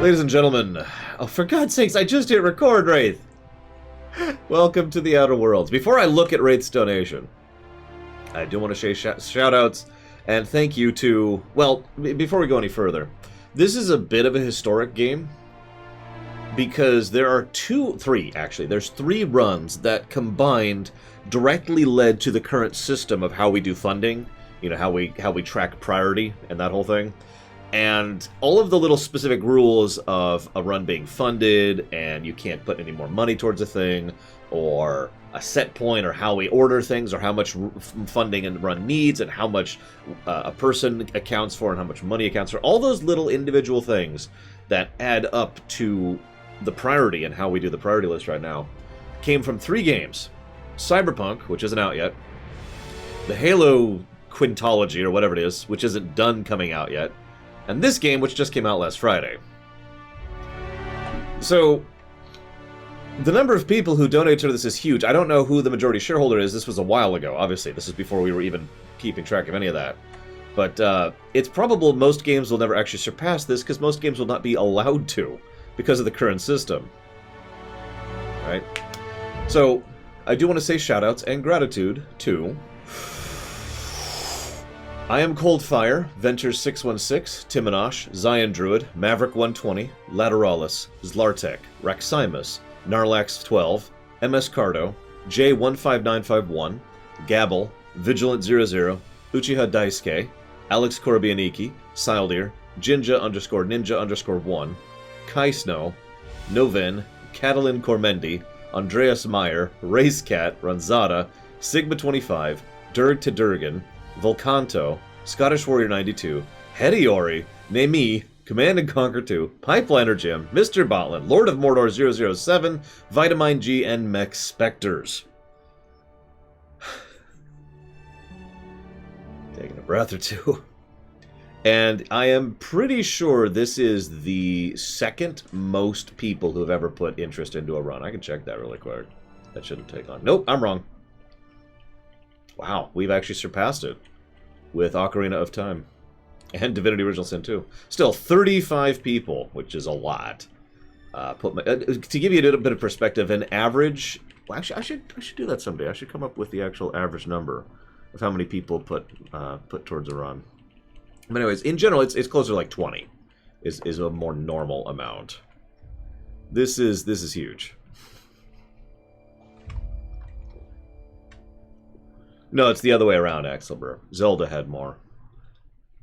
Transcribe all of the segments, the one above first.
Ladies and gentlemen, oh, for God's sakes, I just hit record, Wraith! Welcome to the Outer Worlds. Before I look at Wraith's donation, I do want to say shout-outs and thank you to... Well, before we go any further, this is a bit of a historic game because there are there's three runs that combined directly led to the current system of how we do funding, you know, how we track priority and that whole thing. And all of the little specific rules of a run being funded, and you can't put any more money towards a thing, or a set point, or how we order things, or how much funding a run needs, and how much a person accounts for, and how much money accounts for. All those little individual things that add up to the priority and how we do the priority list right now came from three games. Cyberpunk, which isn't out yet. The Halo Quintology, or whatever it is, which isn't done coming out yet. And this game, which just came out last Friday. So, the number of people who donate to this is huge. I don't know who the majority shareholder is. This was a while ago, obviously. This is before we were even keeping track of any of that. But it's probable most games will never actually surpass this, because most games will not be allowed to, because of the current system. Right? So, I do want to say shoutouts and gratitude to... I Am Coldfire, Ventures616, Timinosh, Zion Druid, Maverick120, Lateralis, Zlartek, Raximus, Narlax12, MS Cardo, J15951, Gabble, Vigilant00, Uchiha Daisuke, Alex Korbianiki, Sildeer, Jinja_Ninja_1, Kai Snow, Novin, Catalin Cormendi, Andreas Meyer, Racecat, Ranzada, Sigma25, Durg to Durgan, Volcanto, Scottish Warrior 92, Hediori, Nemi, Command & Conquer 2, Pipeliner Jim, Mr. Botlin, Lord of Mordor 007, Vitamine G, and Mech Spectres. Taking a breath or two. And I am pretty sure this is the second most people who have ever put interest into a run. I can check that really quick. That shouldn't take long. Nope, I'm wrong. Wow, we've actually surpassed it with Ocarina of Time and Divinity Original Sin 2. Still, 35 people, which is a lot. To give you a little bit of perspective, an average... Well, actually, I should do that someday. I should come up with the actual average number of how many people put towards a run. But anyways, in general, it's closer to like 20 is a more normal amount. This is huge. No, it's the other way around, Axelber. Zelda had more.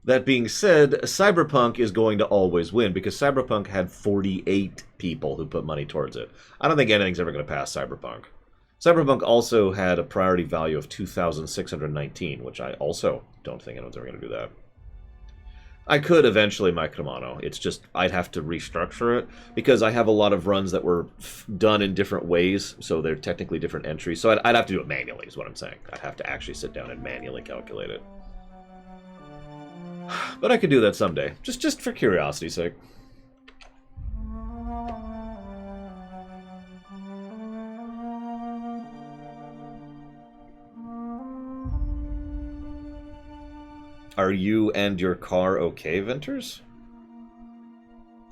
That being said, Cyberpunk is going to always win, because Cyberpunk had 48 people who put money towards it. I don't think anything's ever going to pass Cyberpunk. Cyberpunk also had a priority value of 2,619, which I also don't think anyone's ever going to do that. I could eventually, Mike Romano. It's just, I'd have to restructure it, because I have a lot of runs that were done in different ways, so they're technically different entries. So I'd have to do it manually, is what I'm saying. I'd have to actually sit down and manually calculate it. But I could do that someday, just for curiosity's sake. Are you and your car okay, Venters?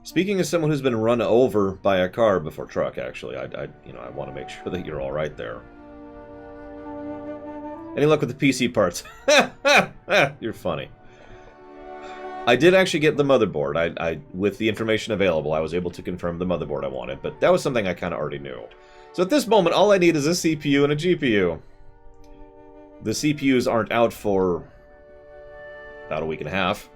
Speaking as someone who's been run over by a car before, truck actually, I want to make sure that you're all right there. Any luck with the PC parts? You're funny. I did actually get the motherboard. I with the information available, I was able to confirm the motherboard I wanted, but that was something I kind of already knew. So at this moment, all I need is a CPU and a GPU. The CPUs aren't out for about a week and a half,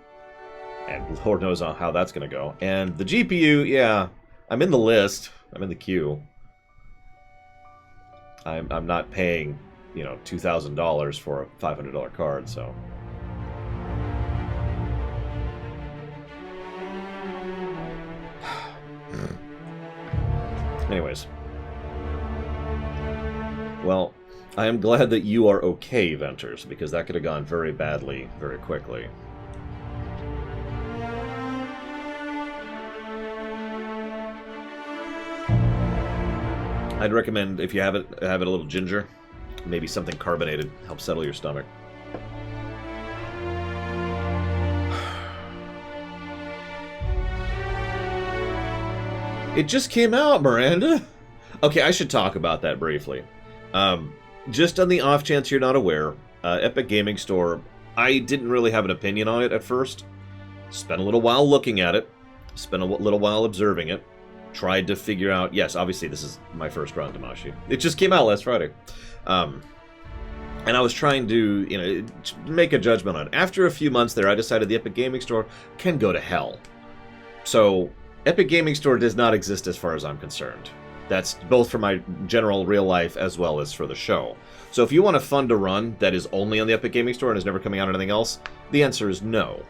and Lord knows how that's going to go. And the GPU, yeah, I'm in the list. I'm in the queue. I'm not paying, you know, $2,000 for a $500 card, so... Anyways. Well, I am glad that you are okay, Venters, because that could have gone very badly very quickly. I'd recommend, if you have it a little ginger, maybe something carbonated, help settle your stomach. It just came out, Miranda. Okay, I should talk about that briefly. Just on the off chance you're not aware, Epic Gaming Store, I didn't really have an opinion on it at first. Spent a little while looking at it. Spent a little while observing it. Tried to figure out... Yes, obviously this is my first run, Damashi. It just came out last Friday. And I was trying to, you know, make a judgment on it. After a few months there, I decided the Epic Gaming Store can go to hell. So, Epic Gaming Store does not exist as far as I'm concerned. That's both for my general real life as well as for the show. So if you want to fund a run that is only on the Epic Gaming Store and is never coming out on anything else, the answer is no.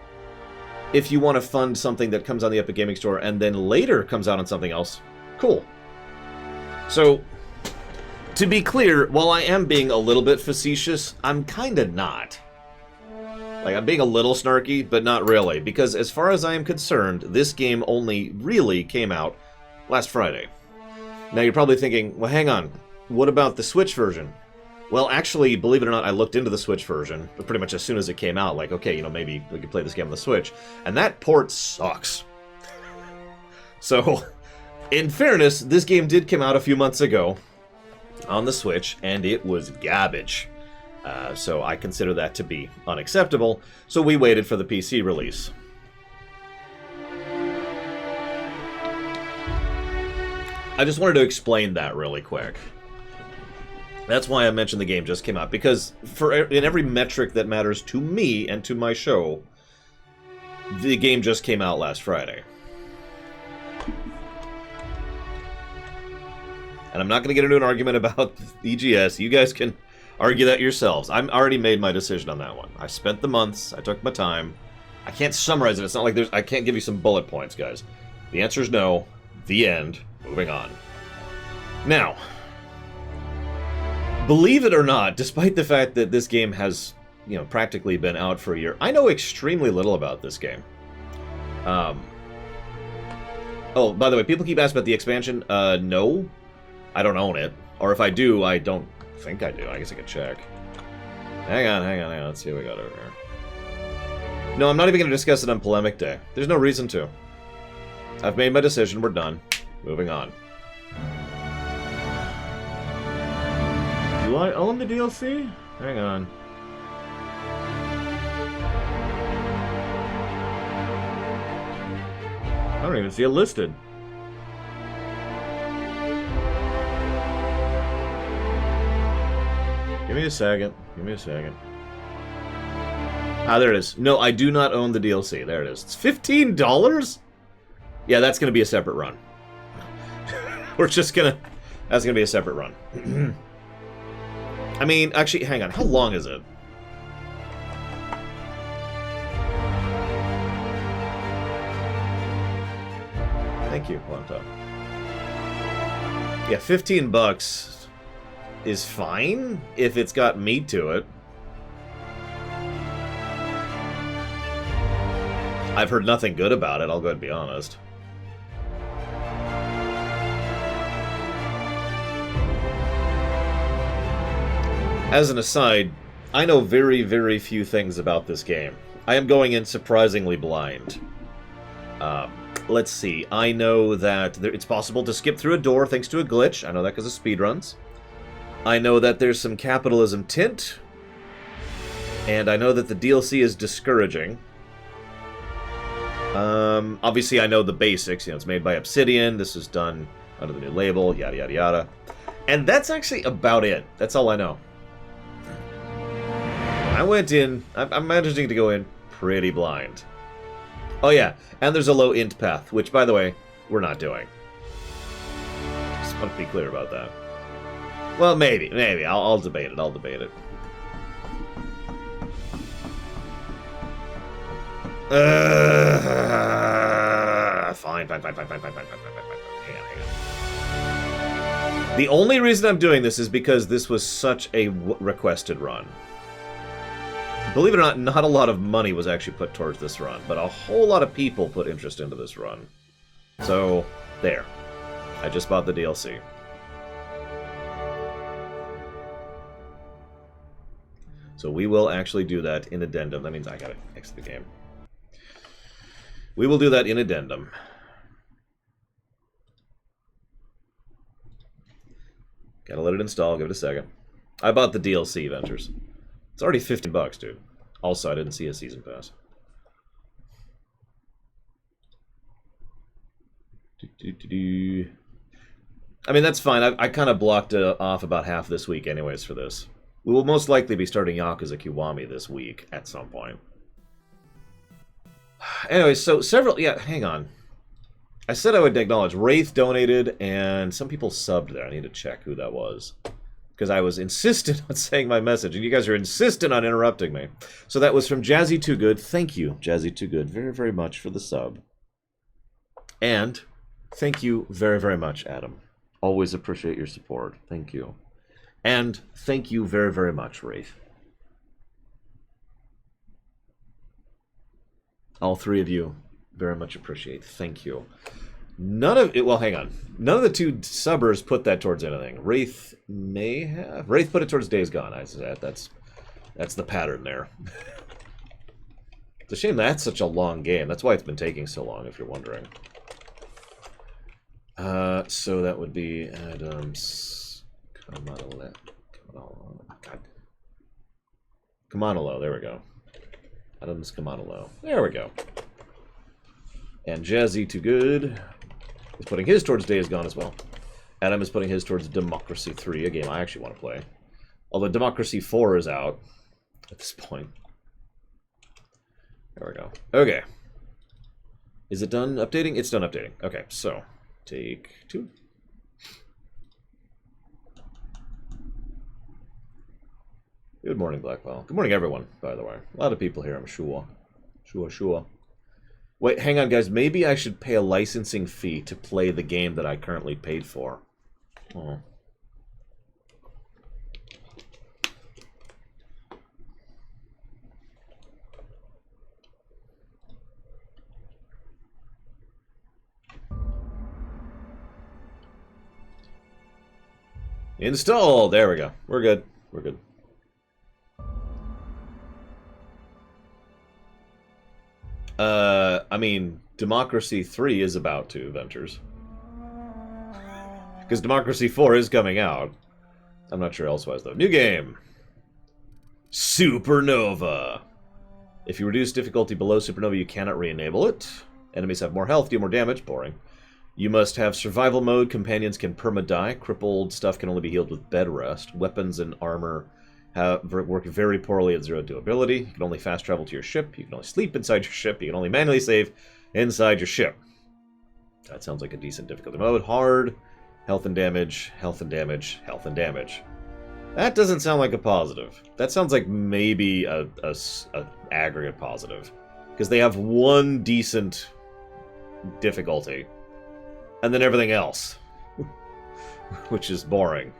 If you want to fund something that comes on the Epic Gaming Store and then later comes out on something else, cool. So, to be clear, while I am being a little bit facetious, I'm kinda not. Like, I'm being a little snarky, but not really, because as far as I am concerned, this game only really came out last Friday. Now you're probably thinking, well, hang on, what about the Switch version? Well, actually, believe it or not, I looked into the Switch version, but pretty much as soon as it came out, like, okay, you know, maybe we could play this game on the Switch, and that port sucks. So, in fairness, this game did come out a few months ago on the Switch, and it was garbage. So I consider that to be unacceptable, so we waited for the PC release. I just wanted to explain that really quick. That's why I mentioned the game just came out, because in every metric that matters to me and to my show, the game just came out last Friday. And I'm not going to get into an argument about EGS. You guys can argue that yourselves. I've already made my decision on that one. I spent the months. I took my time. I can't summarize it. It's not like I can't give you some bullet points, guys. The answer is no. The end. Moving on. Now, believe it or not, despite the fact that this game has, you know, practically been out for a year, I know extremely little about this game. Oh, by the way, people keep asking about the expansion. No. I don't own it. Or if I do, I don't think I do. I guess I could check. Hang on. Let's see what we got over here. No, I'm not even going to discuss it on Polemic Day. There's no reason to. I've made my decision. We're done. Moving on. Do I own the DLC? Hang on. I don't even see it listed. Give me a second. Ah, there it is. No, I do not own the DLC. There it is. It's $15? Yeah, that's going to be a separate run. That's going to be a separate run. I mean, actually, hang on. How long is it? Thank you, Laptop. Yeah, $15 is fine if it's got meat to it. I've heard nothing good about it, I'll go ahead and be honest. As an aside, I know very, very few things about this game. I am going in surprisingly blind. Let's see. I know that it's possible to skip through a door thanks to a glitch. I know that because of speedruns. I know that there's some capitalism tint. And I know that the DLC is discouraging. Obviously, I know the basics. You know, it's made by Obsidian. This is done under the new label. Yada, yada, yada. And that's actually about it. That's all I know. I went in... I'm managing to go in pretty blind. Oh yeah, and there's a low int path, which, by the way, we're not doing. Just want to be clear about that. Well, maybe. I'll debate it. Fine. Hang on. The only reason I'm doing this is because this was such a requested run. Believe it or not, not a lot of money was actually put towards this run, but a whole lot of people put interest into this run. So, there. I just bought the DLC. So we will actually do that in addendum. That means I gotta exit the game. We will do that in addendum. Gotta let it install. Give it a second. I bought the DLC, Ventures. It's already $15, dude. Also, I didn't see a season pass. I mean, that's fine. I kind of blocked off about half this week anyways for this. We will most likely be starting Yakuza Kiwami this week at some point. Anyway, so several... Yeah, hang on. I said I would acknowledge. Wraith donated, and some people subbed there. I need to check who that was. Because I was insistent on saying my message, and you guys are insistent on interrupting me. So that was from Jazzy Too Good. Thank you, Jazzy Too Good, very, very much for the sub. And thank you very, very much, Adam. Always appreciate your support. Thank you. And thank you very, very much, Wraith. All three of you, very much appreciate. Thank you. None of it. Well, hang on. None of the two subbers put that towards anything. Wraith may have. Wraith put it towards Days Gone. I said that's the pattern there. It's a shame that's such a long game. That's why it's been taking so long, if you're wondering. So that would be Adams. Kamanalo. There we go. Adams Kamanalo. There we go. And Jazzy Too Good is putting his towards Days Gone as well. Adam is putting his towards Democracy 3, a game I actually want to play. Although Democracy 4 is out at this point. There we go. Okay. Is it done updating? It's done updating. Okay, so take 2. Good morning, Blackwell. Good morning, everyone, by the way. A lot of people here, I'm sure. Sure. Wait, hang on, guys. Maybe I should pay a licensing fee to play the game that I currently paid for. Oh. Install! There we go. We're good. We're good. I mean, Democracy 3 is about to, Ventures. Because Democracy 4 is coming out. I'm not sure elsewise, though. New game. Supernova. If you reduce difficulty below Supernova, you cannot re-enable it. Enemies have more health, do more damage. Boring. You must have survival mode. Companions can perma-die. Crippled stuff can only be healed with bed rest. Weapons and armor work very poorly at 0 durability. You can only fast travel to your ship. You can only sleep inside your ship. You can only manually save inside your ship. That sounds like a decent difficulty mode. Hard. Health and damage. Health and damage. Health and damage. That doesn't sound like a positive. That sounds like maybe a aggregate positive. Because they have one decent difficulty. And then everything else. Which is boring.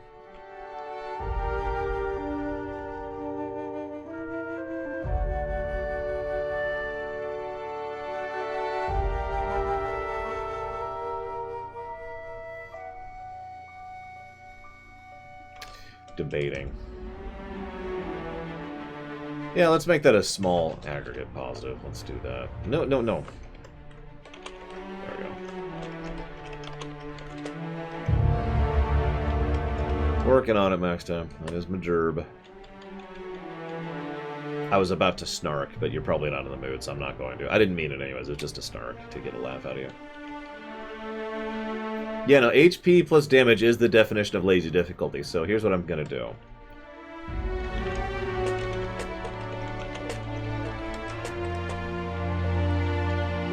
Debating. Yeah, let's make that a small aggregate positive. Let's do that. No. There we go. Working on it, max time. That is my gerb. I was about to snark, but you're probably not in the mood, so I'm not going to. I didn't mean it anyways. It was just a snark to get a laugh out of you. Yeah, no, HP plus damage is the definition of lazy difficulty, so here's what I'm going to do.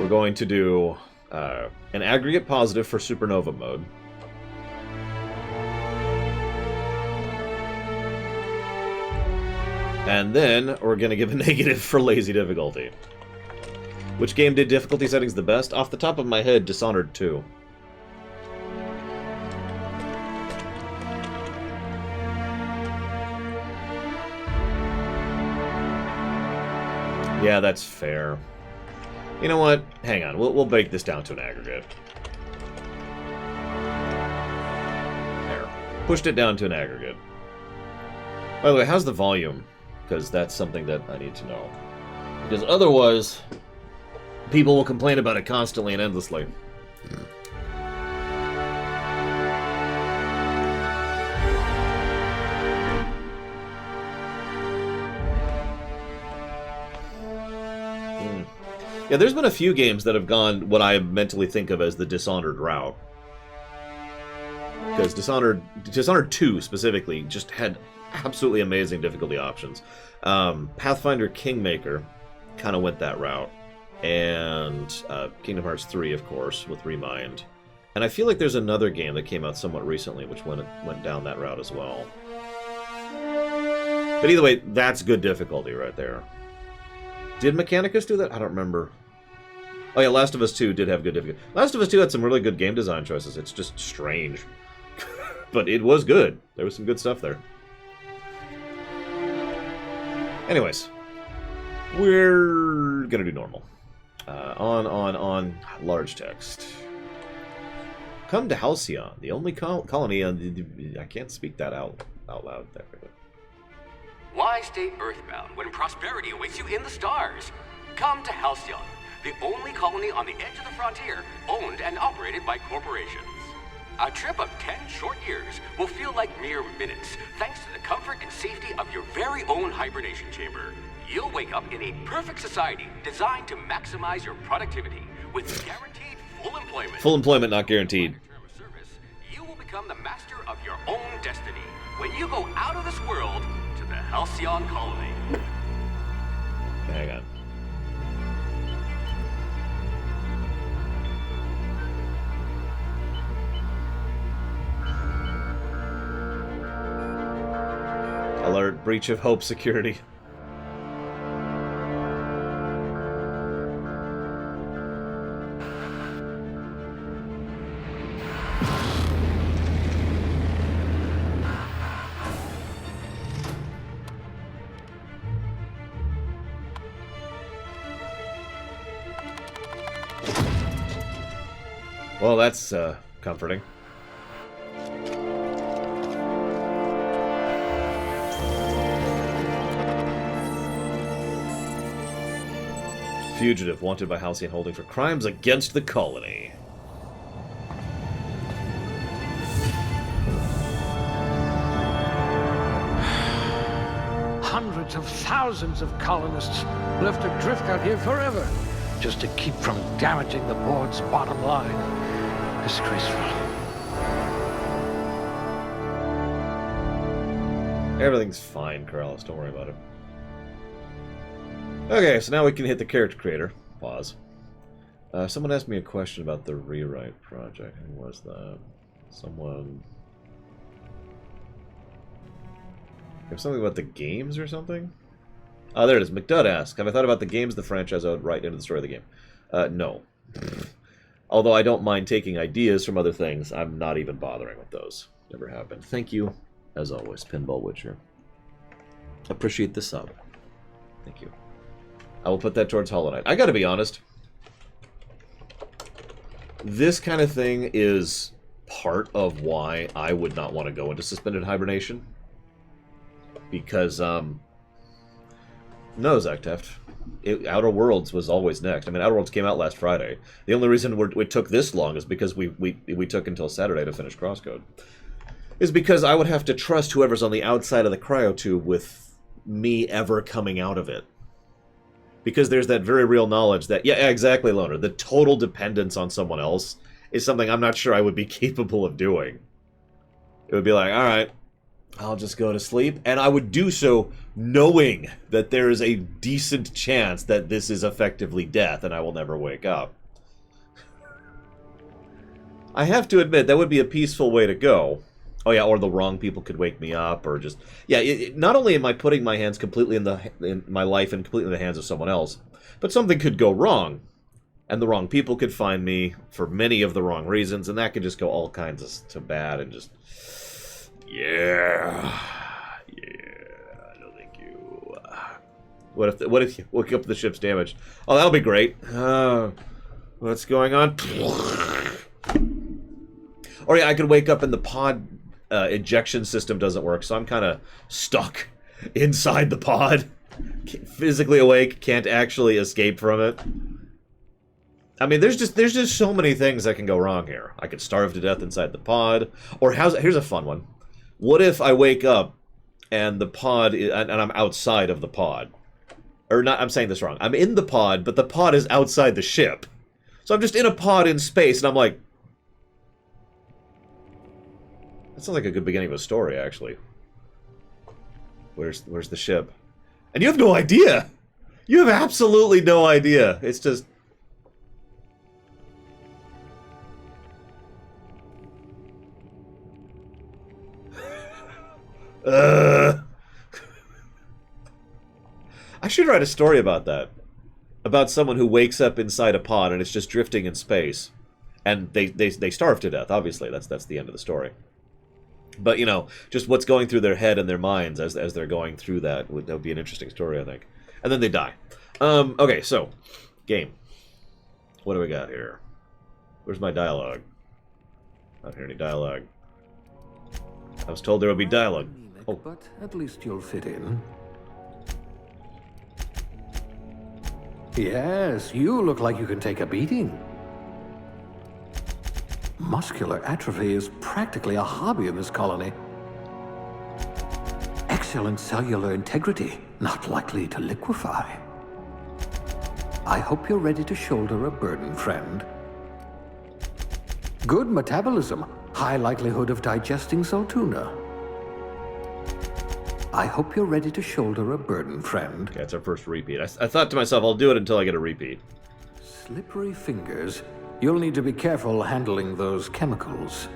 We're going to do an aggregate positive for Supernova mode. And then we're going to give a negative for lazy difficulty. Which game did difficulty settings the best? Off the top of my head, Dishonored 2. Yeah, that's fair. You know what? Hang on. We'll break this down to an aggregate. There. Pushed it down to an aggregate. By the way, how's the volume? Because that's something that I need to know. Because otherwise, people will complain about it constantly and endlessly. Yeah, there's been a few games that have gone what I mentally think of as the Dishonored route. Because Dishonored 2 specifically just had absolutely amazing difficulty options. Pathfinder Kingmaker kind of went that route. And Kingdom Hearts 3, of course, with Remind. And I feel like there's another game that came out somewhat recently which went down that route as well. But either way, that's good difficulty right there. Did Mechanicus do that? I don't remember. Oh yeah, Last of Us 2 did have good difficulty. Last of Us 2 had some really good game design choices. It's just strange. But it was good. There was some good stuff there. Anyways. We're gonna do normal. On large text. Come to Halcyon, the only colony on the... I can't speak that out loud there. Why stay earthbound when prosperity awaits you in the stars? Come to Halcyon, the only colony on the edge of the frontier, owned and operated by corporations. A trip of 10 short years will feel like mere minutes, thanks to the comfort and safety of your very own hibernation chamber. You'll wake up in a perfect society designed to maximize your productivity with guaranteed full employment. Full employment, not guaranteed. Term of service, you will become the master of your own destiny when you go out of this world to the Halcyon colony. Hang on. Alert, breach of hope security. Well, that's comforting. Fugitive wanted by Halcyon Holding for crimes against the colony. Hundreds of thousands of colonists left adrift out here forever, just to keep from damaging the board's bottom line. Disgraceful. Everything's fine, Corrales. Don't worry about it. Okay, so now we can hit the character creator. Pause. Someone asked me a question about the rewrite project. Who was that? Someone... something about the games or something? Oh, there it is. McDudd asked, have I thought about the games the franchise I would write into the story of the game? No. Although I don't mind taking ideas from other things, I'm not even bothering with those. Never have been. Thank you, as always, Pinball Witcher. Appreciate the sub. Thank you. I will put that towards Hollow Knight. I gotta be honest. This kind of thing is part of why I would not want to go into suspended hibernation. Because, no, Zach Teft. Outer Worlds was always next. I mean, Outer Worlds came out last Friday. The only reason it took this long is because we took until Saturday to finish Crosscode. Is because I would have to trust whoever's on the outside of the cryotube with me ever coming out of it. Because there's that very real knowledge that, yeah, exactly, Loner, the total dependence on someone else is something I'm not sure I would be capable of doing. It would be like, alright, I'll just go to sleep, and I would do so knowing that there is a decent chance that this is effectively death and I will never wake up. I have to admit, that would be a peaceful way to go. Oh yeah, or the wrong people could wake me up, or just... Yeah, not only am I putting my hands completely in my life and completely in the hands of someone else, but something could go wrong. And the wrong people could find me for many of the wrong reasons, and that could just go all kinds to bad and just... Yeah, no thank you. What if you woke up the ship's damaged? Oh, that'll be great. What's going on? Or yeah, I could wake up and the pod ejection system doesn't work, so I'm kind of stuck inside the pod. Physically awake, can't actually escape from it. I mean, there's just so many things that can go wrong here. I could starve to death inside the pod, or here's a fun one. What if I wake up and the pod and I'm outside of the pod, Or not, I'm saying this wrong. I'm in the pod, but the pod is outside the ship. So I'm just in a pod in space, and I'm like... That sounds like a good beginning of a story, actually. Where's the ship? And you have no idea! You have absolutely no idea. It's just... I should write a story about that. About someone who wakes up inside a pod and it's just drifting in space. And they starve to death, obviously. That's the end of the story. But, you know, just what's going through their head and their minds as they're going through that would be an interesting story, I think. And then they die. Okay, so, game. What do we got here? Where's my dialogue? Not hear any dialogue. I was told there would be dialogue. Oh. But at least you'll fit in. Yes, you look like you can take a beating. Muscular atrophy is practically a hobby in this colony. Excellent cellular integrity, not likely to liquefy. I hope you're ready to shoulder a burden, friend. Good metabolism, high likelihood of digesting Saltuna. I hope you're ready to shoulder a burden, friend. Okay, that's our first repeat. I thought to myself, I'll do it until I get a repeat. Slippery fingers. You'll need to be careful handling those chemicals.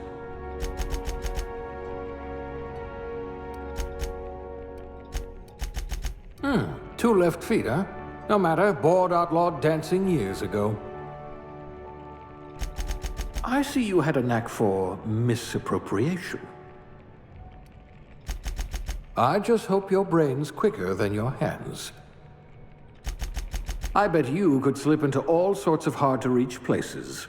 Two left feet, huh? No matter, bored outlawed dancing years ago. I see you had a knack for misappropriation. I just hope your brain's quicker than your hands. I bet you could slip into all sorts of hard-to-reach places.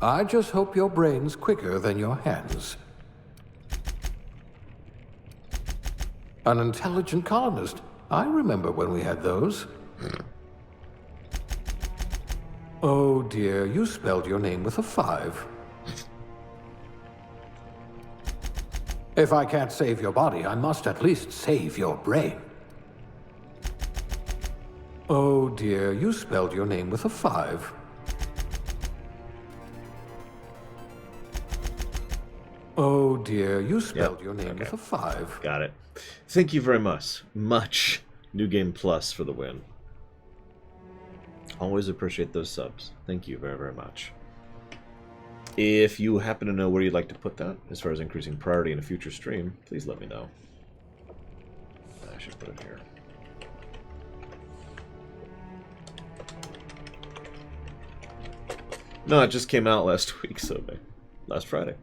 I just hope your brain's quicker than your hands. An intelligent colonist. I remember when we had those. Oh dear, you spelled your name with a 5. If I can't save your body, I must at least save your brain. Oh dear, you spelled your name with a 5. Oh dear, you spelled your name with a 5. Got it. Thank you very much. New Game Plus for the win. Always appreciate those subs. Thank you very, very much. If you happen to know where you'd like to put that, as far as increasing priority in a future stream, please let me know. I should put it here. No, it just came out last week, so last Friday.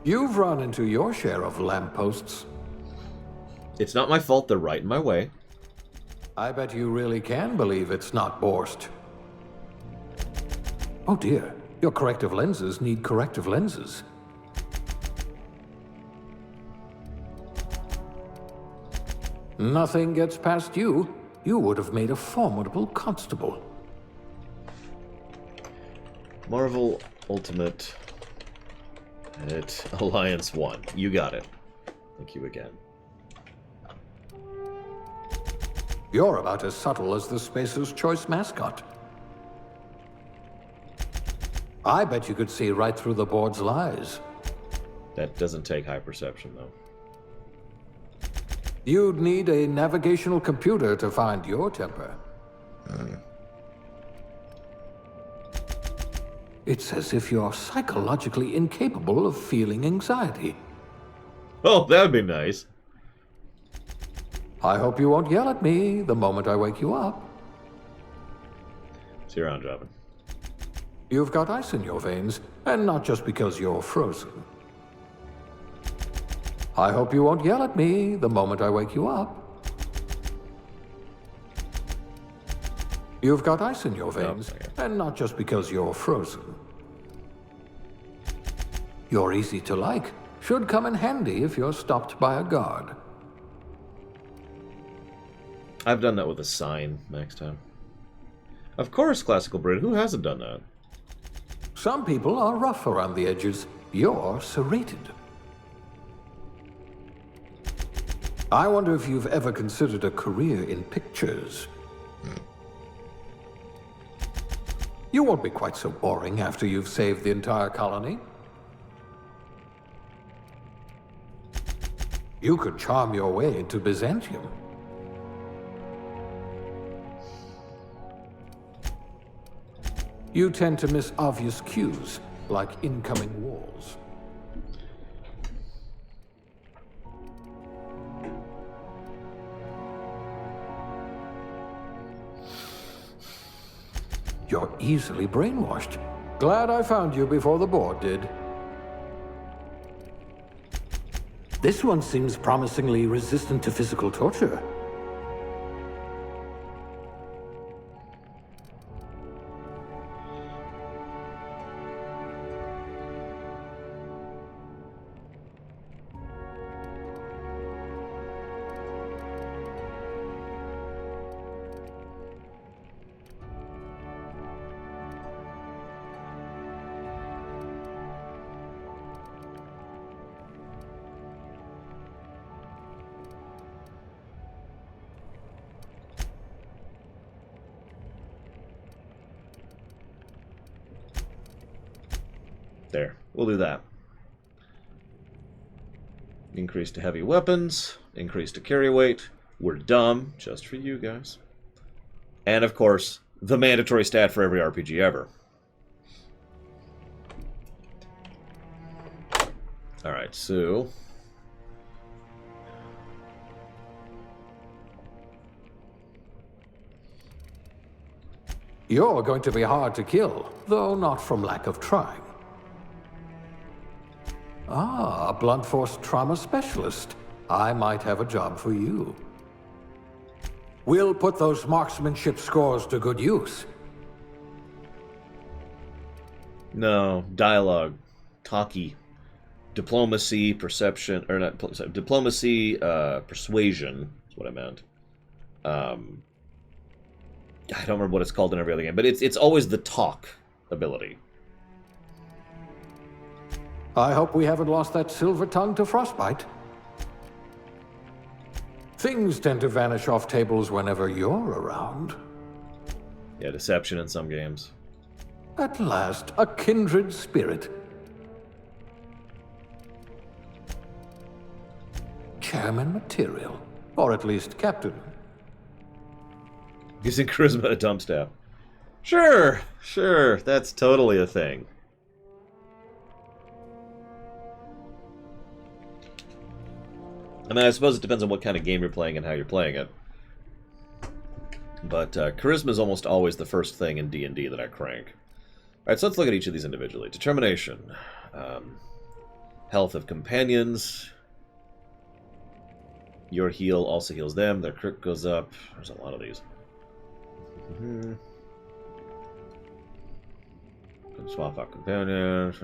You've run into your share of lampposts. It's not my fault they're right in my way. I bet you really can believe it's not Borst. Oh dear, your corrective lenses need corrective lenses. Nothing gets past you. You would have made a formidable constable. Marvel Ultimate at Alliance 1. You got it. Thank you again. You're about as subtle as the Spacer's Choice mascot. I bet you could see right through the board's lies. That doesn't take high perception, though. You'd need a navigational computer to find your temper. It's as if you're psychologically incapable of feeling anxiety. Oh, that'd be nice. I hope you won't yell at me the moment I wake you up. See you around, Robin. You've got ice in your veins, and not just because you're frozen. I hope you won't yell at me the moment I wake you up. You've got ice in your veins, and not just because you're frozen. You're easy to like. Should come in handy if you're stopped by a guard. I've done that with a sign next time. Of course, Classical Brit. Who hasn't done that? Some people are rough around the edges. You're serrated. I wonder if you've ever considered a career in pictures. You won't be quite so boring after you've saved the entire colony. You could charm your way into Byzantium. You tend to miss obvious cues, like incoming walls. You're easily brainwashed. Glad I found you before the board did. This one seems promisingly resistant to physical torture. There. We'll do that. Increase to heavy weapons. Increase to carry weight. We're dumb. Just for you guys. And, of course, the mandatory stat for every RPG ever. Alright, so... You're going to be hard to kill, though not from lack of trying. Ah, a blunt force trauma specialist. I might have a job for you. We'll put those marksmanship scores to good use. No, dialogue. Talkie. Diplomacy, perception, or not, diplomacy, persuasion is what I meant. I don't remember what it's called in every other game, but it's always the talk ability. I hope we haven't lost that silver tongue to frostbite. Things tend to vanish off tables whenever you're around. Yeah, deception in some games. At last, a kindred spirit. Chairman material. Or at least captain. Using charisma to dump staff. Sure, that's totally a thing. I mean, I suppose it depends on what kind of game you're playing and how you're playing it. But charisma is almost always the first thing in D&D that I crank. Alright, so let's look at each of these individually. Determination. Health of companions. Your heal also heals them. Their crit goes up. There's a lot of these. Can swap out companions.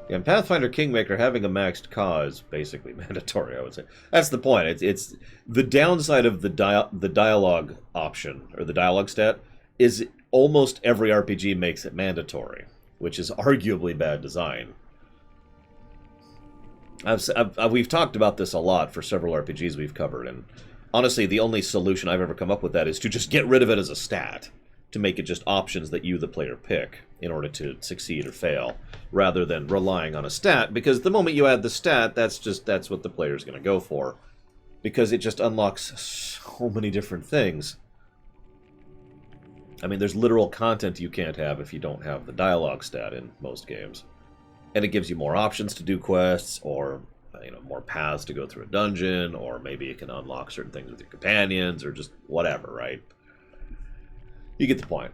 Yeah, in Pathfinder Kingmaker, having a maxed cause is basically mandatory, I would say. That's the point. It's the downside of the dialogue option, or the dialogue stat, is almost every RPG makes it mandatory, which is arguably bad design. We've talked about this a lot for several RPGs we've covered, and honestly, the only solution I've ever come up with that is to just get rid of it as a stat, to make it just options that you, the player, pick in order to succeed or fail, rather than relying on a stat, because the moment you add the stat, that's what the player's going to go for, because it just unlocks so many different things. I mean, there's literal content you can't have if you don't have the dialogue stat in most games. And it gives you more options to do quests, or more paths to go through a dungeon, or maybe it can unlock certain things with your companions, or just whatever, right? You get the point.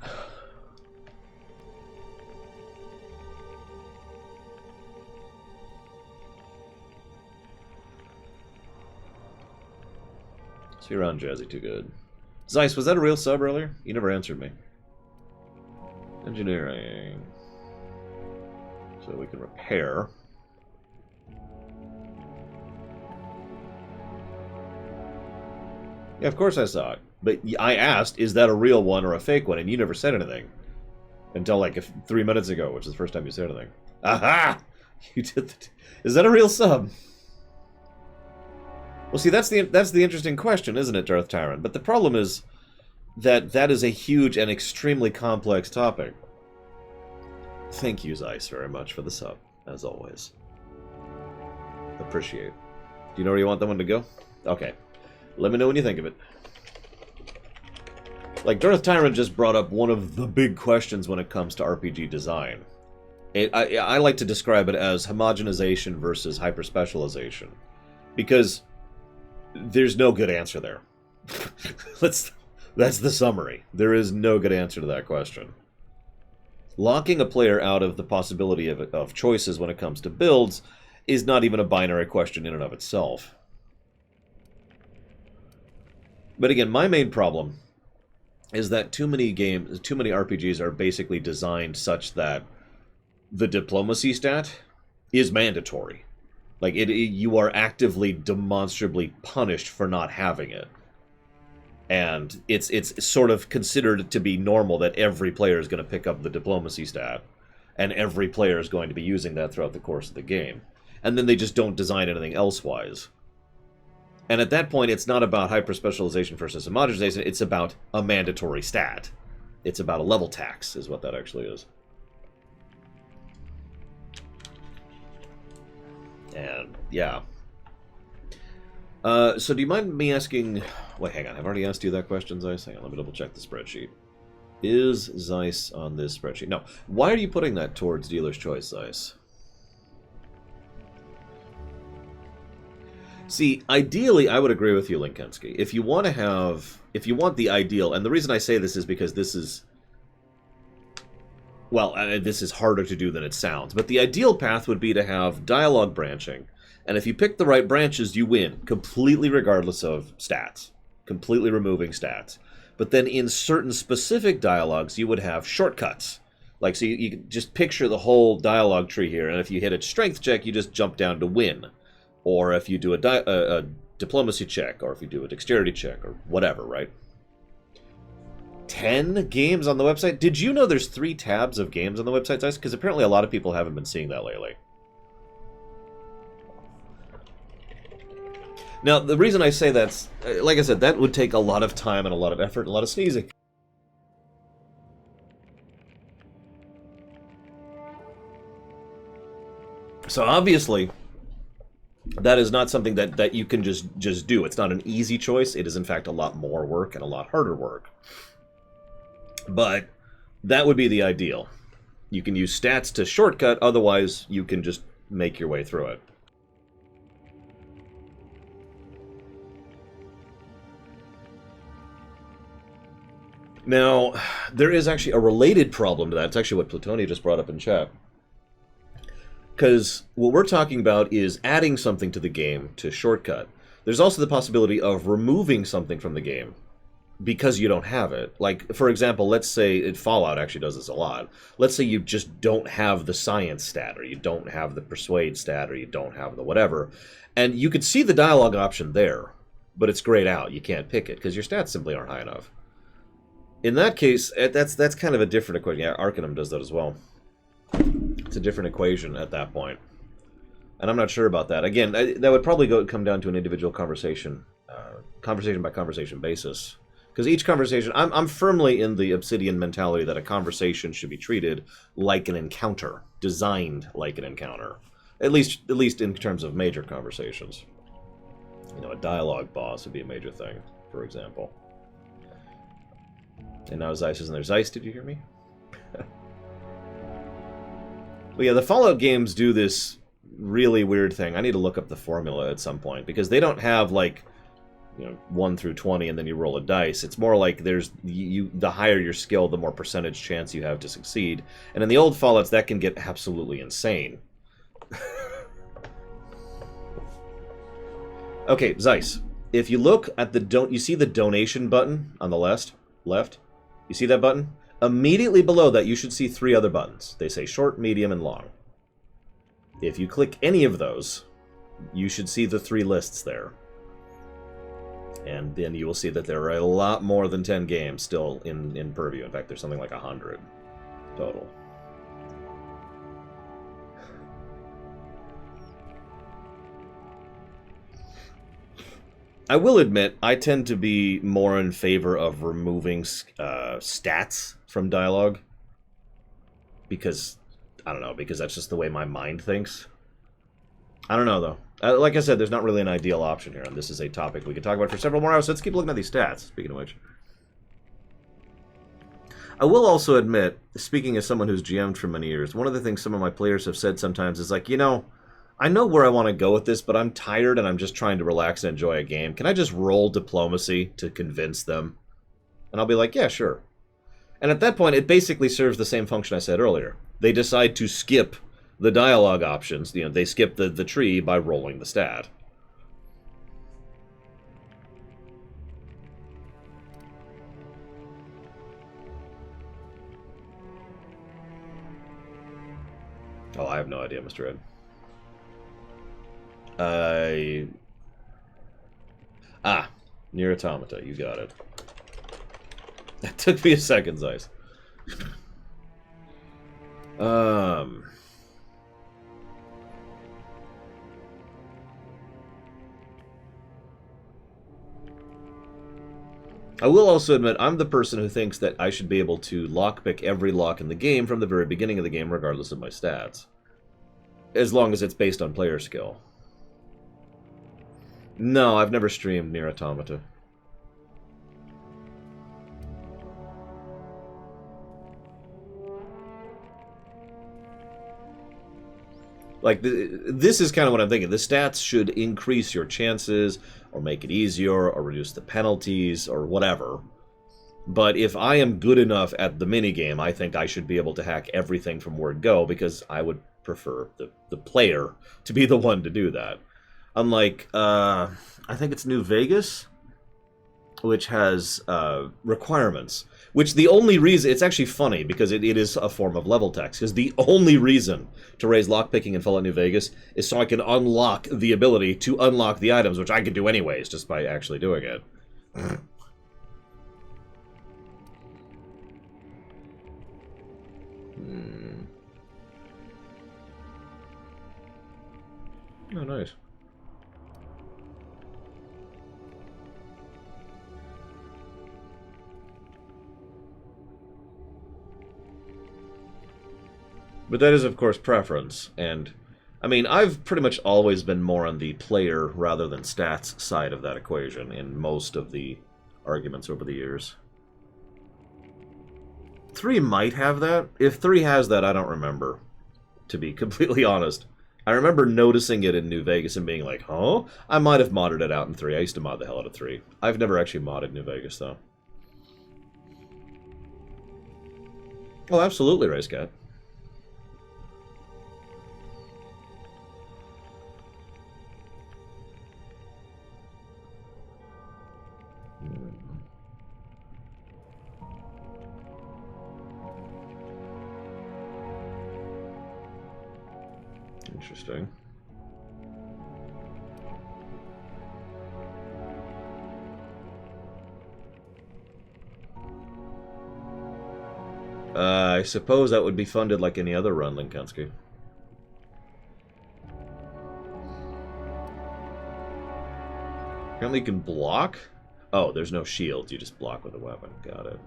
So you're on Jazzy too good. Zeiss, was that a real sub earlier? You never answered me. Engineering. So we can repair. Yeah, of course I saw it. But I asked, is that a real one or a fake one? And you never said anything. Until like 3 minutes ago, which is the first time you said anything. Aha! You did that. Is that a real sub? Well, see, that's the interesting question, isn't it, Darth Tyrant? But the problem is that is a huge and extremely complex topic. Thank you, Zeiss, very much for the sub, as always. Appreciate. Do you know where you want that one to go? Okay. Let me know when you think of it. Like, Darth Tyrant just brought up one of the big questions when it comes to RPG design. I like to describe it as homogenization versus hyperspecialization. Because there's no good answer there. That's the summary. There is no good answer to that question. Locking a player out of the possibility of choices when it comes to builds is not even a binary question in and of itself. But again, my main problem is that too many RPGs are basically designed such that the diplomacy stat is mandatory. Like, you are actively, demonstrably punished for not having it. And it's sort of considered to be normal that every player is going to pick up the diplomacy stat, and every player is going to be using that throughout the course of the game. And then they just don't design anything elsewise. And at that point, it's not about hyperspecialization versus homogenization, it's about a mandatory stat. It's about a level tax, is what that actually is. And, yeah. So do you mind me asking... Wait, hang on. I've already asked you that question, Zeiss. Hang on, let me double check the spreadsheet. Is Zeiss on this spreadsheet? No. Why are you putting that towards dealer's choice, Zeiss? See, ideally, I would agree with you, Linkensky. If you want to have... If you want the ideal... And the reason I say this is because this is... Well, this is harder to do than it sounds. But the ideal path would be to have dialogue branching. And if you pick the right branches, you win, completely regardless of stats. Completely removing stats. But then in certain specific dialogues, you would have shortcuts. Like, so you just picture the whole dialogue tree here, and if you hit a strength check, you just jump down to win. Or if you do a diplomacy check, or if you do a dexterity check, or whatever, right? 10 games on the website? Did you know there's 3 tabs of games on the website, Dice? Because apparently a lot of people haven't been seeing that lately. Now, the reason I say that's... Like I said, that would take a lot of time and a lot of effort and a lot of sneezing. So obviously, that is not something that you can just do. It's not an easy choice. It is, in fact, a lot more work and a lot harder work. But that would be the ideal. You can use stats to shortcut, otherwise you can just make your way through it. Now, there is actually a related problem to that. It's actually what Plutonia just brought up in chat. Because what we're talking about is adding something to the game to shortcut. There's also the possibility of removing something from the game because you don't have it. Like, for example, let's say, Fallout actually does this a lot. Let's say you just don't have the science stat, or you don't have the persuade stat, or you don't have the whatever. And you could see the dialogue option there, but it's grayed out. You can't pick it because your stats simply aren't high enough. In that case, that's kind of a different equation. Yeah, Arcanum does that as well. It's a different equation at that point. And I'm not sure about that. Again, that would probably come down to an individual conversation, conversation by conversation basis. Because each conversation, I'm firmly in the Obsidian mentality that a conversation should be treated like an encounter, designed like an encounter. At least in terms of major conversations. You know, a dialogue boss would be a major thing, for example. And now Zeiss isn't there. Zeiss, did you hear me? But yeah, the Fallout games do this really weird thing. I need to look up the formula at some point, because they don't have, like, you know, 1 through 20 and then you roll a dice. It's more like there's the higher your skill, the more percentage chance you have to succeed. And in the old Fallouts, that can get absolutely insane. Okay, Zeiss, if you look at you see the donation button on the left? You see that button? Immediately below that, you should see 3 other buttons. They say short, medium, and long. If you click any of those, you should see the 3 lists there. And then you will see that there are a lot more than 10 games still in purview. In fact, there's something like 100 total. I will admit, I tend to be more in favor of removing stats from dialogue. Because, I don't know, because that's just the way my mind thinks. I don't know, though. Like I said, there's not really an ideal option here, and this is a topic we could talk about for several more hours, so let's keep looking at these stats, speaking of which. I will also admit, speaking as someone who's GM'd for many years, one of the things some of my players have said sometimes is like, you know, I know where I want to go with this, but I'm tired and I'm just trying to relax and enjoy a game. Can I just roll diplomacy to convince them? And I'll be like, yeah, sure. And at that point, it basically serves the same function I said earlier. They decide to skip the dialogue options. You know, they skip the tree by rolling the stat. Oh, I have no idea, Mr. Ed. Near Automata, you got it. That took me a second, Zeiss. I will also admit, I'm the person who thinks that I should be able to lockpick every lock in the game from the very beginning of the game, regardless of my stats. As long as it's based on player skill. No, I've never streamed Nier Automata. Like, this is kind of what I'm thinking. The stats should increase your chances, or make it easier, or reduce the penalties, or whatever. But if I am good enough at the minigame, I think I should be able to hack everything from word go, because I would prefer the player to be the one to do that. Unlike, I think it's New Vegas, which has requirements. Which the only reason... It's actually funny, because it is a form of level text. Because the only reason to raise lockpicking in Fallout New Vegas is so I can unlock the ability to unlock the items, which I could do anyways, just by actually doing it. Oh, nice. But that is, of course, preference, and, I mean, I've pretty much always been more on the player rather than stats side of that equation in most of the arguments over the years. 3 might have that. If 3 has that, I don't remember, to be completely honest. I remember noticing it in New Vegas and being like, huh? I might have modded it out in 3. I used to mod the hell out of 3. I've never actually modded New Vegas, though. Oh, absolutely, Racecat. Interesting. I suppose that would be funded like any other run, Linkansky. Apparently you can block? Oh, there's no shield. You just block with a weapon. Got it.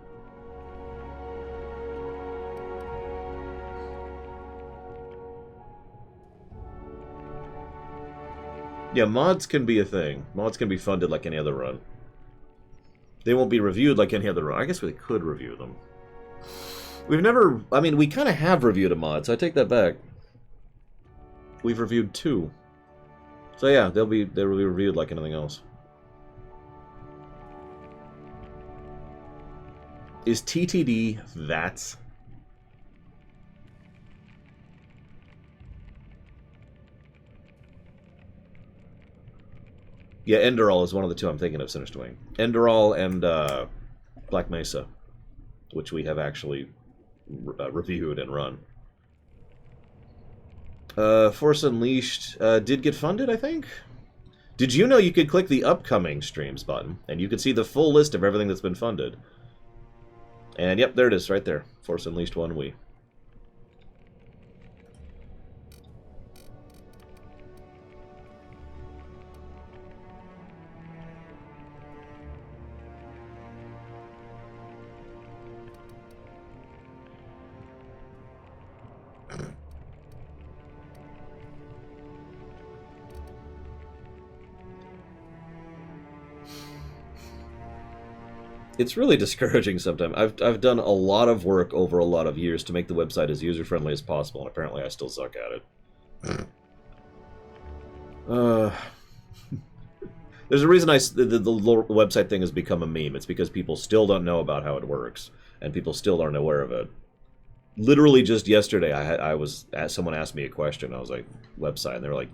Yeah, mods can be a thing. Mods can be funded like any other run. They won't be reviewed like any other run. I guess we could review them. We've never... I mean, we kind of have reviewed a mod, so I take that back. We've reviewed 2. So yeah, they'll be reviewed like anything else. Is TTD VATS? Yeah, Enderal is one of the 2 I'm thinking of, Sinister Wing. Enderal and Black Mesa, which we have actually reviewed and run. Force Unleashed did get funded, I think? Did you know you could click the upcoming streams button, and you could see the full list of everything that's been funded? And yep, there it is, right there. Force Unleashed 1 Wii. It's really discouraging sometimes. I've done a lot of work over a lot of years to make the website as user-friendly as possible, and apparently I still suck at it. There's a reason the website thing has become a meme. It's because people still don't know about how it works, and people still aren't aware of it. Literally just yesterday, someone asked me a question. I was like, website, and they were like,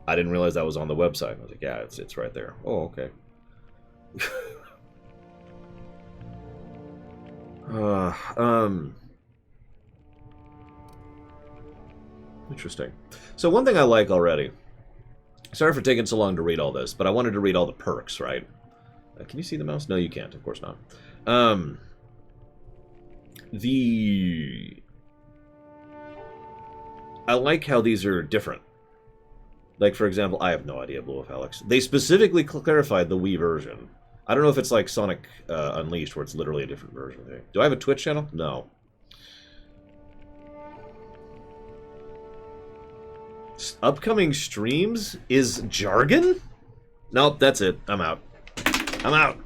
I didn't realize that was on the website. I was like, yeah, it's right there. Oh, okay. Interesting. So one thing I like already. Sorry for taking so long to read all this, but I wanted to read all the perks, right? Can you see the mouse? No, you can't. Of course not. I like how these are different. Like, for example, I have no idea, Blue of Alex. They specifically clarified the Wii version. I don't know if it's like Sonic Unleashed, where it's literally a different version. Do I have a Twitch channel? No. Upcoming streams is jargon? Nope, that's it. I'm out. I'm out.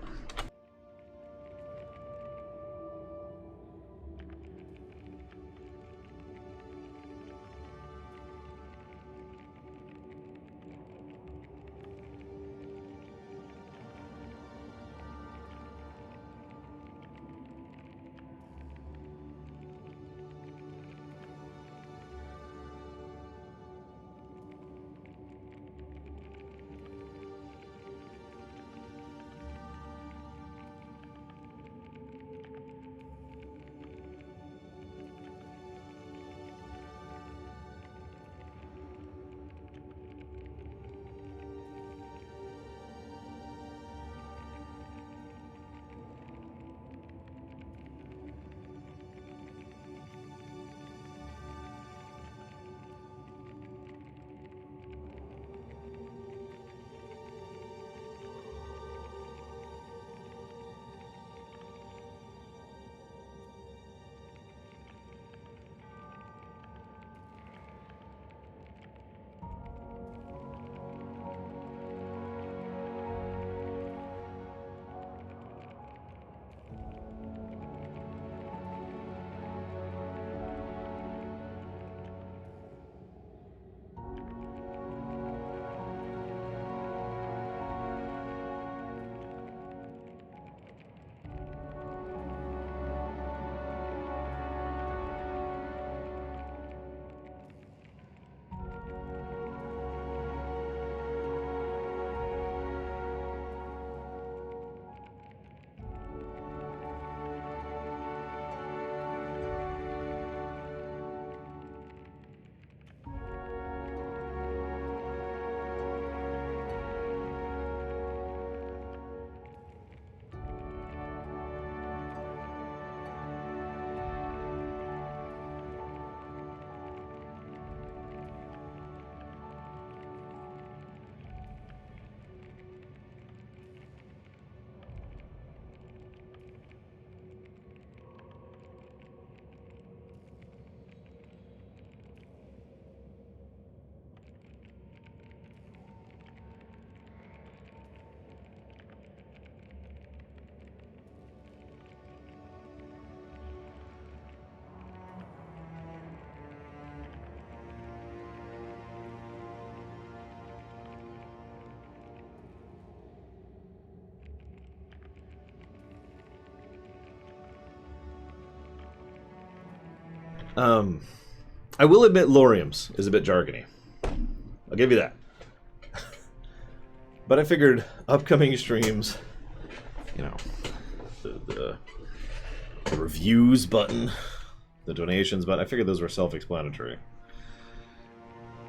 I will admit Lorium's is a bit jargony. I'll give you that. But I figured upcoming streams, you know, the reviews button, the donations button, I figured those were self-explanatory.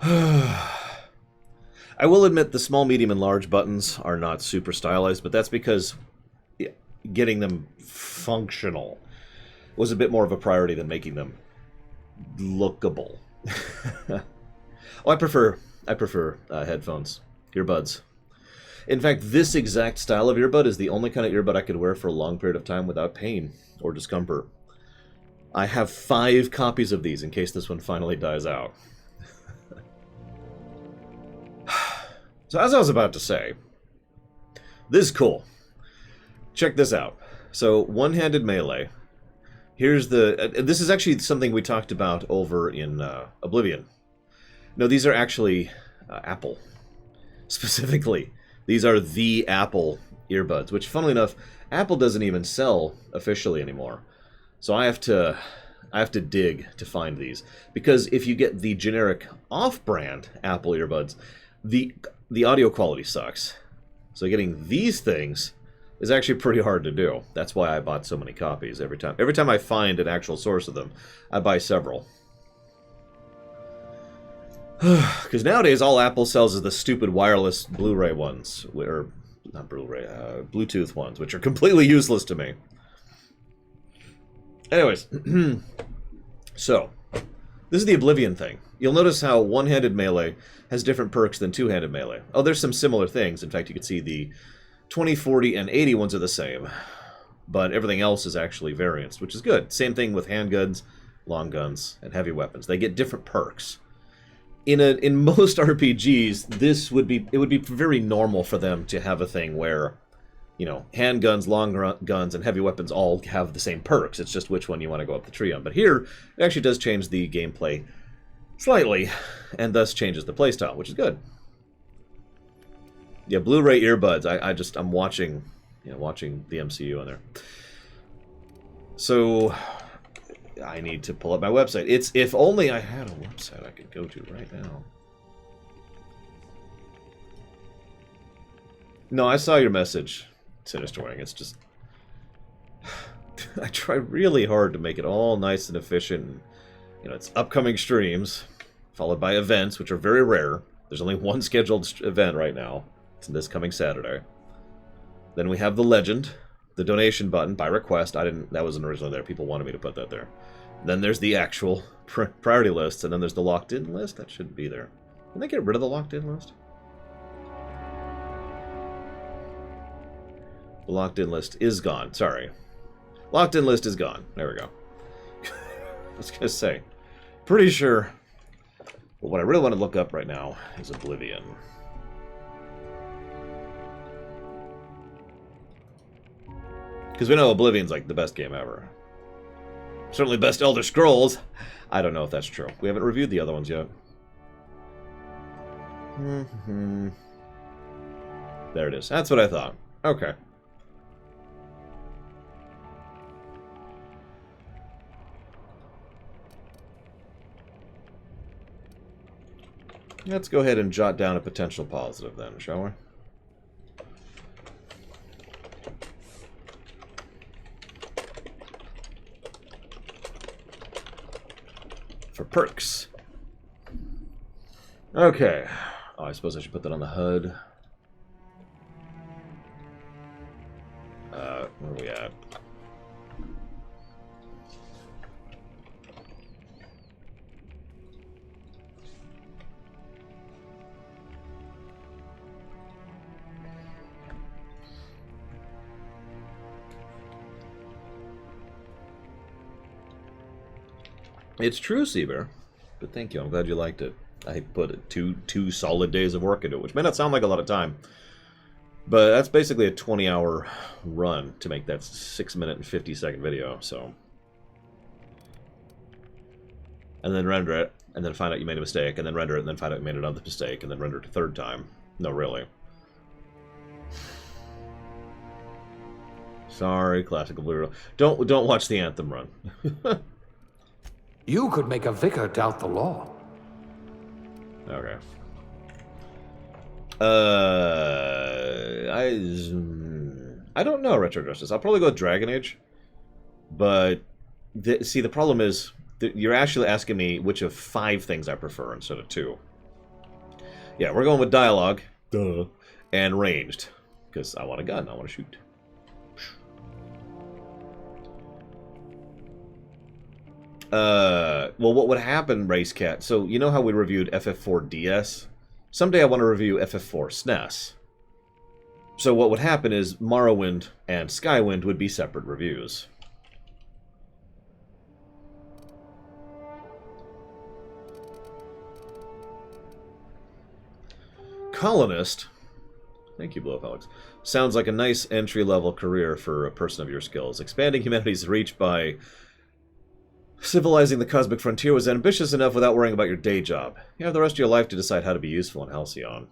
I will admit the small, medium, and large buttons are not super stylized, but that's because getting them functional was a bit more of a priority than making them lookable. Oh, I prefer headphones, earbuds. In fact, this exact style of earbud is the only kind of earbud I could wear for a long period of time without pain or discomfort. I have 5 copies of these in case this one finally dies out. So as I was about to say, this is cool. check this out. So, one-handed melee. Here's the... this is actually something we talked about over in Oblivion. No, these are actually Apple. Specifically, these are the Apple earbuds, which, funnily enough, Apple doesn't even sell officially anymore. So I have to dig to find these. Because if you get the generic off-brand Apple earbuds, the audio quality sucks. So getting these things is actually pretty hard to do. That's why I bought so many copies every time. Every time I find an actual source of them, I buy several. Because nowadays all Apple sells is the stupid wireless Blu-ray ones, or not Blu-ray, Bluetooth ones, which are completely useless to me. Anyways, so this is the Oblivion thing. You'll notice how one-handed melee has different perks than two-handed melee. Oh, there's some similar things. In fact, you can see the 20, 40, and 80 ones are the same, but everything else is actually variants, which is good. Same thing with handguns, long guns, and heavy weapons. They get different perks. In most RPGs, it would be very normal for them to have a thing where, you know, handguns, long guns, and heavy weapons all have the same perks. It's just which one you want to go up the tree on. But here, it actually does change the gameplay slightly, and thus changes the playstyle, which is good. Yeah, Blu-ray earbuds. I'm watching, watching the MCU on there. So I need to pull up my website. It's if only I had a website I could go to right now. No, I saw your message, Sinister Wing. It's just I try really hard to make it all nice and efficient. You know, it's upcoming streams followed by events, which are very rare. There's only one scheduled event right now. It's this coming Saturday. Then we have the legend, the donation button by request. That wasn't originally there. People wanted me to put that there. Then there's the actual priority lists, and then there's the locked-in list. That shouldn't be there. Can they get rid of the locked-in list? The locked-in list is gone. Sorry. Locked-in list is gone. There we go. I was going to say. Pretty sure. But what I really want to look up right now is Oblivion. Because we know Oblivion's like the best game ever. Certainly best Elder Scrolls. I don't know if that's true. We haven't reviewed the other ones yet. There it is. That's what I thought. Okay. Let's go ahead and jot down a potential positive then, shall we? For perks. Okay. Oh, I suppose I should put that on the HUD. Where are we at? It's true, Seabear. But thank you. I'm glad you liked it. I put two solid days of work into it, which may not sound like a lot of time. But that's basically a 20-hour run to make that 6-minute and 50-second video, so. And then render it, and then find out you made a mistake, and then render it, and then find out you made another mistake, and then render it a third time. No, really. Sorry, Classical Blue. Don't watch the Anthem run. You could make a vicar doubt the law. Okay. I don't know, Retro Justice. I'll probably go with Dragon Age. But, see, the problem is, you're actually asking me which of 5 things I prefer instead of 2. Yeah, we're going with dialogue. Duh. And ranged. Because I want a gun. I want to shoot. Well, what would happen, Racecat? So, you know how we reviewed FF4 DS? Someday I want to review FF4 SNES. So what would happen is Morrowind and Skywind would be separate reviews. Colonist? Thank you, Blow Up Alex. Sounds like a nice entry-level career for a person of your skills. Expanding humanity's reach by civilizing the cosmic frontier was ambitious enough without worrying about your day job. You have the rest of your life to decide how to be useful in Halcyon.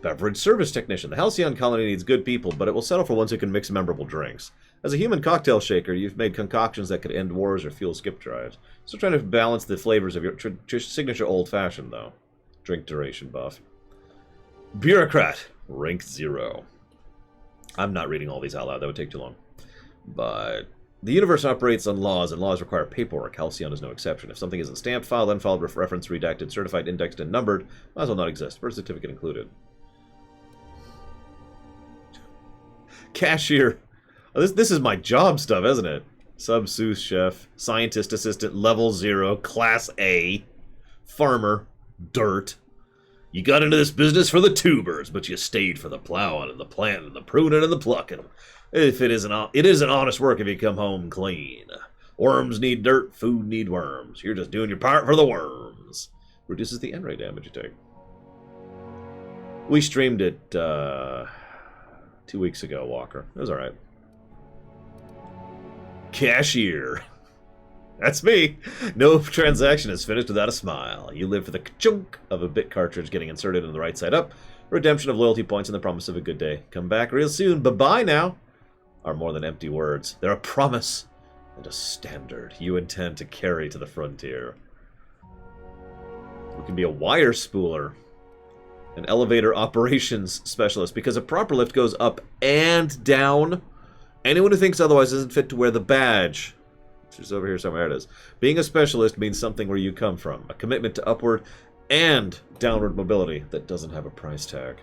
Beverage service technician. The Halcyon colony needs good people, but it will settle for ones who can mix memorable drinks. As a human cocktail shaker, you've made concoctions that could end wars or fuel skip drives. Still trying to balance the flavors of your signature old-fashioned, though. Drink duration buff. Bureaucrat. Rank 0. I'm not reading all these out loud. That would take too long. But the universe operates on laws, and laws require paperwork. Halcyon is no exception. If something isn't stamped, filed, unfiled, referenced, redacted, certified, indexed, and numbered, might as well not exist. Birth certificate included. Cashier. Oh, this is my job stuff, isn't it? Sub-sous chef, scientist assistant, level 0, class A, farmer, dirt. You got into this business for the tubers, but you stayed for the plowing and the planting and the pruning and the plucking. If it isn't honest work if you come home clean. Worms need dirt, food need worms. You're just doing your part for the worms. Reduces the N-ray damage you take. We streamed it 2 weeks ago, Walker. It was alright. Cashier. That's me. No transaction is finished without a smile. You live for the chunk of a bit cartridge getting inserted in the right side up, redemption of loyalty points, and the promise of a good day. Come back real soon. Bye-bye now. Are more than empty words. They're a promise and a standard you intend to carry to the frontier. We can be a wire spooler. An elevator operations specialist, because a proper lift goes up and down. Anyone who thinks otherwise isn't fit to wear the badge. It's just over here somewhere. It is. Being a specialist means something where you come from. A commitment to upward and downward mobility that doesn't have a price tag.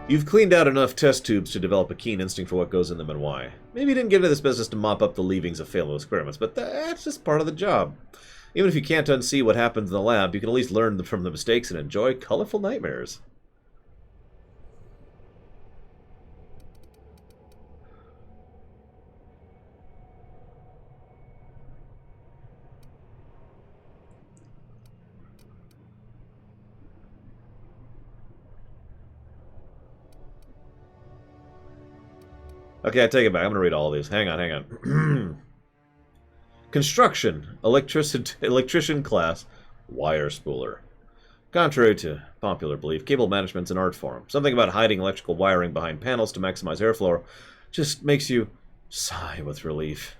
You've cleaned out enough test tubes to develop a keen instinct for what goes in them and why. Maybe you didn't get into this business to mop up the leavings of failed experiments, but that's just part of the job. Even if you can't unsee what happens in the lab, you can at least learn from the mistakes and enjoy colorful nightmares. Okay, I take it back. I'm going to read all of these. Hang on. Construction. Electrician class. Wire spooler. Contrary to popular belief, cable management's an art form. Something about hiding electrical wiring behind panels to maximize airflow just makes you sigh with relief.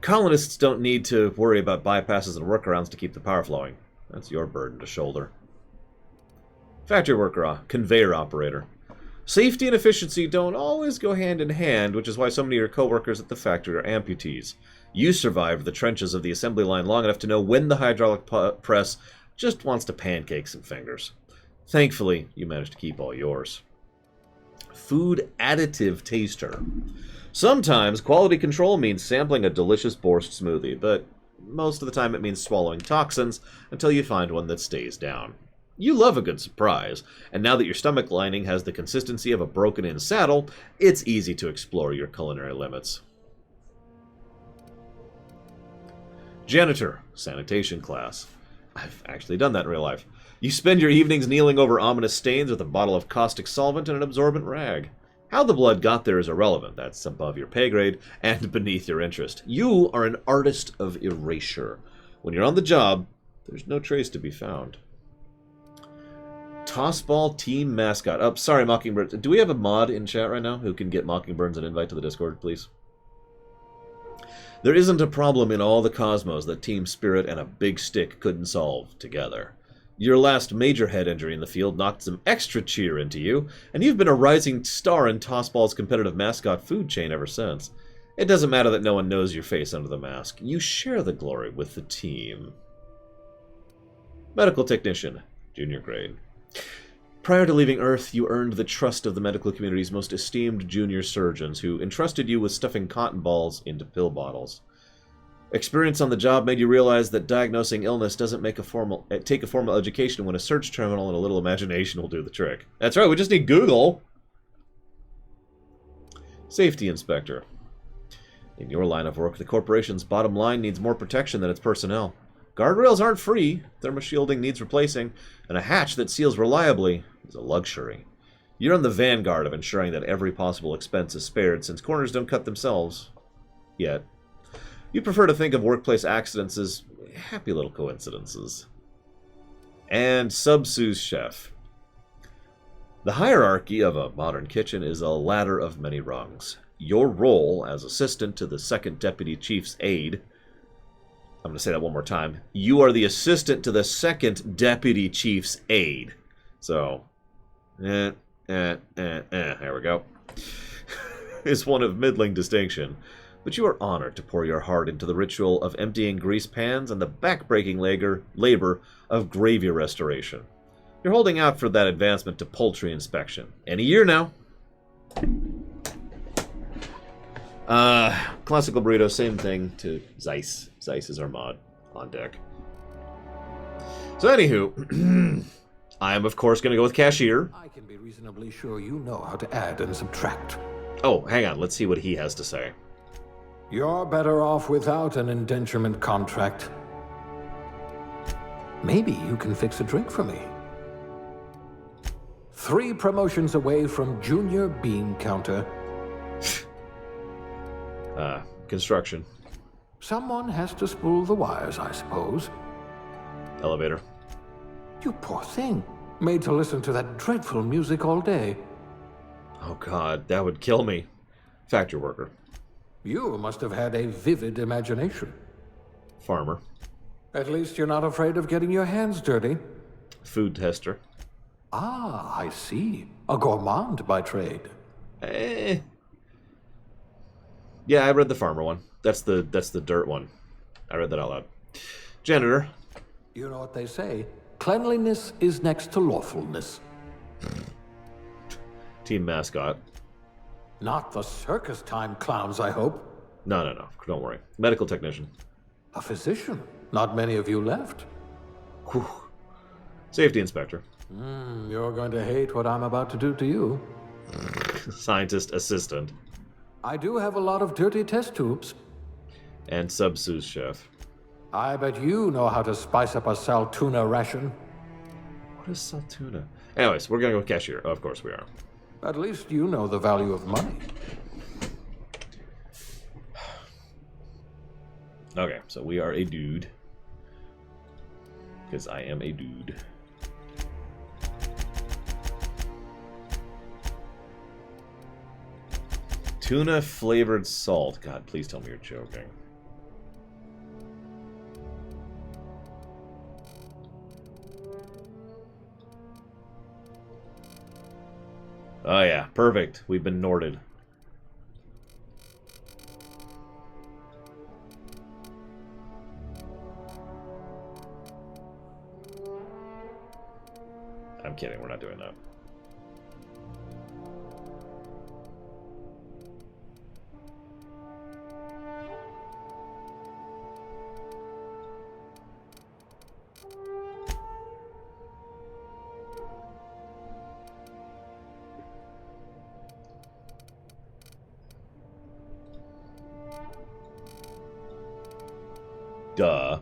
Colonists don't need to worry about bypasses and workarounds to keep the power flowing. That's your burden to shoulder. Factory worker. Conveyor operator. Safety and efficiency don't always go hand in hand, which is why so many of your co-workers at the factory are amputees. You survived the trenches of the assembly line long enough to know when the hydraulic press just wants to pancake some fingers. Thankfully, you managed to keep all yours. Food additive taster. Sometimes quality control means sampling a delicious borscht smoothie, but most of the time it means swallowing toxins until you find one that stays down. You love a good surprise, and now that your stomach lining has the consistency of a broken-in saddle, it's easy to explore your culinary limits. Janitor, sanitation class. I've actually done that in real life. You spend your evenings kneeling over ominous stains with a bottle of caustic solvent and an absorbent rag. How the blood got there is irrelevant. That's above your pay grade and beneath your interest. You are an artist of erasure. When you're on the job, there's no trace to be found. Tossball team mascot. Oh, sorry, Mockingbird. Do we have a mod in chat right now who can get Mockingbirds an invite to the Discord, please? There isn't a problem in all the cosmos that Team Spirit and a big stick couldn't solve together. Your last major head injury in the field knocked some extra cheer into you, and you've been a rising star in Tossball's competitive mascot food chain ever since. It doesn't matter that no one knows your face under the mask. You share the glory with the team. Medical technician, junior grade. Prior to leaving Earth, you earned the trust of the medical community's most esteemed junior surgeons, who entrusted you with stuffing cotton balls into pill bottles. Experience on the job made you realize that diagnosing illness doesn't take a formal education when a search terminal and a little imagination will do the trick. That's right, we just need Google. Safety inspector. In your line of work, the corporation's bottom line needs more protection than its personnel. Guardrails aren't free. Thermoshielding needs replacing. And a hatch that seals reliably is a luxury. You're on the vanguard of ensuring that every possible expense is spared, since corners don't cut themselves. Yet. You prefer to think of workplace accidents as happy little coincidences. And sous chef. The hierarchy of a modern kitchen is a ladder of many rungs. Your role as assistant to the second deputy chief's aide... I'm going to say that one more time. You are the assistant to the second deputy chief's aide. So, there we go. Is one of middling distinction. But you are honored to pour your heart into the ritual of emptying grease pans and the back-breaking labor of gravy restoration. You're holding out for that advancement to poultry inspection. Any year now. Classical burrito, same thing to Zeiss. Zeiss is our mod on deck. So anywho, I am of course going to go with cashier. I can be reasonably sure you know how to add and subtract. Oh, hang on. Let's see what he has to say. You're better off without an indenturement contract. Maybe you can fix a drink for me. 3 promotions away from junior bean counter. Construction. Someone has to spool the wires, I suppose. Elevator. You poor thing. Made to listen to that dreadful music all day. Oh god, that would kill me. Factory worker. You must have had a vivid imagination. Farmer. At least you're not afraid of getting your hands dirty. Food tester. Ah, I see. A gourmand by trade. Yeah, I read the farmer one. That's the dirt one. I read that out loud. Janitor. You know what they say? Cleanliness is next to lawfulness. Team mascot. Not the circus time clowns, I hope. No. Don't worry. Medical technician. A physician. Not many of you left. Whew. Safety inspector. You're going to hate what I'm about to do to you. Scientist assistant. I do have a lot of dirty test tubes. And sous chef. I bet you know how to spice up a saltuna ration. What is saltuna? Anyways, we're going to go with cashier. Of course we are. At least you know the value of money. Okay, so we are a dude. Because I am a dude. Tuna flavored salt. God, please tell me you're joking. Oh yeah, perfect. We've been Norded. I'm kidding, we're not doing that. Duh.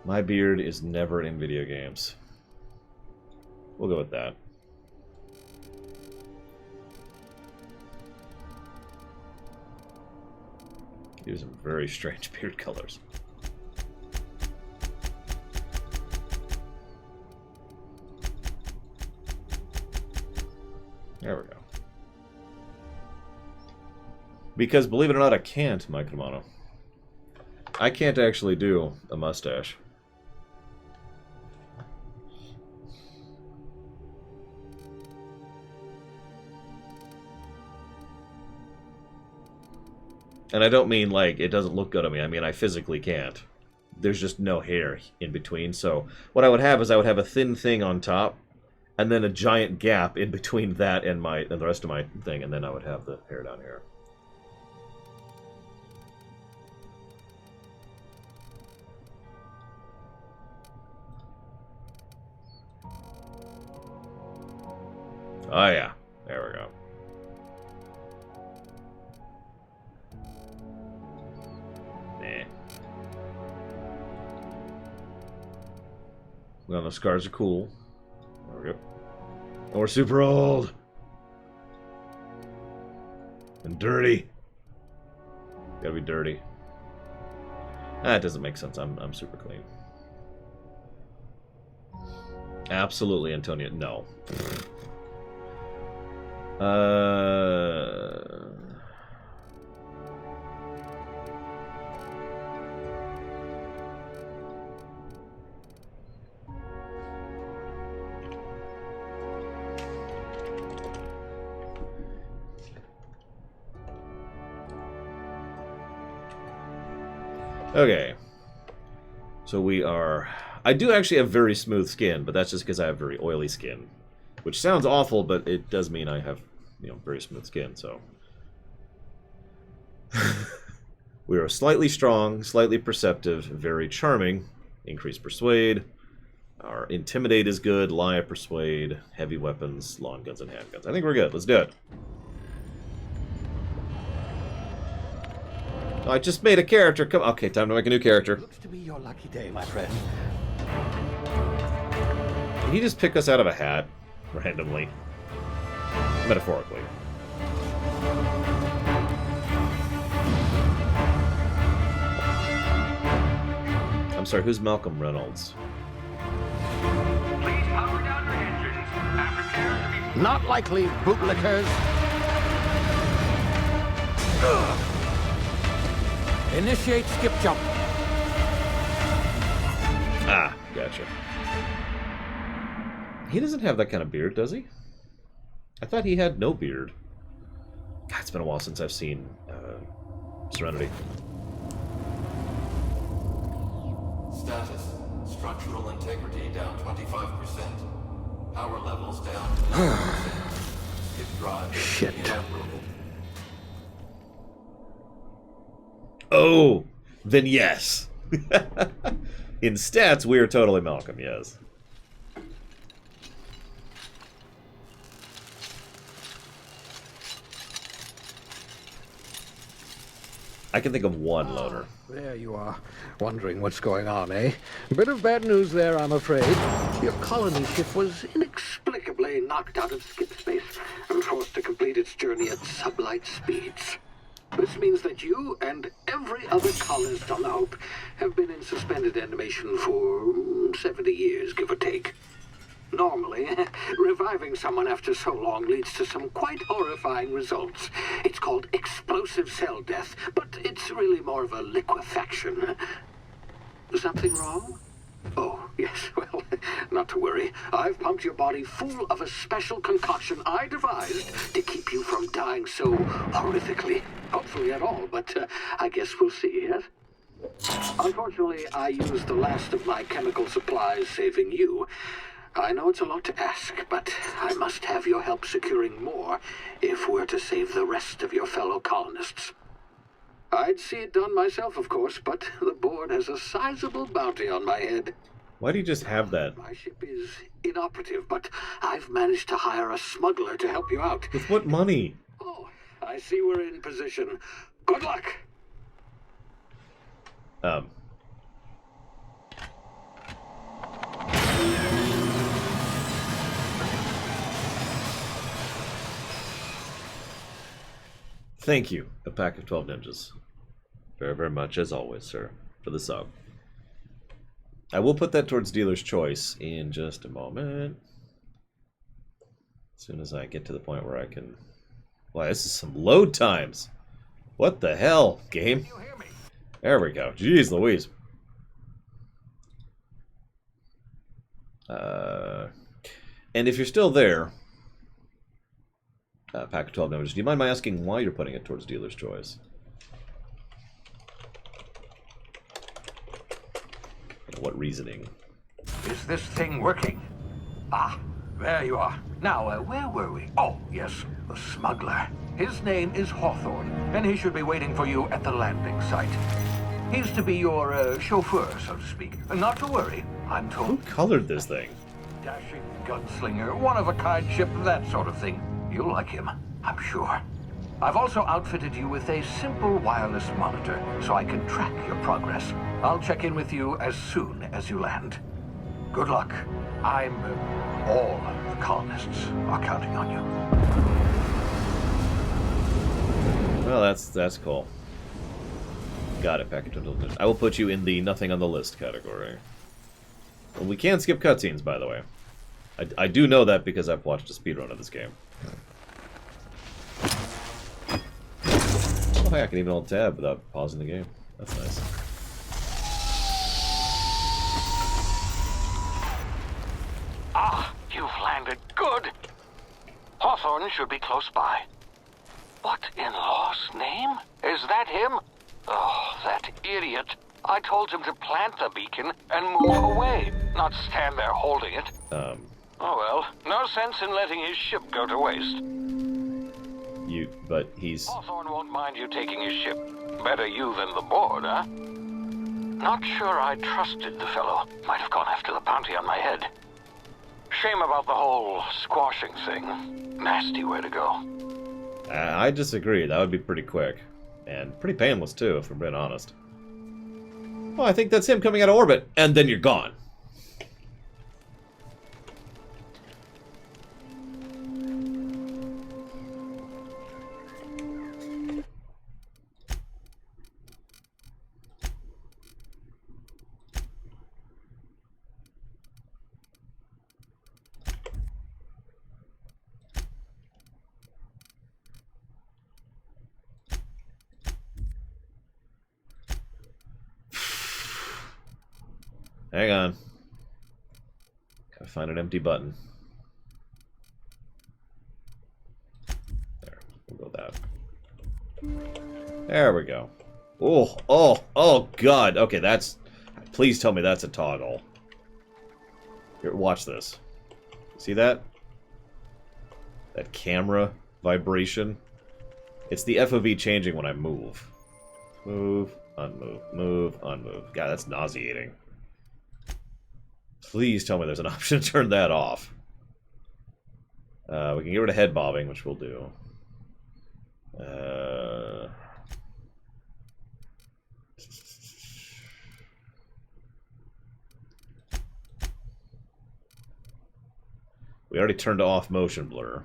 My beard is never in video games. We'll go with that. These are some very strange beard colors. There we go. Because, believe it or not, I can't, Mike Romano. I can't actually do a mustache. And I don't mean, like, it doesn't look good on me. I mean, I physically can't. There's just no hair in between. So what I would have is I would have a thin thing on top, and then a giant gap in between that and the rest of my thing, and then I would have the hair down here. Oh, yeah. There we go. Nah. Well, the scars are cool. There we go. And we're super old. And dirty. Gotta be dirty. That doesn't make sense. I'm super clean. Absolutely, Antonia. No. Okay. So we are... I do actually have very smooth skin, but that's just because I have very oily skin. Which sounds awful, but it does mean I have, you know, very smooth skin, so... We are slightly strong, slightly perceptive, very charming. Increase persuade. Our intimidate is good, lie, persuade, heavy weapons, long guns, and handguns. I think we're good. Let's do it. Oh, I just made a character. Come, okay, time to make a new character. Looks to be your lucky day, my friend. Did he just pick us out of a hat randomly? Metaphorically. I'm sorry, who's Malcolm Reynolds? Please power down your engines and prepare to be... Not likely, bootlickers. Initiate skip jump. Ah, gotcha. He doesn't have that kind of beard, does he? I thought he had no beard. God, it's been a while since I've seen Serenity. Status. Structural integrity down 25%. Power levels down 9%. If drive Shit. evaporated. Oh, then yes. In stats, we are totally Malcolm, yes. I can think of one loader. There you are, wondering what's going on, eh? Bit of bad news there, I'm afraid. Your colony ship was inexplicably knocked out of skip space and forced to complete its journey at sublight speeds. This means that you and every other colonist on the Hope have been in suspended animation for 70 years, give or take. Normally, reviving someone after so long leads to some quite horrifying results. It's called explosive cell death, but it's really more of a liquefaction. Something wrong? Oh, yes, well, not to worry. I've pumped your body full of a special concoction I devised to keep you from dying so horrifically. Hopefully at all, but I guess we'll see, yes? Unfortunately, I used the last of my chemical supplies saving you. I know it's a lot to ask, but I must have your help securing more if we're to save the rest of your fellow colonists. I'd see it done myself, of course, but the board has a sizable bounty on my head. Why do you just have that? My ship is inoperative, but I've managed to hire a smuggler to help you out. With what money? Oh, I see we're in position. Good luck! Thank you, a pack of 12 ninjas. Very, very much, as always, sir, for the sub. I will put that towards dealer's choice in just a moment. As soon as I get to the point where I can... Wow, this is some load times. What the hell, game? There we go. Jeez Louise. And if you're still there... pack of 12 numbers. Do you mind my asking why you're putting it towards dealer's choice? What reasoning? Is this thing working? Ah, there you are. Now, where were we? Oh, yes, the smuggler. His name is Hawthorne, and he should be waiting for you at the landing site. He's to be your chauffeur, so to speak. Not to worry, I'm told. Who colored this thing? dashing gunslinger, one-of-a-kind ship, that sort of thing. You'll like him, I'm sure. I've also outfitted you with a simple wireless monitor, so I can track your progress. I'll check in with you as soon as you land. Good luck. All the colonists are counting on you. Well, that's cool. Got it, package intelligence. I will put you in the nothing on the list category. Well, we can skip cutscenes, by the way. I do know that because I've watched a speedrun of this game. Oh, hey, I can even hold tab without pausing the game. That's nice. Ah, you've landed. Good. Hawthorne should be close by. What in law's name? Is that him? Oh, that idiot. I told him to plant the beacon and move away, not stand there holding it. Oh well, no sense in letting his ship go to waste. But he's... Hawthorne won't mind you taking his ship. Better you than the board, huh? Not sure I trusted the fellow. Might have gone after the bounty on my head. Shame about the whole squashing thing. Nasty way to go. I disagree. That would be pretty quick. And pretty painless, too, if we're being honest. Well, I think that's him coming out of orbit. And then you're gone. Hang on. Gotta find an empty button. There, we'll go that. There we go. Oh, God. Okay, that's... Please tell me that's a toggle. Here, watch this. See that? That camera vibration? It's the FOV changing when I move. Move, unmove, move, unmove. God, that's nauseating. Please tell me there's an option to turn that off. We can get rid of head bobbing, which we'll do. We already turned off motion blur.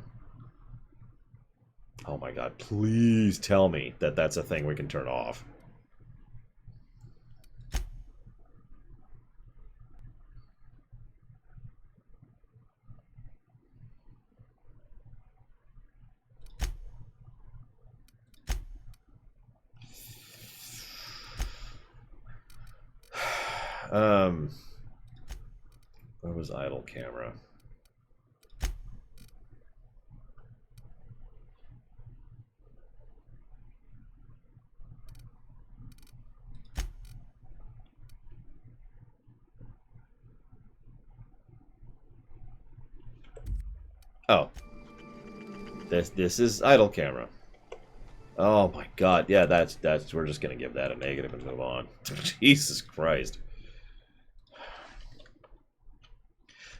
Oh my God, please tell me that that's a thing we can turn off. Where was idle camera? Oh. This is idle camera. Oh my God, yeah, that's we're just gonna give that a negative and move on. Jesus Christ.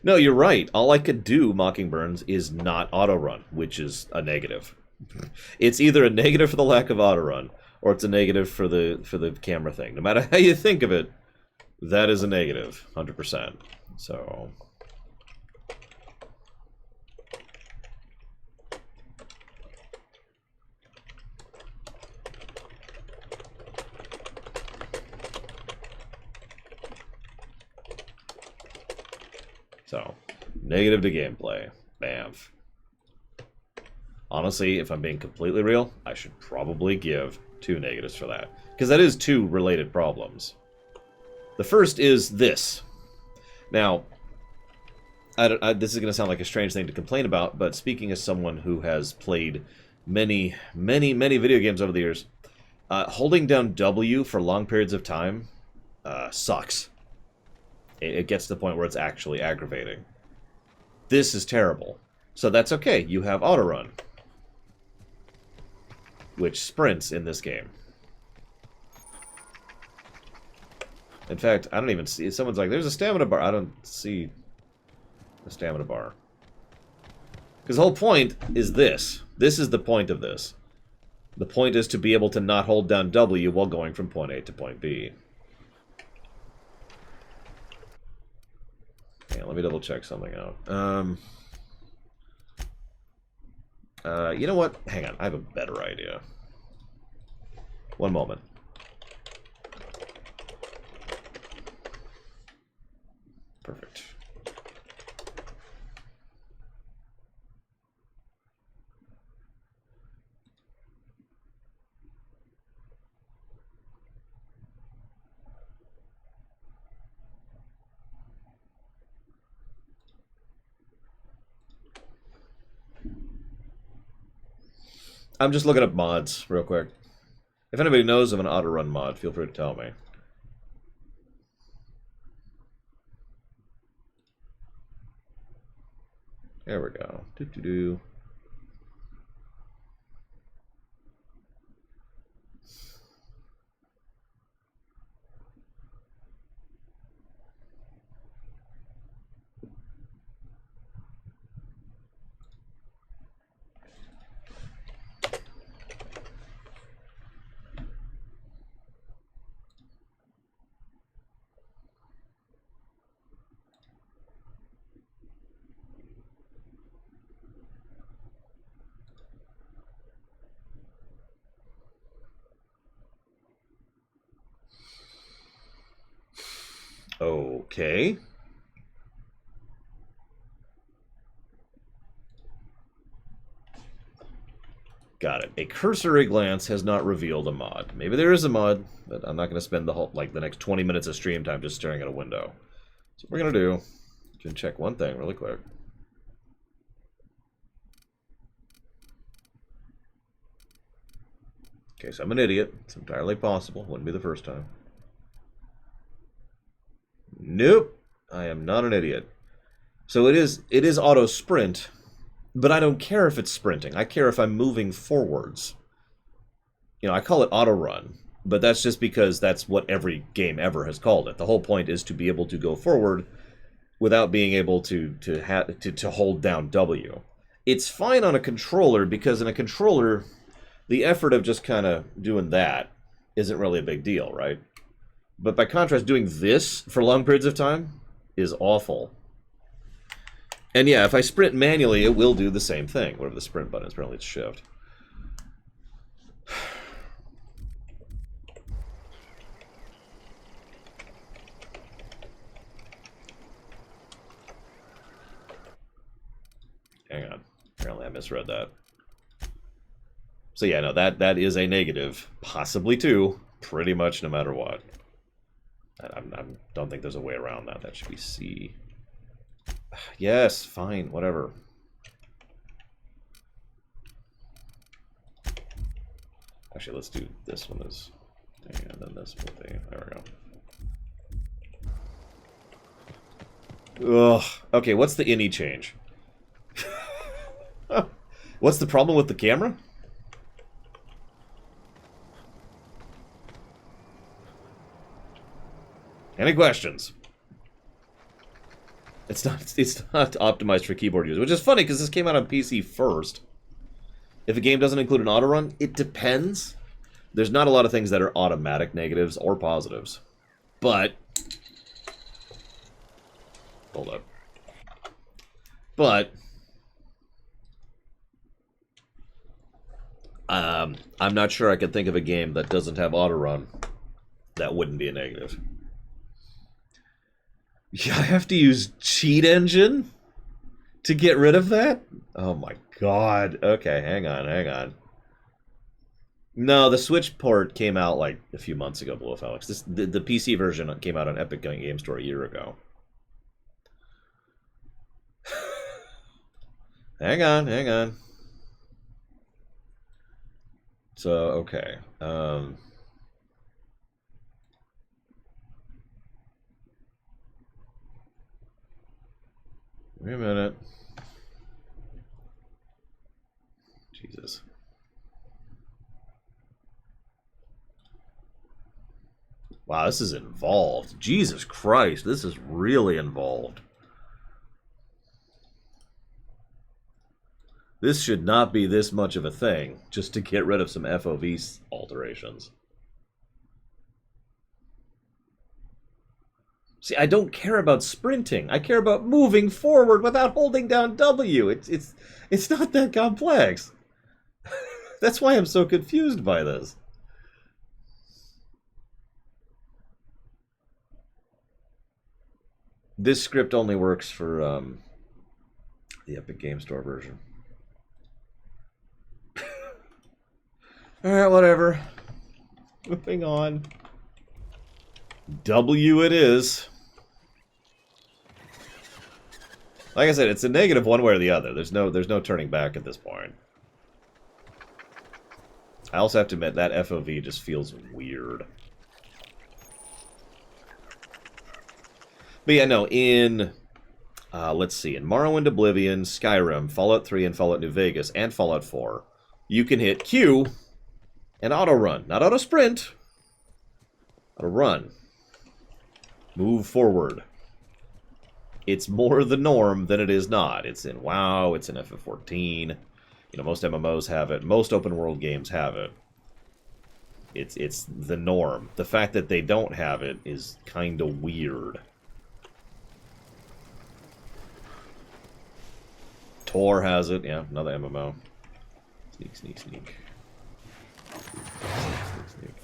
No, you're right. All I could do, Mockingburns, is not auto-run, which is a negative. It's either a negative for the lack of auto-run, or it's a negative for the camera thing. No matter how you think of it, that is a negative, 100%. So... So, negative to gameplay. Bamf. Honestly, if I'm being completely real, I should probably give 2 negatives for that. Because that is 2 related problems. The first is this. Now, this is going to sound like a strange thing to complain about, but speaking as someone who has played many video games over the years, holding down W for long periods of time sucks. It gets to the point where it's actually aggravating. This is terrible. So that's okay. You have auto-run, which sprints in this game. In fact, I don't even see... Someone's like, there's a stamina bar. I don't see... A stamina bar. Because the whole point is this. This is the point of this. The point is to be able to not hold down W while going from point A to point B. Yeah, let me double check something out. You know what? Hang on, I have a better idea. One moment. Perfect. I'm just looking up mods real quick. If anybody knows of an auto-run mod, feel free to tell me. There we go. Doo-doo-doo. Okay. Got it. A cursory glance has not revealed a mod. Maybe there is a mod, but I'm not going to spend the whole, like, the next 20 minutes of stream time just staring at a window. So what we're going to do, can check one thing really quick. Okay, so I'm an idiot. It's entirely possible. Wouldn't be the first time. Nope. I am not an idiot. So it is auto sprint, but I don't care if it's sprinting. I care if I'm moving forwards. You know, I call it auto run, but that's just because that's what every game ever has called it. The whole point is to be able to go forward without being able to hold down W. It's fine on a controller because in a controller, the effort of just kind of doing that isn't really a big deal, right? But by contrast, doing this for long periods of time is awful. And yeah, if I sprint manually, it will do the same thing. Whatever the sprint button is, apparently it's shift. Hang on. Apparently I misread that. So yeah, no, that is a negative. Possibly two. Pretty much no matter what. I don't think there's a way around that. That should be C. Yes, fine, whatever. Actually, let's do this one as, and then this will be, there we go. Ugh, okay, what's the ini change? What's the problem with the camera? Any questions? It's not optimized for keyboard users, which is funny because this came out on PC first. If a game doesn't include an auto run, it depends. There's not a lot of things that are automatic negatives or positives. But hold up. But I'm not sure I can think of a game that doesn't have auto run that wouldn't be a negative. Yeah, I have to use cheat engine to get rid of that? Oh my god. Okay, hang on. No, the Switch port came out like a few months ago, Blue Alex. The PC version came out on Epic Game Store a year ago. Hang on. So, okay. Wait a minute. Jesus. Wow, this is involved. Jesus Christ, this is really involved. This should not be this much of a thing, just to get rid of some FOV alterations. See, I don't care about sprinting. I care about moving forward without holding down W. It's not that complex. That's why I'm so confused by this. This script only works for the Epic Game Store version. Alright, whatever. Moving on. W it is. Like I said, it's a negative one way or the other. There's no turning back at this point. I also have to admit, that FOV just feels weird. But yeah, no, in... let's see, in Morrowind, Oblivion, Skyrim, Fallout 3, and Fallout New Vegas, and Fallout 4, you can hit Q and auto-run. Not auto-sprint. Auto-run. Move forward. It's more the norm than it is not. It's in WoW, it's in FF14. You know, most MMOs have it. Most open-world games have it. It's the norm. The fact that they don't have it is kind of weird. Tor has it. Yeah, another MMO. Sneak, sneak, sneak. Sneak, sneak, sneak.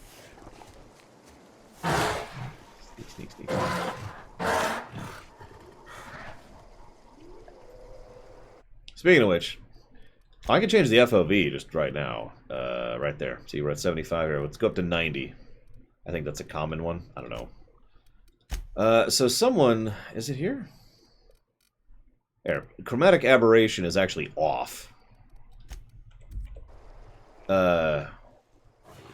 Sneak, sneak, sneak. Speaking of which, I can change the FOV just right now. Right there. See, we're at 75 here. Let's go up to 90. I think that's a common one. I don't know. So someone... Is it here? There. Chromatic aberration is actually off.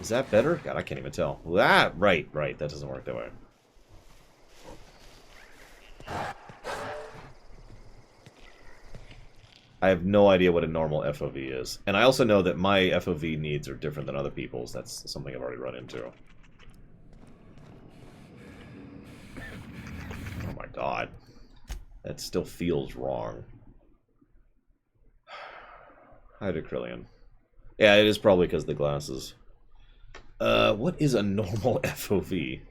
Is that better? God, I can't even tell. Ah, right. That doesn't work that way. I have no idea what a normal FOV is. And I also know that my FOV needs are different than other people's. That's something I've already run into. Oh my god. That still feels wrong. Hydrocryllion. Yeah, it is probably because of the glasses. What is a normal FOV?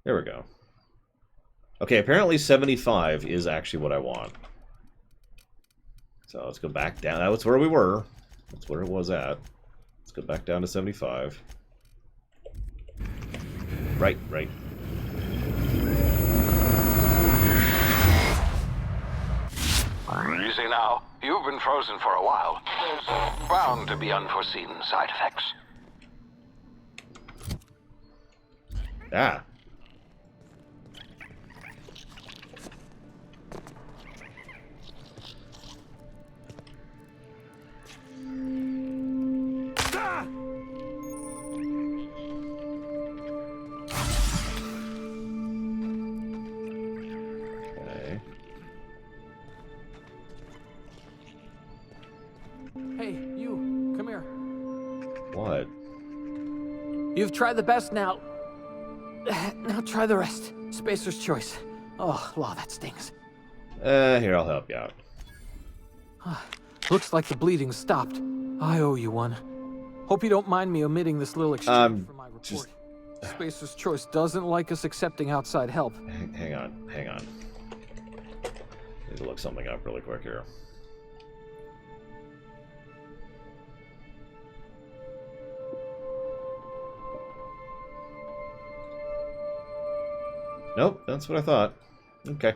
There we go. Okay, apparently 75 is actually what I want. So let's go back down. That was where we were. That's where it was at. Let's go back down to 75. Right. Easy now. You've been frozen for a while. There's bound to be unforeseen side effects. Ah. You've tried the best now. Now try the rest. Spacer's choice. Oh, wow, that stings. Here, I'll help you out. Looks like the bleeding stopped. I owe you one. Hope you don't mind me omitting this little exchange for my report. Spacer's choice doesn't like us accepting outside help. Hang on. Need to look something up really quick here. Nope, that's what I thought. Okay.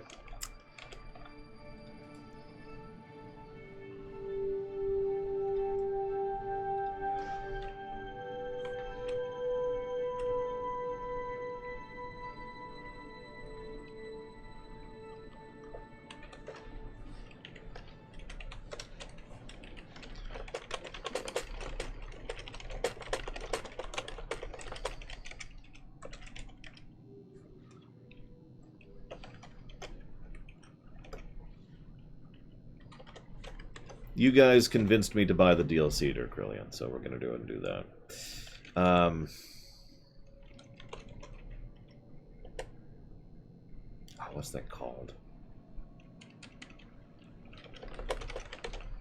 You guys convinced me to buy the DLC, Dirkrillian, so we're gonna do it and do that. Oh, what's that called?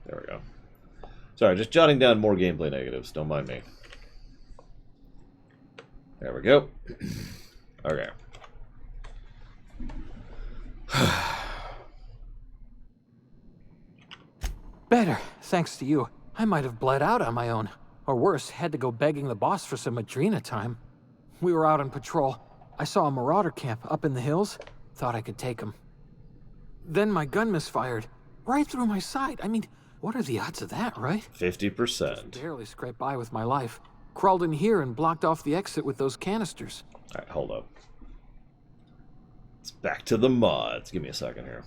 There we go. Sorry, just jotting down more gameplay negatives. Don't mind me. There we go. Okay. Better, thanks to you. I might have bled out on my own. Or worse, had to go begging the boss for some Adrena time. We were out on patrol. I saw a marauder camp up in the hills. Thought I could take him. Then my gun misfired. Right through my side. I mean, what are the odds of that, right? 50%. Just barely scraped by with my life. Crawled in here and blocked off the exit with those canisters. Alright, hold up. It's back to the mods. Give me a second here.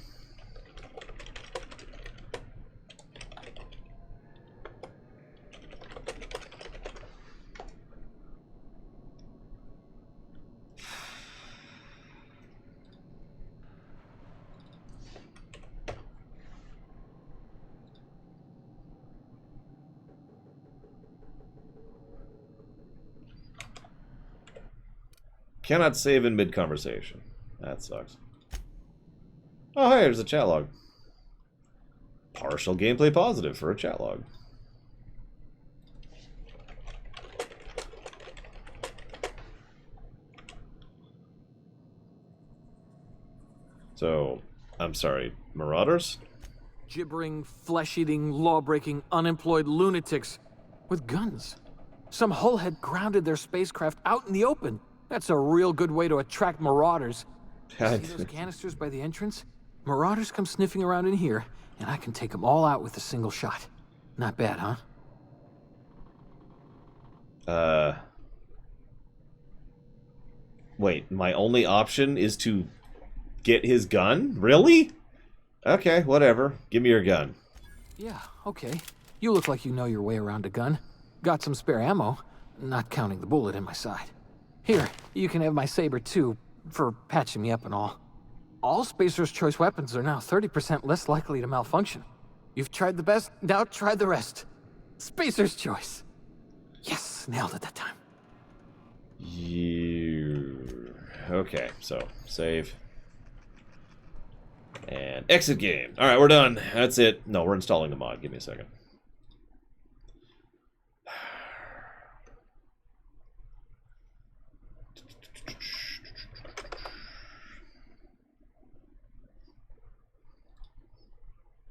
Cannot save in mid-conversation. That sucks. Oh, hey, there's a chat log. Partial gameplay positive for a chat log. So, I'm sorry, marauders? Gibbering, flesh-eating, law-breaking, unemployed lunatics with guns. Some hullhead grounded their spacecraft out in the open. That's a real good way to attract marauders. See those canisters by the entrance? Marauders come sniffing around in here, and I can take them all out with a single shot. Not bad, huh? Wait, my only option is to get his gun? Really? Okay, whatever. Give me your gun. Yeah, okay. You look like you know your way around a gun. Got some spare ammo, not counting the bullet in my side. Here, you can have my saber too, for patching me up and all. All Spacer's Choice weapons are now 30% less likely to malfunction. You've tried the best, now try the rest. Spacer's Choice. Yes, nailed it that time. Okay, so, save. And exit game. Alright, we're done. That's it. No, we're installing the mod. Give me a second.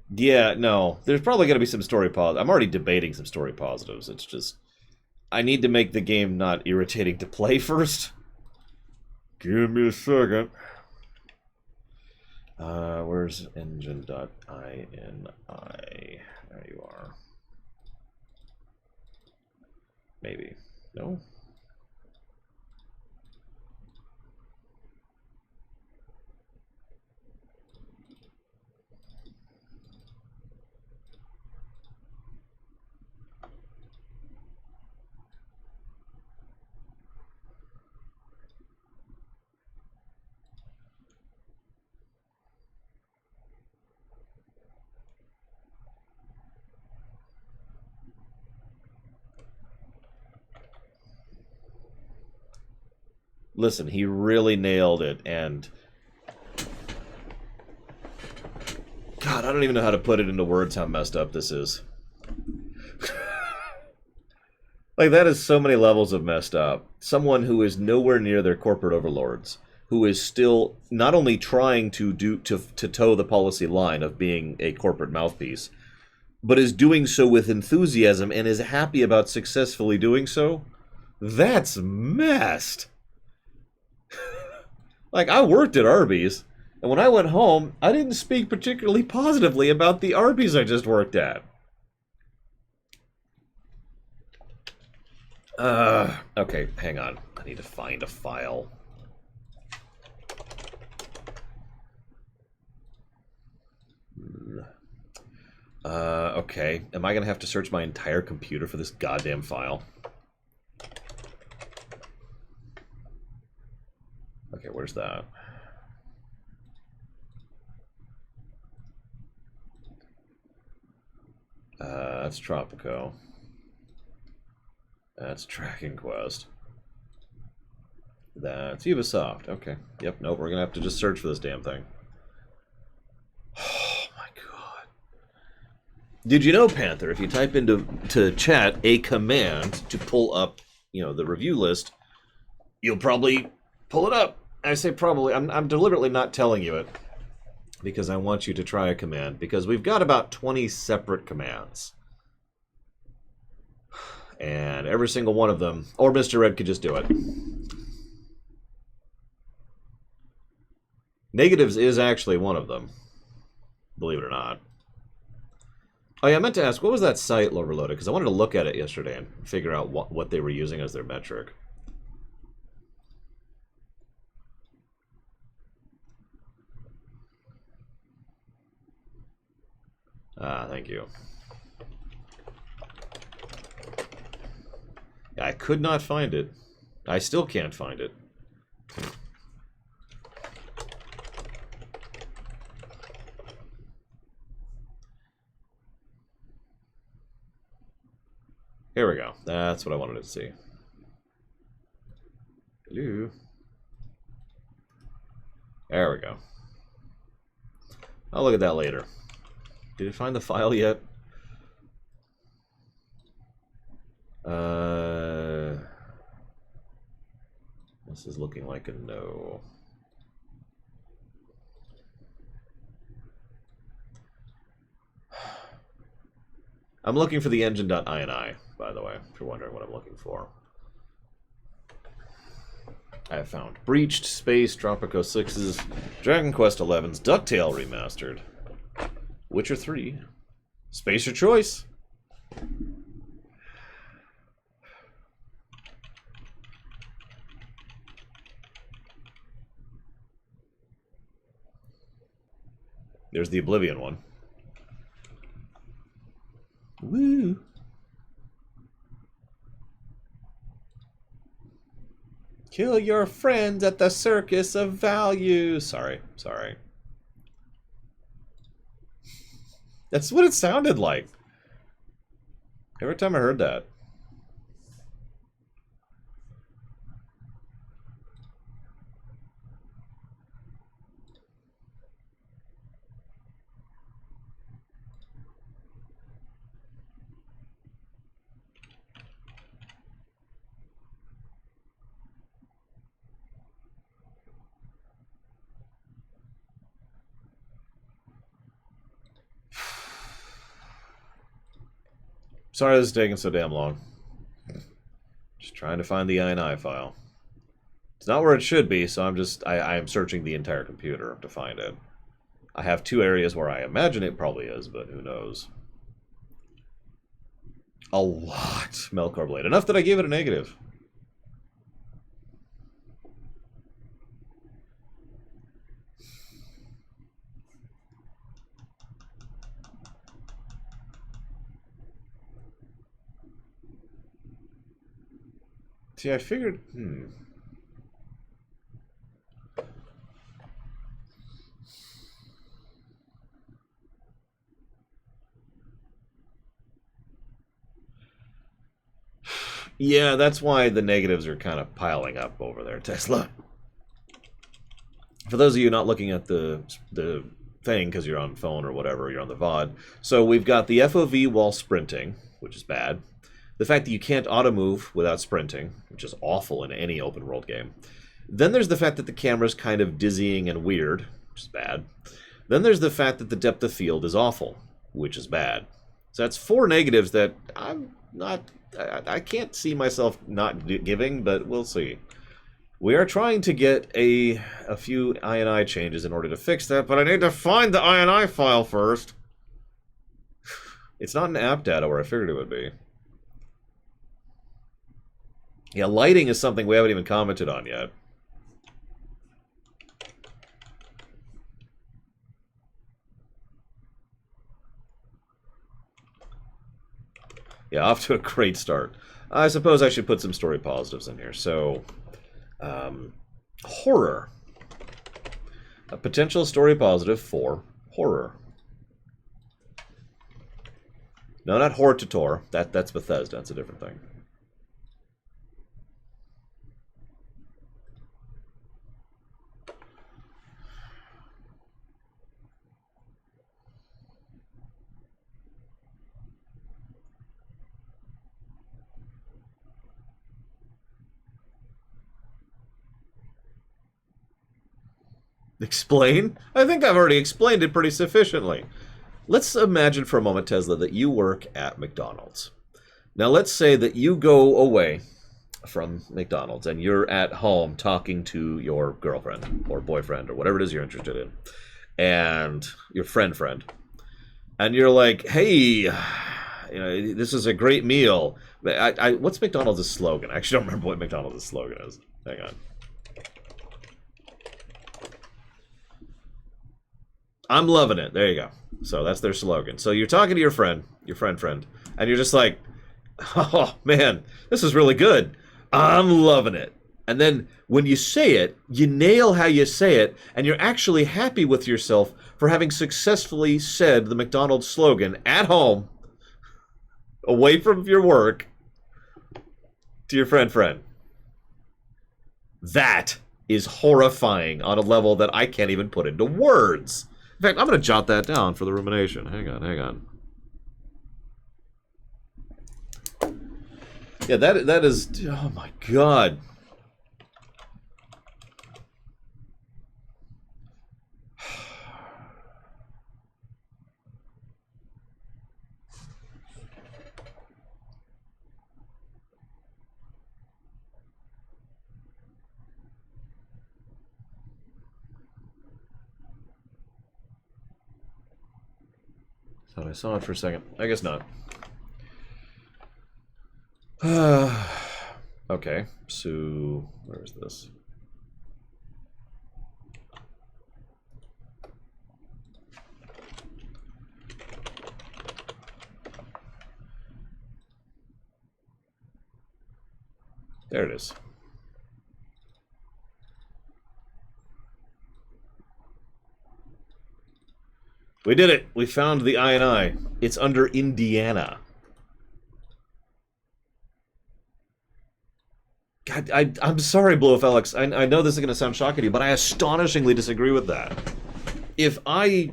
Yeah, no. There's probably going to be some story positives. I'm already debating some story positives. It's just... I need to make the game not irritating to play first. Give me a second. Where's engine.ini? There you are. Maybe. No? Listen, he really nailed it, and... God, I don't even know how to put it into words how messed up this is. Like, that is so many levels of messed up. Someone who is nowhere near their corporate overlords, who is still not only trying to toe the policy line of being a corporate mouthpiece, but is doing so with enthusiasm and is happy about successfully doing so. That's messed. Like, I worked at Arby's, and when I went home, I didn't speak particularly positively about the Arby's I just worked at. Okay, hang on. I need to find a file. Okay. Am I gonna have to search my entire computer for this goddamn file? Okay, where's that? That's Tropico. That's Tracking Quest. That's Ubisoft. Okay. Yep, nope, we're gonna have to just search for this damn thing. Oh my god. Did you know, Panther, if you type into chat a command to pull up, you know, the review list, you'll probably pull it up. I say probably. I'm deliberately not telling you it because I want you to try a command, because we've got about 20 separate commands. And every single one of them, or Mr. Red could just do it. Negatives is actually one of them, believe it or not. Oh yeah, I meant to ask, what was that site overloaded? Because I wanted to look at it yesterday and figure out what they were using as their metric. Thank you. I could not find it. I still can't find it. Here we go. That's what I wanted to see. Hello. There we go. I'll look at that later. Did it find the file yet? This is looking like a no. I'm looking for the engine.ini, by the way, if you're wondering what I'm looking for. I have found Breached, Space, Tropico 6's, Dragon Quest 11's, DuckTale Remastered, Witcher 3, Space Your Choice. There's the Oblivion one. Woo! Kill your friends at the Circus of Value. Sorry. That's what it sounded like. Every time I heard that. Sorry this is taking so damn long. Just trying to find the INI file. It's not where it should be, so I am searching the entire computer to find it. I have two areas where I imagine it probably is, but who knows. A lot, Melkor Blade. Enough that I gave it a negative. See, I figured, Yeah, that's why the negatives are kind of piling up over there, Tesla. For those of you not looking at the thing because you're on phone or whatever, you're on the VOD. So we've got the FOV while sprinting, which is bad. The fact that you can't auto-move without sprinting, which is awful in any open-world game. Then there's the fact that the camera's kind of dizzying and weird, which is bad. Then there's the fact that the depth of field is awful, which is bad. So that's 4 negatives that I can't see myself not giving, but we'll see. We are trying to get a few INI changes in order to fix that, but I need to find the INI file first. It's not in app data where I figured it would be. Yeah, lighting is something we haven't even commented on yet. Yeah, off to a great start. I suppose I should put some story positives in here. So, horror. A potential story positive for horror. No, not Hortator. That's Bethesda. That's a different thing. Explain? I think I've already explained it pretty sufficiently. Let's imagine for a moment, Tesla, that you work at McDonald's. Now, let's say that you go away from McDonald's and you're at home talking to your girlfriend or boyfriend or whatever it is you're interested in, and your friend, and you're like, hey, you know, this is a great meal. What's McDonald's slogan? I actually don't remember what McDonald's slogan is. Hang on. I'm loving it. There you go. So that's their slogan. So you're talking to your friend, and you're just like, oh, man, this is really good. I'm loving it. And then when you say it, you nail how you say it, and you're actually happy with yourself for having successfully said the McDonald's slogan at home, away from your work, to your friend. That is horrifying on a level that I can't even put into words. In fact, I'm going to jot that down for the rumination. Hang on. Yeah, that is... Oh, my God. Thought I saw it for a second. I guess not. Okay, so where is this? There it is. We did it. We found the I&I. It's under Indiana. God, I'm sorry, Blue Felix. I know this is going to sound shocking to you, but I astonishingly disagree with that. If I...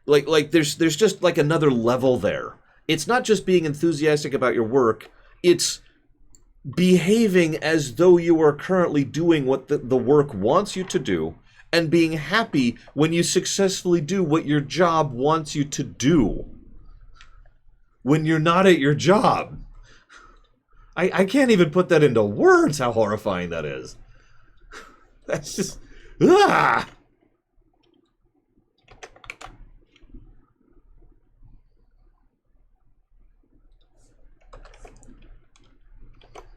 Like there's just like another level there. It's not just being enthusiastic about your work. It's behaving as though you are currently doing what the work wants you to do, and being happy when you successfully do what your job wants you to do. When you're not at your job. I can't even put that into words how horrifying that is. That's just... Ah!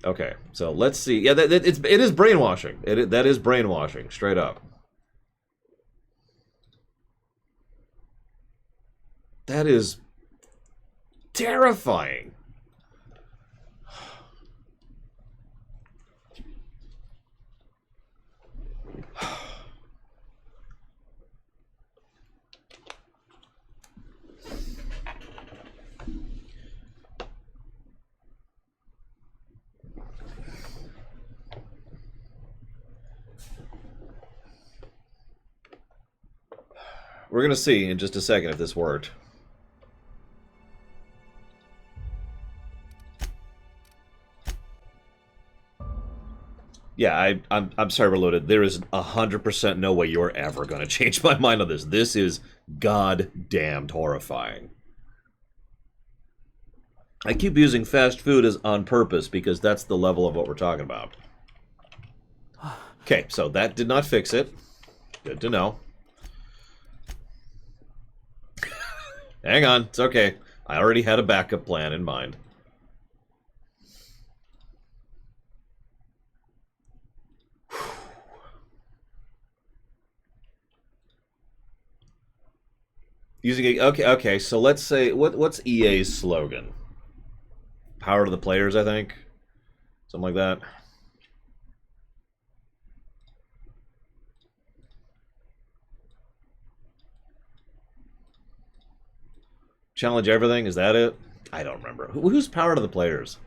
Okay, so let's see. Yeah, it is brainwashing. That is brainwashing, straight up. That is terrifying. We're going to see in just a second if this worked. Yeah, I'm sorry, Reloaded. There is 100% no way you're ever going to change my mind on this. This is goddamned horrifying. I keep using fast food as on purpose because that's the level of what we're talking about. Okay, so that did not fix it. Good to know. Hang on, it's okay. I already had a backup plan in mind. Using a, okay. So let's say what's EA's slogan? Power to the players, I think, something like that. Challenge everything. Is that it? I don't remember. Who's Power to the Players?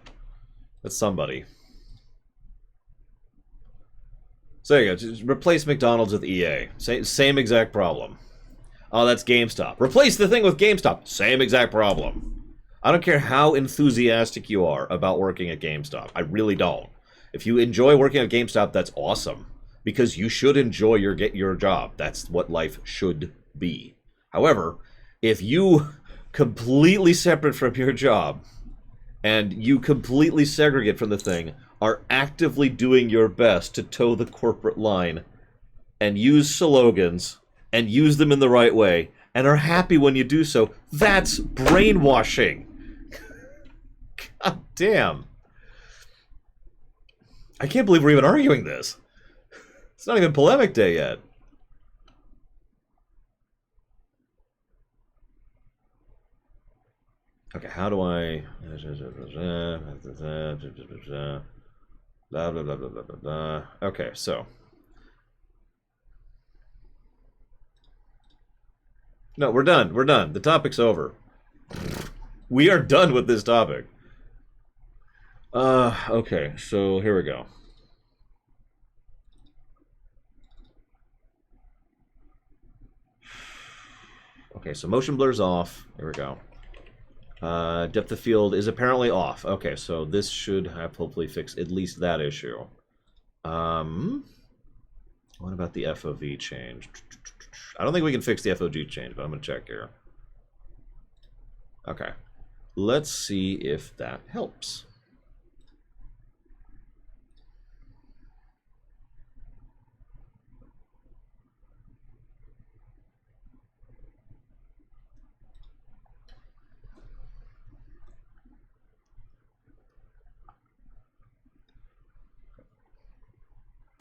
That's somebody. So there you go. Just replace McDonald's with EA. Same exact problem. Oh, that's GameStop. Replace the thing with GameStop. Same exact problem. I don't care how enthusiastic you are about working at GameStop. I really don't. If you enjoy working at GameStop, that's awesome. Because you should enjoy your job. That's what life should be. However, if you completely separate from your job and you completely segregate from the thing, are actively doing your best to toe the corporate line and use slogans and use them in the right way and are happy when you do so, that's brainwashing. God damn. I can't believe we're even arguing this. It's not even polemic day yet. Okay, how do I... Blah, blah, blah, blah, blah, blah, blah. Okay, so. No, we're done. We're done. The topic's over. We are done with this topic. Okay, so here we go. Okay, so motion blur's off. Here we go. Depth of field is apparently off. Okay, so this should have hopefully fixed at least that issue. What about the FOV change? I don't think we can fix the FOV change, but I'm going to check here. Okay. Let's see if that helps.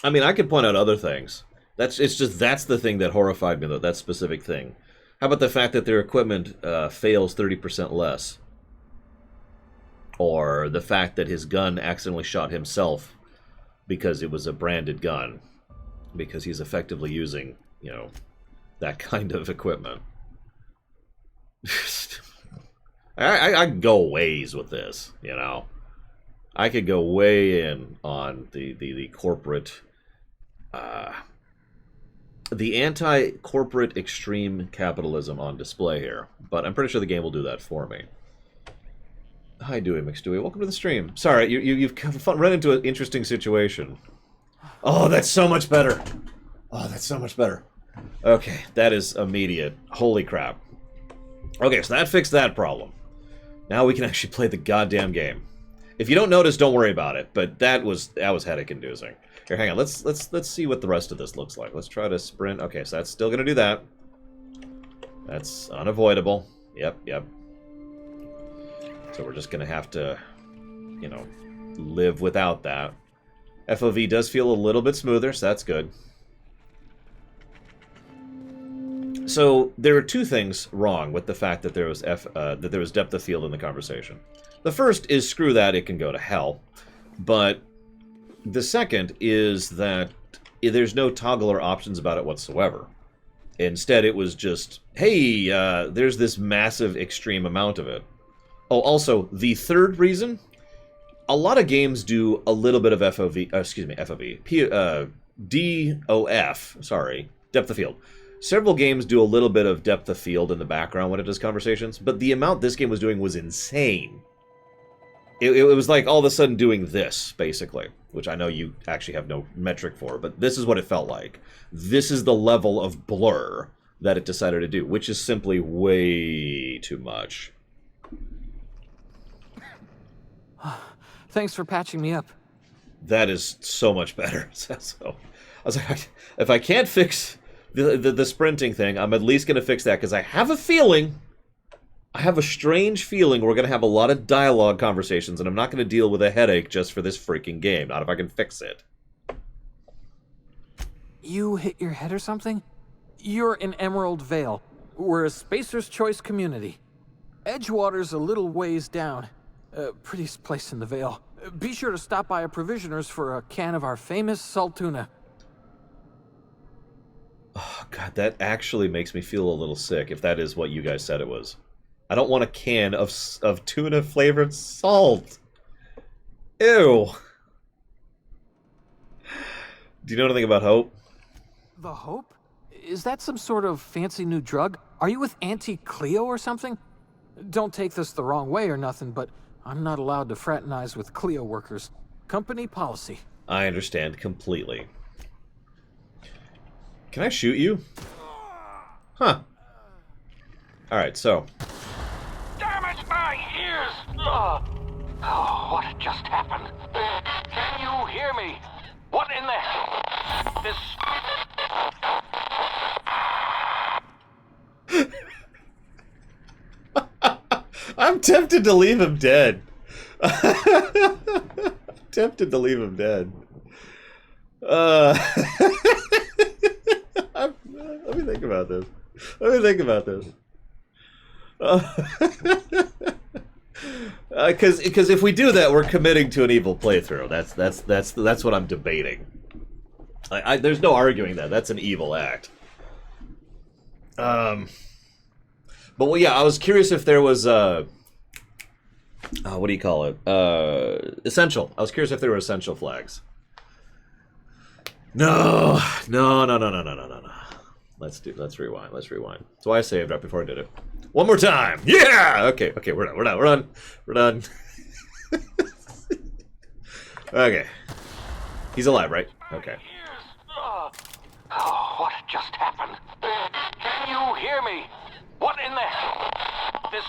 I mean, I could point out other things. That's the thing that horrified me, though, that specific thing. How about the fact that their equipment fails 30% less? Or the fact that his gun accidentally shot himself because it was a branded gun. Because he's effectively using, you know, that kind of equipment. I could go ways with this, you know. I could go way in on the corporate... the anti-corporate extreme capitalism on display here, but I'm pretty sure the game will do that for me. Hi, Dewey McStewy. Welcome to the stream. Sorry, you've run into an interesting situation. Oh, that's so much better. Oh, that's so much better. Okay, that is immediate. Holy crap. Okay, so that fixed that problem. Now we can actually play the goddamn game. If you don't notice, don't worry about it. But that was headache-inducing. Here, hang on. Let's see what the rest of this looks like. Let's try to sprint. Okay, so that's still gonna do that. That's unavoidable. Yep. So we're just gonna have to, you know, live without that. FOV does feel a little bit smoother, so that's good. So there are two things wrong with the fact that there was depth of field in the conversation. The first is screw that, it can go to hell. But the second is that there's no toggle or options about it whatsoever. Instead, it was just, hey, there's this massive extreme amount of it. Oh, also, the third reason, a lot of games do a little bit of DOF, sorry, depth of field. Several games do a little bit of depth of field in the background when it does conversations, but the amount this game was doing was insane. It was like all of a sudden doing this, basically, which I know you actually have no metric for, but this is what it felt like. This is the level of blur that it decided to do, which is simply way too much. Thanks for patching me up. That is so much better. So, I was like, if I can't fix the sprinting thing, I'm at least going to fix that, because I have a feeling... I have a strange feeling we're going to have a lot of dialogue conversations, and I'm not going to deal with a headache just for this freaking game. Not if I can fix it. You hit your head or something? You're in Emerald Vale. We're a Spacer's Choice community. Edgewater's a little ways down. Prettiest place in the Vale. Be sure to stop by a provisioner's for a can of our famous salt tuna. Oh, God, that actually makes me feel a little sick, if that is what you guys said it was. I don't want a can of tuna flavored salt. Ew. Do you know anything about Hope? The Hope? Is that some sort of fancy new drug? Are you with Auntie Cleo or something? Don't take this the wrong way or nothing, but I'm not allowed to fraternize with Cleo workers. Company policy. I understand completely. Can I shoot you? Huh. Alright, so. Damn it, my ears! Oh, what just happened? Can you hear me? What in the hell? This... I'm tempted to leave him dead. Tempted to leave him dead. Let me think about this. Because if we do that, we're committing to an evil playthrough. That's what I'm debating. There's no arguing that. That's an evil act. But well, yeah, I was curious if there was what do you call it? Essential. I was curious if there were essential flags. No. Let's rewind. That's why I saved right before I did it. One more time. Yeah. Okay. We're done. Okay. He's alive, right? Okay. Oh, what just happened? Can you hear me? What in the hell? This...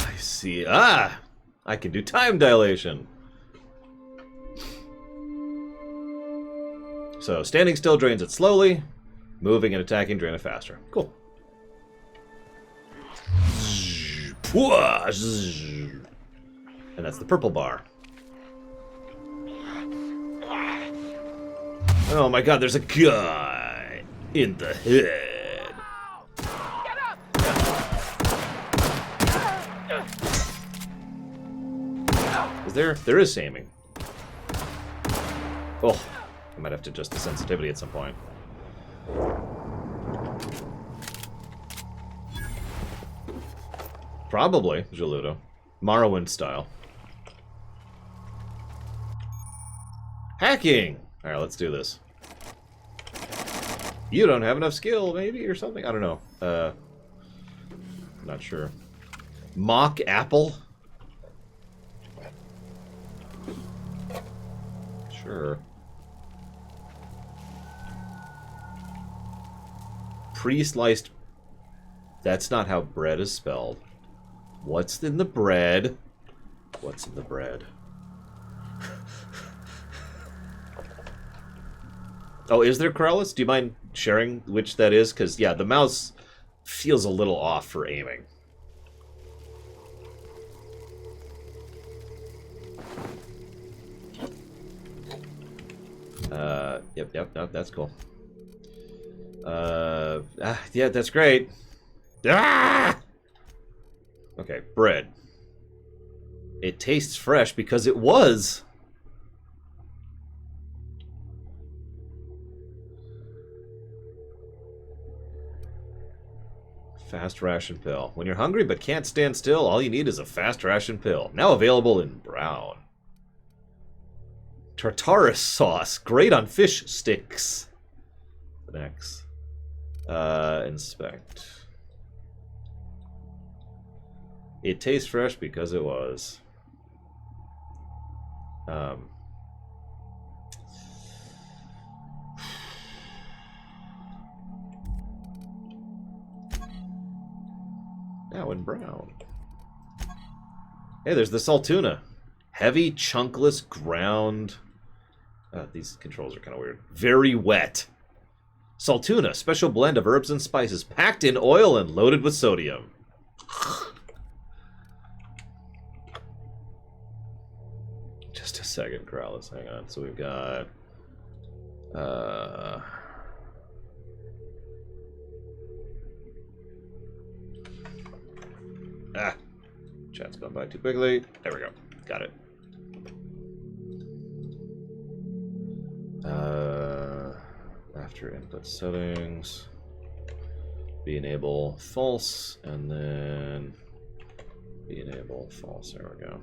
I see. Ah! I can do time dilation. So, standing still drains it slowly. Moving and attacking drain it faster. Cool. And that's the purple bar. Oh my god, there's a guy in the head. There is aiming. Oh, I might have to adjust the sensitivity at some point. Probably, Geludo. Morrowind style. Hacking! Alright, let's do this. You don't have enough skill, maybe, or something? I don't know. Not sure. Mock apple? Sure. Pre-sliced... That's not how bread is spelled. What's in the bread? What's in the bread? Oh, is there Corellis? Do you mind sharing which that is? Because, yeah, the mouse feels a little off for aiming. Yep, no, that's cool. Yeah, that's great. Ah! Okay, bread. It tastes fresh because it was. Fast ration pill. When you're hungry but can't stand still, all you need is a fast ration pill. Now available in brown. Tartarus sauce. Great on fish sticks. Next. Inspect. It tastes fresh because it was. Now in brown. Hey, there's the Saltuna. Heavy, chunkless, ground. These controls are kind of weird. Very wet. Saltuna, special blend of herbs and spices, packed in oil and loaded with sodium. Just a second, Corrales. Hang on. So we've got... Chat's gone by too quickly. There we go. Got it. After input settings, be enable false, and then be enable false. There we go.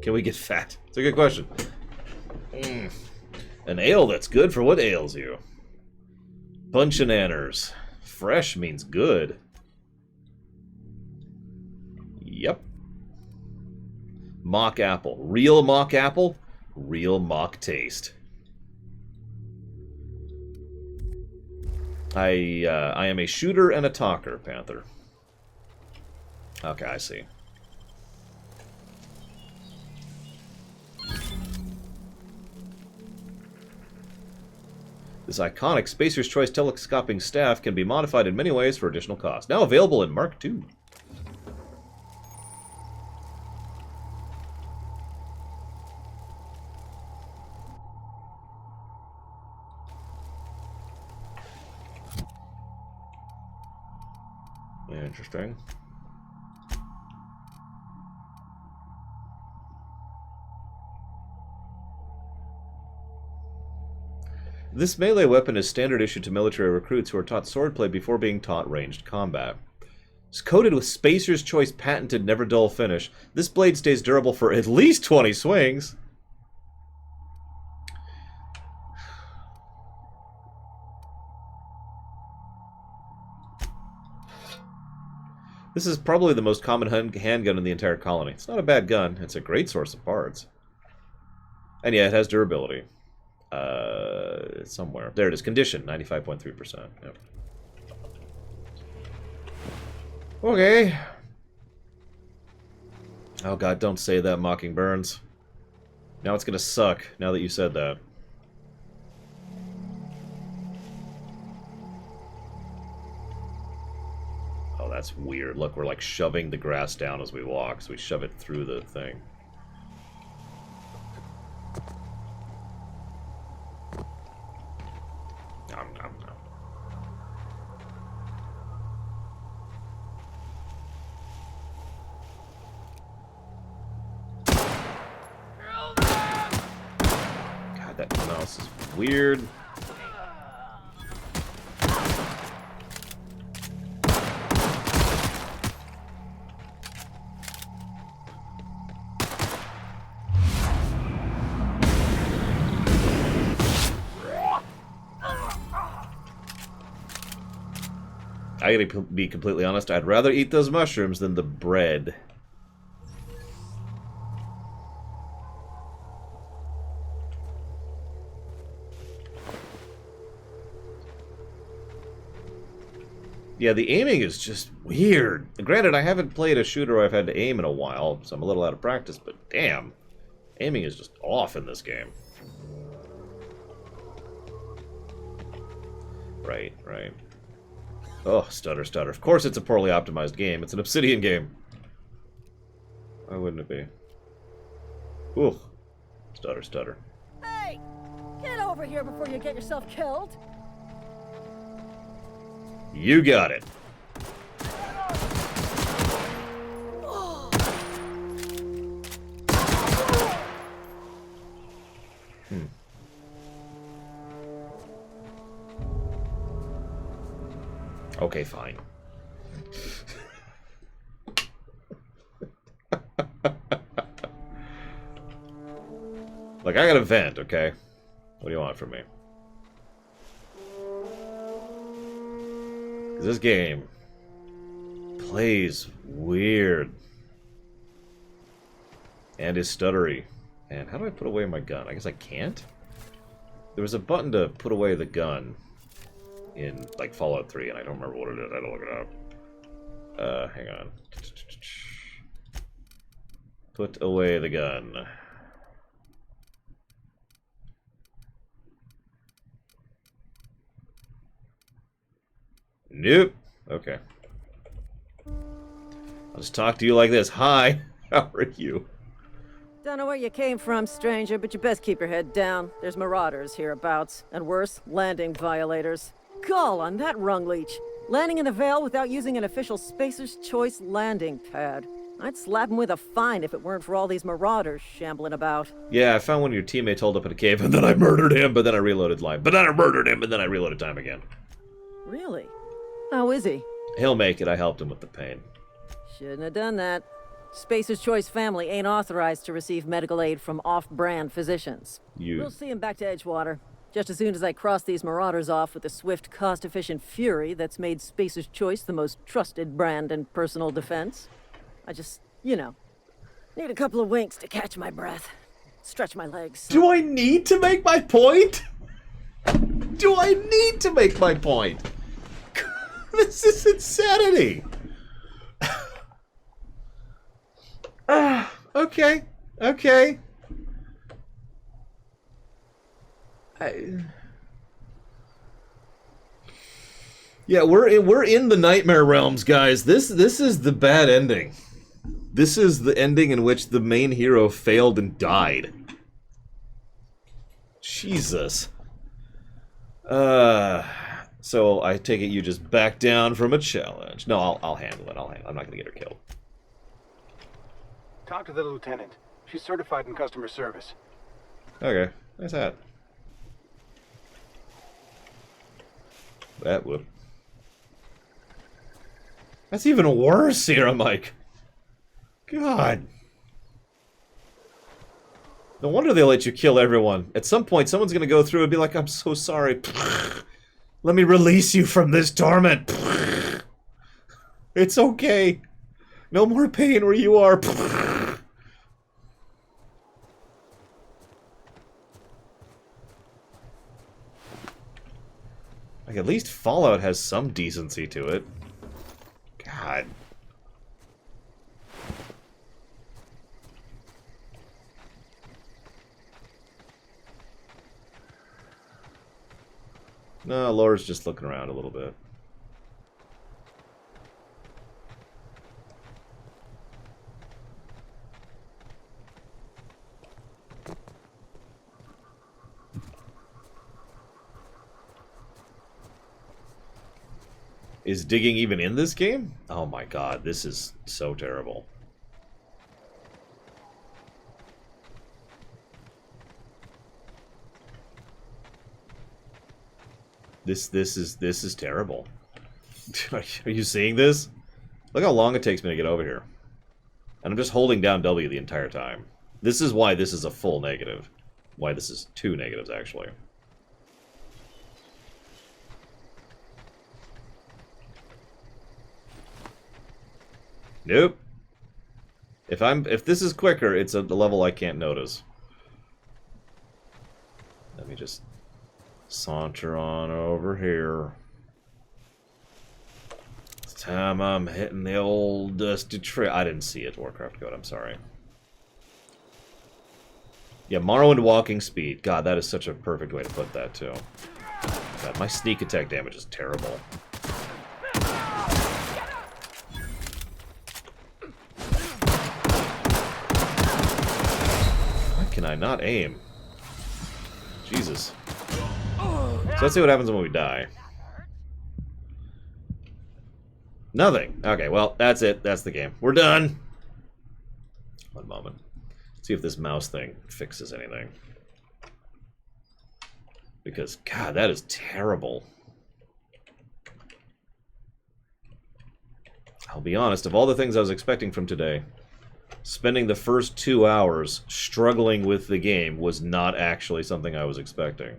Can we get fat? It's a good question. An ale that's good for what ails you. Bunch of nanners. Fresh means good. Yep. Mock apple. Real mock apple. Real mock taste. I am a shooter and a talker, Panther. Okay, I see. This iconic Spacer's Choice telescoping staff can be modified in many ways for additional cost. Now available in Mark II. Interesting. This melee weapon is standard issue to military recruits who are taught swordplay before being taught ranged combat. It's coated with Spacer's Choice patented never dull finish. This blade stays durable for at least 20 swings. This is probably the most common handgun in the entire colony. It's not a bad gun. It's a great source of parts. And yeah, it has durability. Somewhere. There it is. Condition, 95.3%. Yep. Okay. Oh god, don't say that, Mocking Burns. Now it's gonna suck, now that you said that. Oh, that's weird. Look, we're like shoving the grass down as we walk, so we shove it through the thing. Nom, nom, nom. God, that mouse is weird. I gotta be completely honest, I'd rather eat those mushrooms than the bread. Yeah, the aiming is just weird. Granted, I haven't played a shooter where I've had to aim in a while, so I'm a little out of practice, but damn. Aiming is just off in this game. Right, right. Oh, stutter, stutter. Of course it's a poorly optimized game. It's an Obsidian game. Why wouldn't it be? Ooh. Stutter, stutter. Hey! Get over here before you get yourself killed! You got it. Okay, fine. Look, I got a vent, okay? What do you want from me? Because this game plays weird. And is stuttery. And how do I put away my gun? I guess I can't? There was a button to put away the gun in, like, Fallout 3, and I don't remember what it is. I had to look it up. Hang on. Put away the gun. Nope. Okay. I'll just talk to you like this. Hi, how are you? Don't know where you came from, stranger, but you best keep your head down. There's marauders hereabouts, and worse, landing violators. Call on that rung leech. Landing in the Vale without using an official Spacer's Choice landing pad. I'd slap him with a fine if it weren't for all these marauders shambling about. Yeah, I found one of your teammates holed up in a cave, and then I murdered him, but then I reloaded line. But then I murdered him, and then I reloaded time again. Really? How is he? He'll make it. I helped him with the pain. Shouldn't have done that. Spacer's Choice family ain't authorized to receive medical aid from off-brand physicians. We'll see him back to Edgewater. Just as soon as I cross these marauders off with the swift, cost-efficient fury that's made Spacer's Choice the most trusted brand in personal defense. I just, you know, need a couple of winks to catch my breath. Stretch my legs. Do I need to make my point? Do I need to make my point? This is insanity. Okay. Okay. Yeah, we're in the nightmare realms, guys. This is the bad ending. This is the ending in which the main hero failed and died. Jesus. So I take it you just back down from a challenge. No, I'll handle it. I'm not gonna get her killed. Talk to the lieutenant. She's certified in customer service. Okay, nice hat. That would. That's even worse here, Mike. God. No wonder they let you kill everyone. At some point, someone's gonna go through and be like, I'm so sorry. Let me release you from this torment. It's okay. No more pain where you are. Like, at least Fallout has some decency to it. God. No, Laura's just looking around a little bit. Is digging even in this game? Oh my god, this is so terrible. This is terrible. Are you seeing this? Look how long it takes me to get over here. And I'm just holding down W the entire time. This is why this is a full negative. Why this is 2 negatives, actually. Nope. If this is quicker, it's a level I can't notice. Let me just saunter on over here. It's time I'm hitting the old dusty trail. I didn't see it, Warcraft Code, I'm sorry. Yeah, Morrowind walking speed. God, that is such a perfect way to put that, too. God, my sneak attack damage is terrible. Why can I not aim? Jesus. So let's see what happens when we die. Nothing. Okay, well, that's it. That's the game. We're done. One moment. See if this mouse thing fixes anything. Because, God, that is terrible. I'll be honest, of all the things I was expecting from today, spending the first 2 hours struggling with the game was not actually something I was expecting.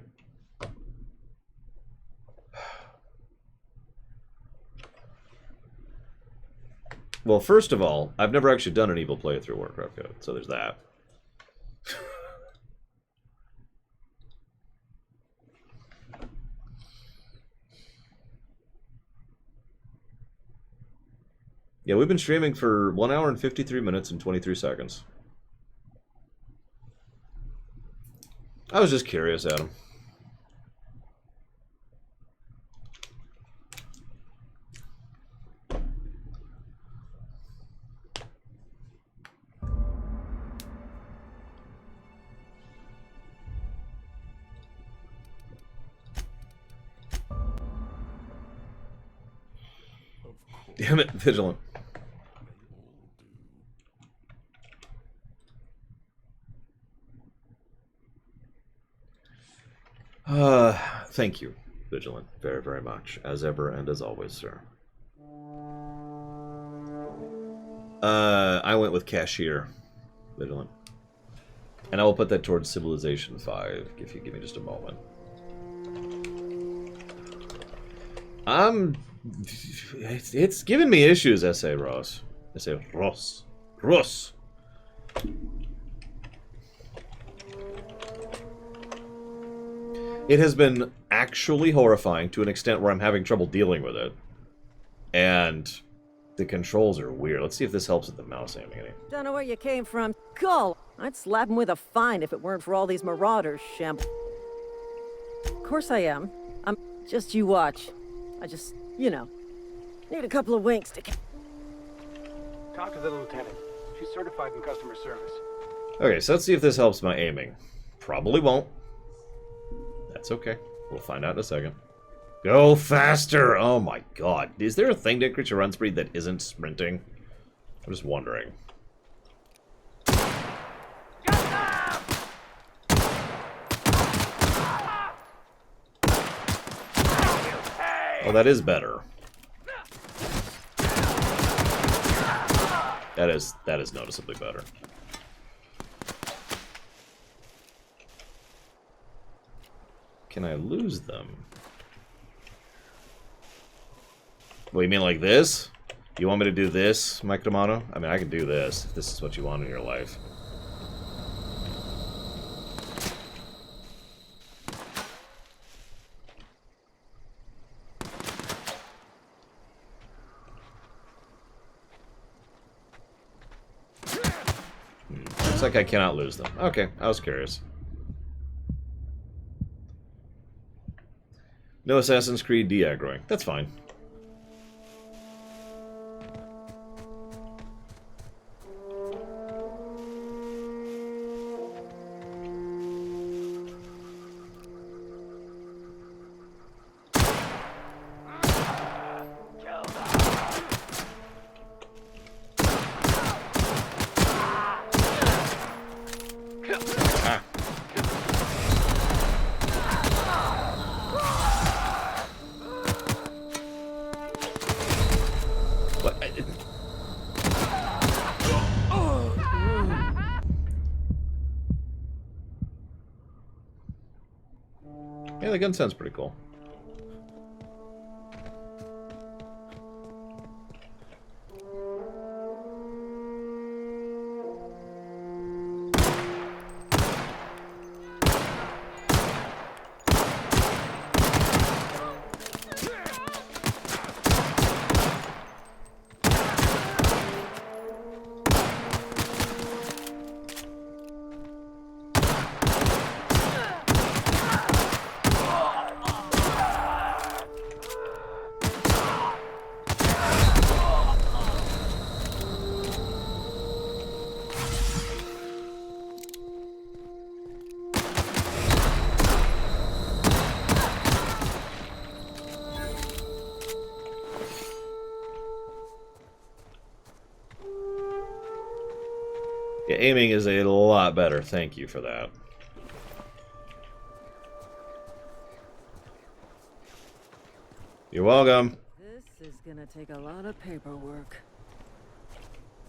Well, first of all, I've never actually done an evil playthrough Warcraft Code, so there's that. Yeah, we've been streaming for 1 hour and 53 minutes and 23 seconds. I was just curious, Adam. Damn it, Vigilant. Thank you, Vigilant, very, very much, as ever and as always, sir. I went with Cashier, Vigilant. And I will put that towards Civilization 5, if you give me just a moment. It's giving me issues, S.A. Ross. S.A. Ross. Ross. It has been actually horrifying to an extent where I'm having trouble dealing with it. And the controls are weird. Let's see if this helps with the mouse aiming any. Don't know where you came from. Go! I'd slap him with a fine if it weren't for all these marauders, Shemp. Of course I am. I'm just you watch. I just, you know, need a couple of winks to... Talk to the lieutenant. She's certified in customer service. Okay, so let's see if this helps my aiming. Probably won't. That's okay. We'll find out in a second. Go faster! Oh my god. Is there a thing to increase your run speed that isn't sprinting? I'm just wondering. Oh, that is better. That is noticeably better. Can I lose them? What, you mean like this? You want me to do this, Mike D'Amato? I mean, I can do this, if this is what you want in your life. Looks like I cannot lose them. Okay, I was curious. No Assassin's Creed de-aggroing. That's fine. Yeah, the gun sounds pretty cool. Yeah, aiming is a lot better. Thank you for that. You're welcome. This is gonna take a lot of paperwork.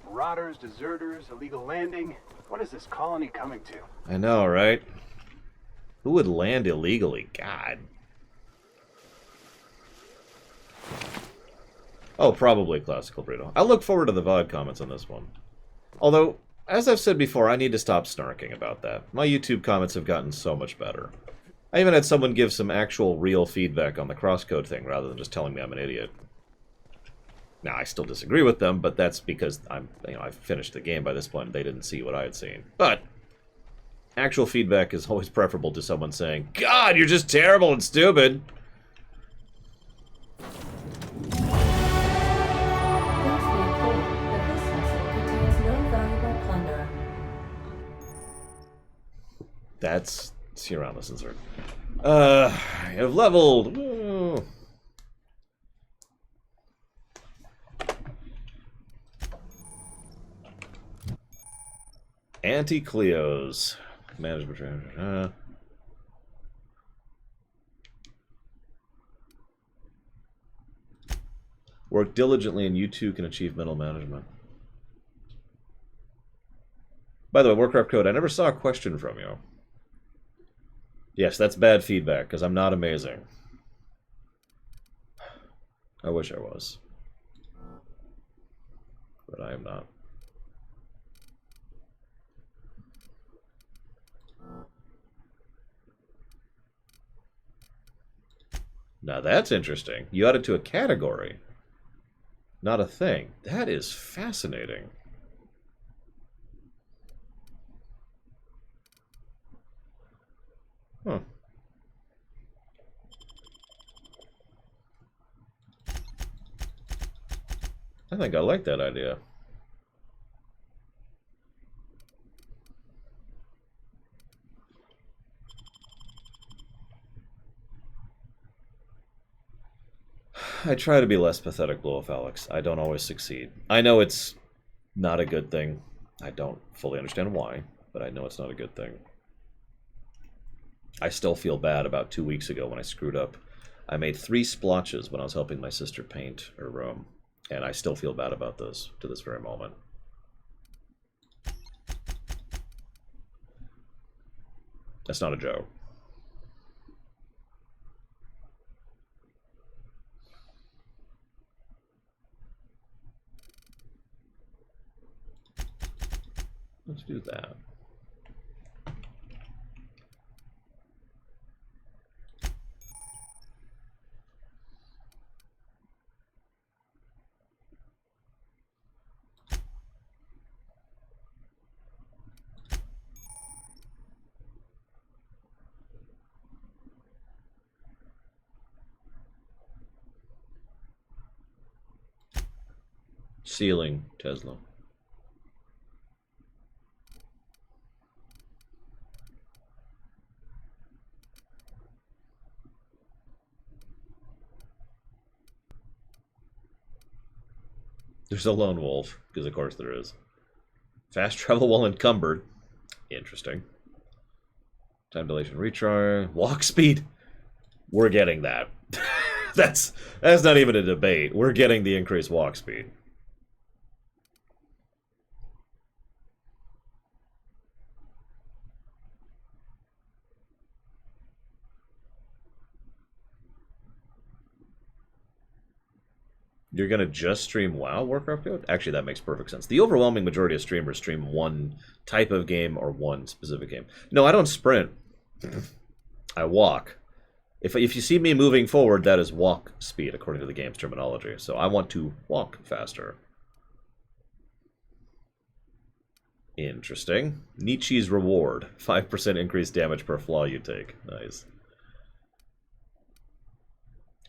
Marauders, deserters, illegal landing. What is this colony coming to? I know, right? Who would land illegally? God. Oh, probably Classical Burrito. I look forward to the VOD comments on this one. Although, as I've said before, I need to stop snarking about that. My YouTube comments have gotten so much better. I even had someone give some actual real feedback on the crosscode thing rather than just telling me I'm an idiot. Now, I still disagree with them, but that's because I've finished the game by this point and they didn't see what I had seen. But actual feedback is always preferable to someone saying, "God, you're just terrible and stupid." That's see around this insert. I've leveled. Anti-Cleos. Management. Work diligently and you too can achieve mental management. By the way, Warcraft Code, I never saw a question from you. Yes, that's bad feedback, because I'm not amazing. I wish I was. But I am not. Now that's interesting. You add it to a category, not a thing. That is fascinating. Huh. I think I like that idea. I try to be less pathetic, Blow Off Alex. I don't always succeed. I know it's not a good thing. I don't fully understand why, but I know it's not a good thing. I still feel bad about 2 weeks ago when I screwed up. I made 3 splotches when I was helping my sister paint her room, and I still feel bad about this to this very moment. That's not a joke. Let's do that. Ceiling, Tesla. There's a lone wolf, because of course there is. Fast travel while encumbered. Interesting. Time dilation recharge. Walk speed. We're getting that. That's not even a debate. We're getting the increased walk speed. You're gonna just stream WoW Warcraft Code? Actually, that makes perfect sense. The overwhelming majority of streamers stream one type of game or one specific game. No, I don't sprint. I walk. If you see me moving forward, that is walk speed, according to the game's terminology. So I want to walk faster. Interesting. Nietzsche's reward. 5% increased damage per flaw you take. Nice.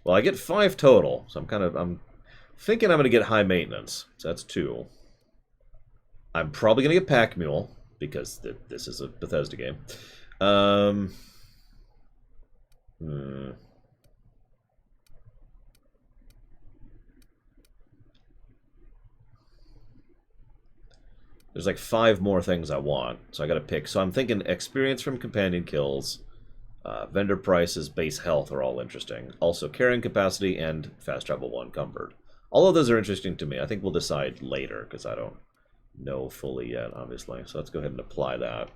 Well, I get 5 total, so I'm thinking I'm going to get high maintenance. So that's 2. I'm probably going to get Pack Mule, because this is a Bethesda game. There's like 5 more things I want, so I got to pick. So I'm thinking experience from companion kills, vendor prices, base health are all interesting. Also carrying capacity and fast travel while encumbered. All of those are interesting to me. I think we'll decide later, because I don't know fully yet, obviously. So let's go ahead and apply that.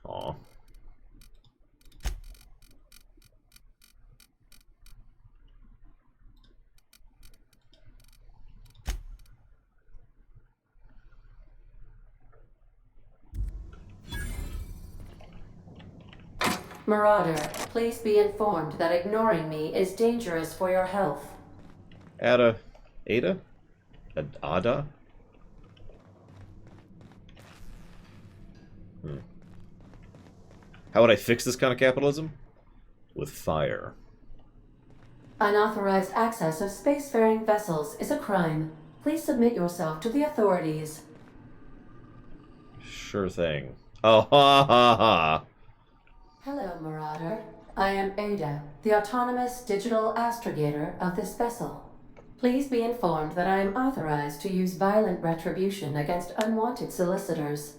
Aw. Marauder, please be informed that ignoring me is dangerous for your health. Ada? How would I fix this kind of capitalism? With fire. Unauthorized access of spacefaring vessels is a crime. Please submit yourself to the authorities. Sure thing. Oh, ha ha ha. Hello, Marauder. I am Ada, the autonomous digital astrogator of this vessel. Please be informed that I am authorized to use violent retribution against unwanted solicitors.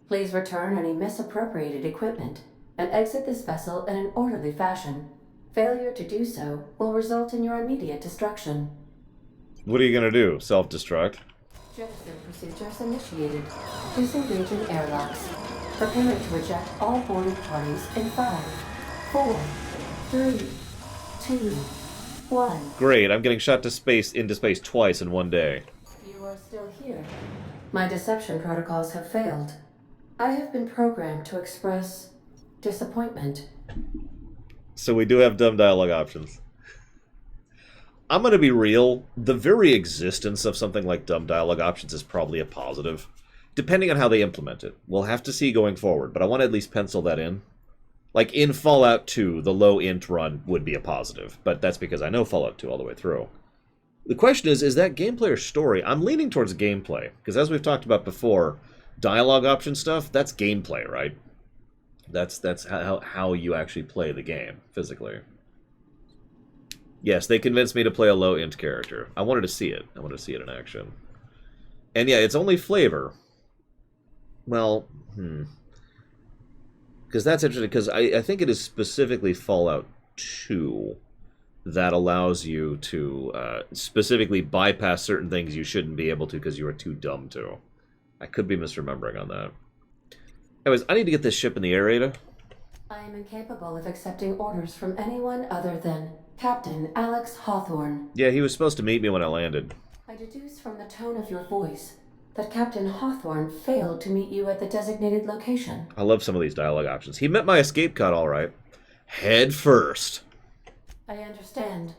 Please return any misappropriated equipment and exit this vessel in an orderly fashion. Failure to do so will result in your immediate destruction. What are you gonna do? Self-destruct? Jettison procedures initiated. Disengaging airlocks. Preparing to eject all boarding parties in 5, 4, 3, 2, 1. Great, I'm getting shot to space into space twice in one day. You are still here. My deception protocols have failed. I have been programmed to express disappointment. So we do have dumb dialogue options. I'm gonna be real, the very existence of something like dumb dialogue options is probably a positive. Depending on how they implement it. We'll have to see going forward, but I want to at least pencil that in. Like, in Fallout 2, the low int run would be a positive, but that's because I know Fallout 2 all the way through. The question is that gameplay or story? I'm leaning towards gameplay, because as we've talked about before, dialogue option stuff, that's gameplay, right? That's how you actually play the game, physically. Yes, they convinced me to play a low int character. I wanted to see it. I wanted to see it in action. And yeah, it's only flavor. Well, because that's interesting, because I think it is specifically Fallout 2 that allows you to specifically bypass certain things you shouldn't be able to because you are too dumb to. I could be misremembering on that. Anyways, I need to get this ship in the air, Ada. I am incapable of accepting orders from anyone other than Captain Alex Hawthorne. Yeah, he was supposed to meet me when I landed. I deduce from the tone of your voice that Captain Hawthorne failed to meet you at the designated location. I love some of these dialogue options. He met my escape cut all right. Head first. I understand.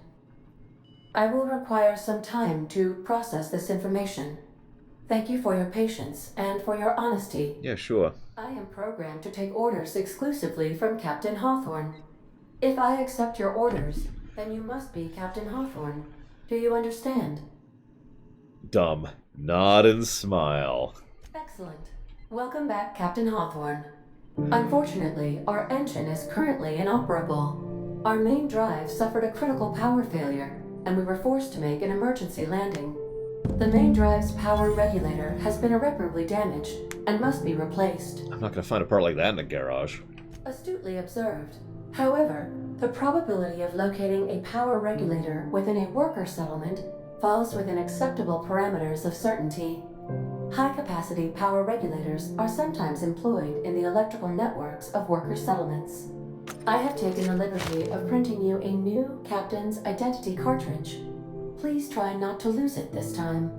I will require some time to process this information. Thank you for your patience and for your honesty. Yeah, sure. I am programmed to take orders exclusively from Captain Hawthorne. If I accept your orders, then you must be Captain Hawthorne. Do you understand? Dumb. Nod and smile. Excellent. Welcome back, Captain Hawthorne. Unfortunately, our engine is currently inoperable. Our main drive suffered a critical power failure, and we were forced to make an emergency landing. The main drive's power regulator has been irreparably damaged and must be replaced. I'm not going to find a part like that in a garage. Astutely observed. However, the probability of locating a power regulator within a worker settlement falls within acceptable parameters of certainty. High-capacity power regulators are sometimes employed in the electrical networks of worker settlements. I have taken the liberty of printing you a new Captain's Identity cartridge. Please try not to lose it this time.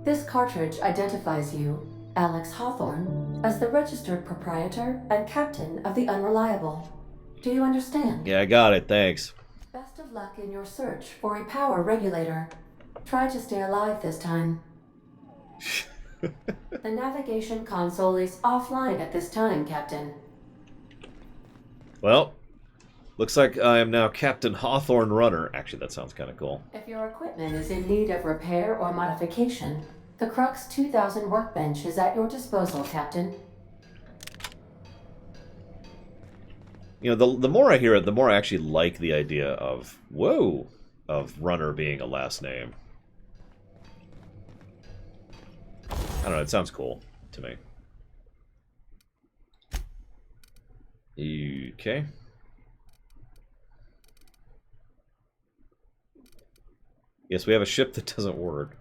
This cartridge identifies you, Alex Hawthorne, as the registered proprietor and captain of the Unreliable. Do you understand? Yeah, I got it, thanks. Best of luck in your search for a power regulator. Try to stay alive this time. The navigation console is offline at this time, Captain. Well, looks like I am now Captain Hawthorne Runner. Actually, that sounds kind of cool. If your equipment is in need of repair or modification, the Crux 2000 workbench is at your disposal, Captain. You know, the more I hear it, the more I actually like the idea of, of Runner being a last name. I don't know, it sounds cool to me. Okay. Yes, we have a ship that doesn't work.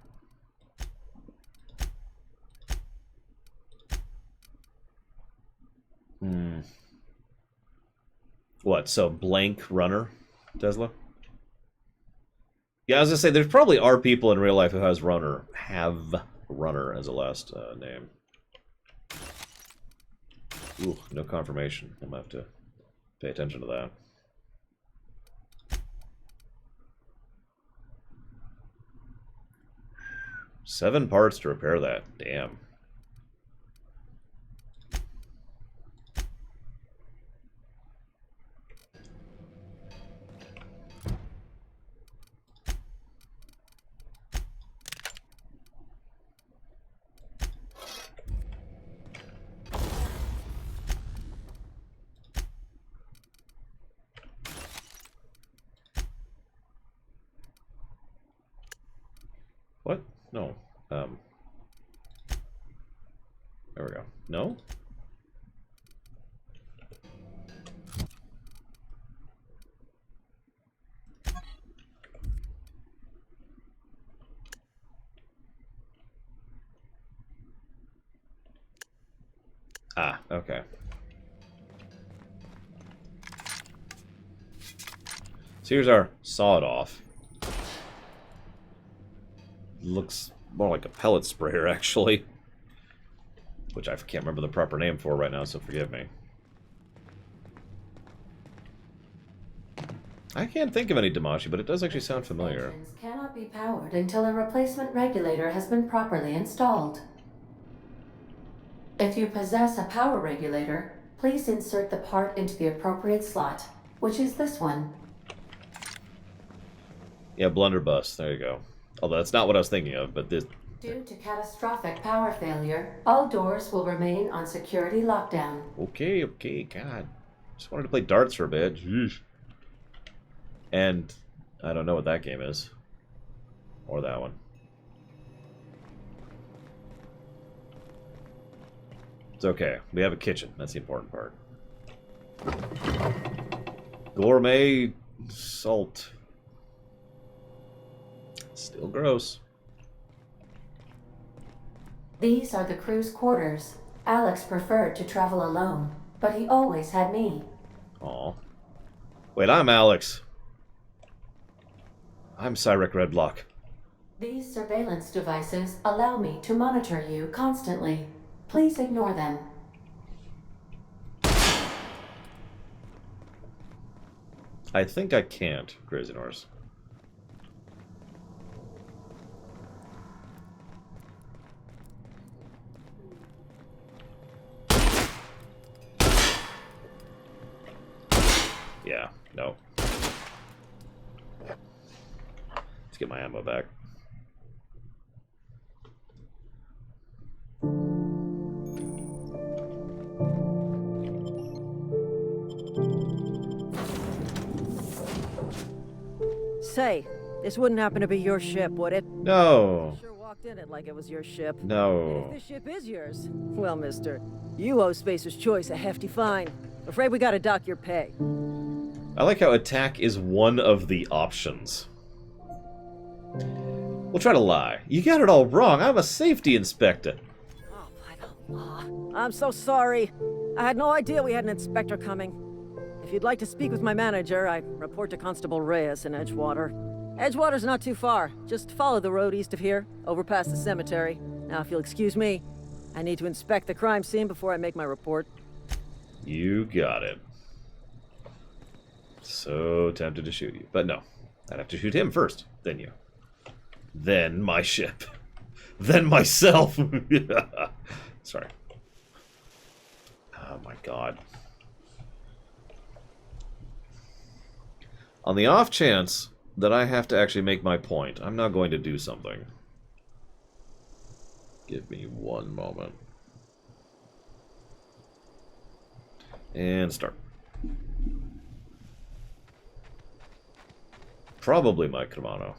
What, so blank Runner, Tesla? Yeah, I was gonna say, there probably are people in real life who have Runner as a last name. Ooh, no confirmation. I'm gonna have to pay attention to that. Seven parts to repair that. Damn. What? No. There we go. No? Ah, okay. So here's our sawed-off. Looks more like a pellet sprayer, actually. Which I can't remember the proper name for right now, so forgive me. I can't think of any Damashi, but it does actually sound familiar. Engines cannot be powered until a replacement regulator has been properly installed. If you possess a power regulator, please insert the part into the appropriate slot, which is this one. Yeah, blunderbuss. There you go. Although that's not what I was thinking of, but this... Due to catastrophic power failure, all doors will remain on security lockdown. Okay, okay, God. Just wanted to play darts for a bit. Jeez. And I don't know what that game is. Or that one. It's okay. We have a kitchen. That's the important part. Gourmet salt. Still gross. These are the crew's quarters. Alex preferred to travel alone, but he always had me. Aw. Wait, I'm Alex. I'm Cyrek Redlock. These surveillance devices allow me to monitor you constantly. Please ignore them. I think I can't, Crazy Norse. Yeah, no. Let's get my ammo back. Say, this wouldn't happen to be your ship, would it? No. You sure walked in it like it was your ship. No. And if this ship is yours, well, mister, you owe Spacer's Choice a hefty fine. Afraid we gotta dock your pay. I like how attack is one of the options. We'll try to lie. You got it all wrong. I'm a safety inspector. Oh, by the law. I'm so sorry. I had no idea we had an inspector coming. If you'd like to speak with my manager, I report to Constable Reyes in Edgewater. Edgewater's not too far. Just follow the road east of here, over past the cemetery. Now, if you'll excuse me, I need to inspect the crime scene before I make my report. You got it. So tempted to shoot you. But no. I'd have to shoot him first, then you. Then my ship. Then myself. Sorry. Oh my god. On the off chance that I have to actually make my point, I'm now going to do something. Give me one moment. And start. Probably my Kramano.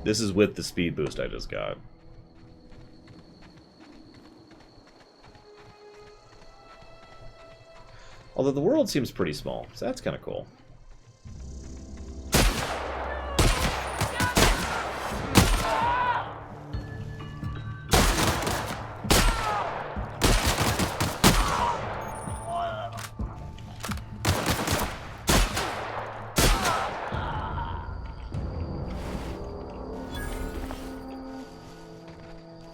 This is with the speed boost I just got. Although the world seems pretty small, so that's kind of cool.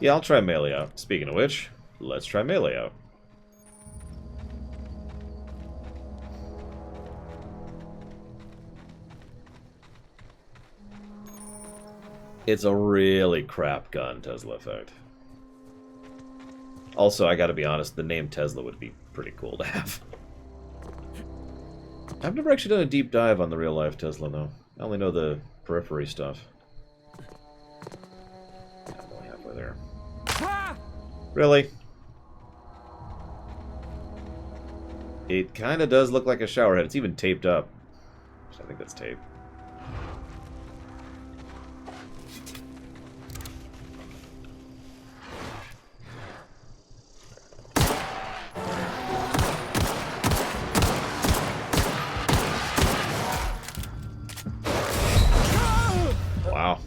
Yeah, I'll try melee out. Speaking of which, let's try melee out. It's a really crap gun, Tesla effect. Also, I gotta be honest, the name Tesla would be pretty cool to have. I've never actually done a deep dive on the real-life Tesla, though. I only know the periphery stuff. I'm only halfway there. Really? It kind of does look like a shower head. It's even taped up. I think that's tape. Wow.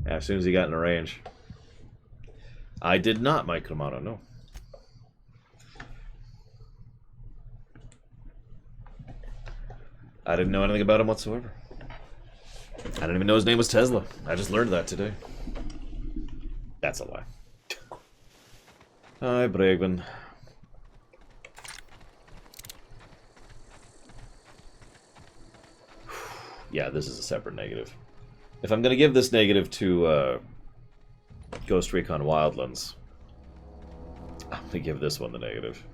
Yeah, as soon as he got in the range. I did not, Mike Romano, no. I didn't know anything about him whatsoever. I didn't even know his name was Tesla. I just learned that today. That's a lie. Hi, Bregman. Yeah, this is a separate negative. If I'm going to give this negative to Ghost Recon Wildlands, I'm going to give this one the negative.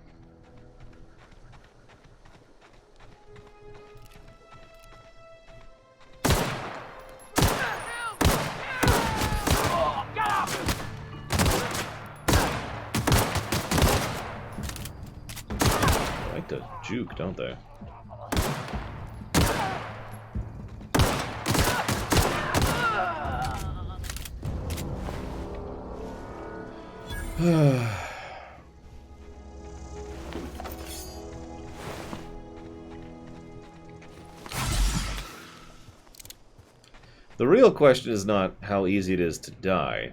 They like to juke, don't they? The real question is not how easy it is to die.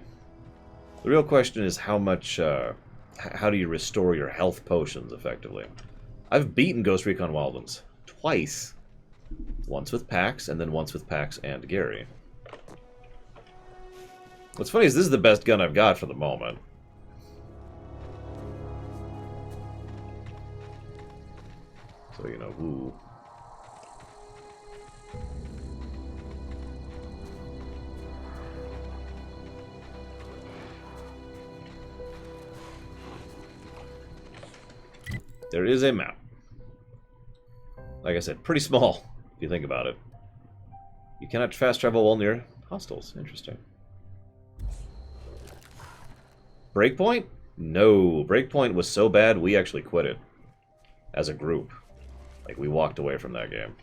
The real question is how much, how do you restore your health potions effectively? I've beaten Ghost Recon Wildlands twice. Once with Pax, and then once with Pax and Gary. What's funny is this is the best gun I've got for the moment. So, you know, ooh. There is a map. Like I said, pretty small, if you think about it. You cannot fast travel while near hostiles. Interesting. Breakpoint? No. Breakpoint was so bad, we actually quit it. As a group. Like, we walked away from that game.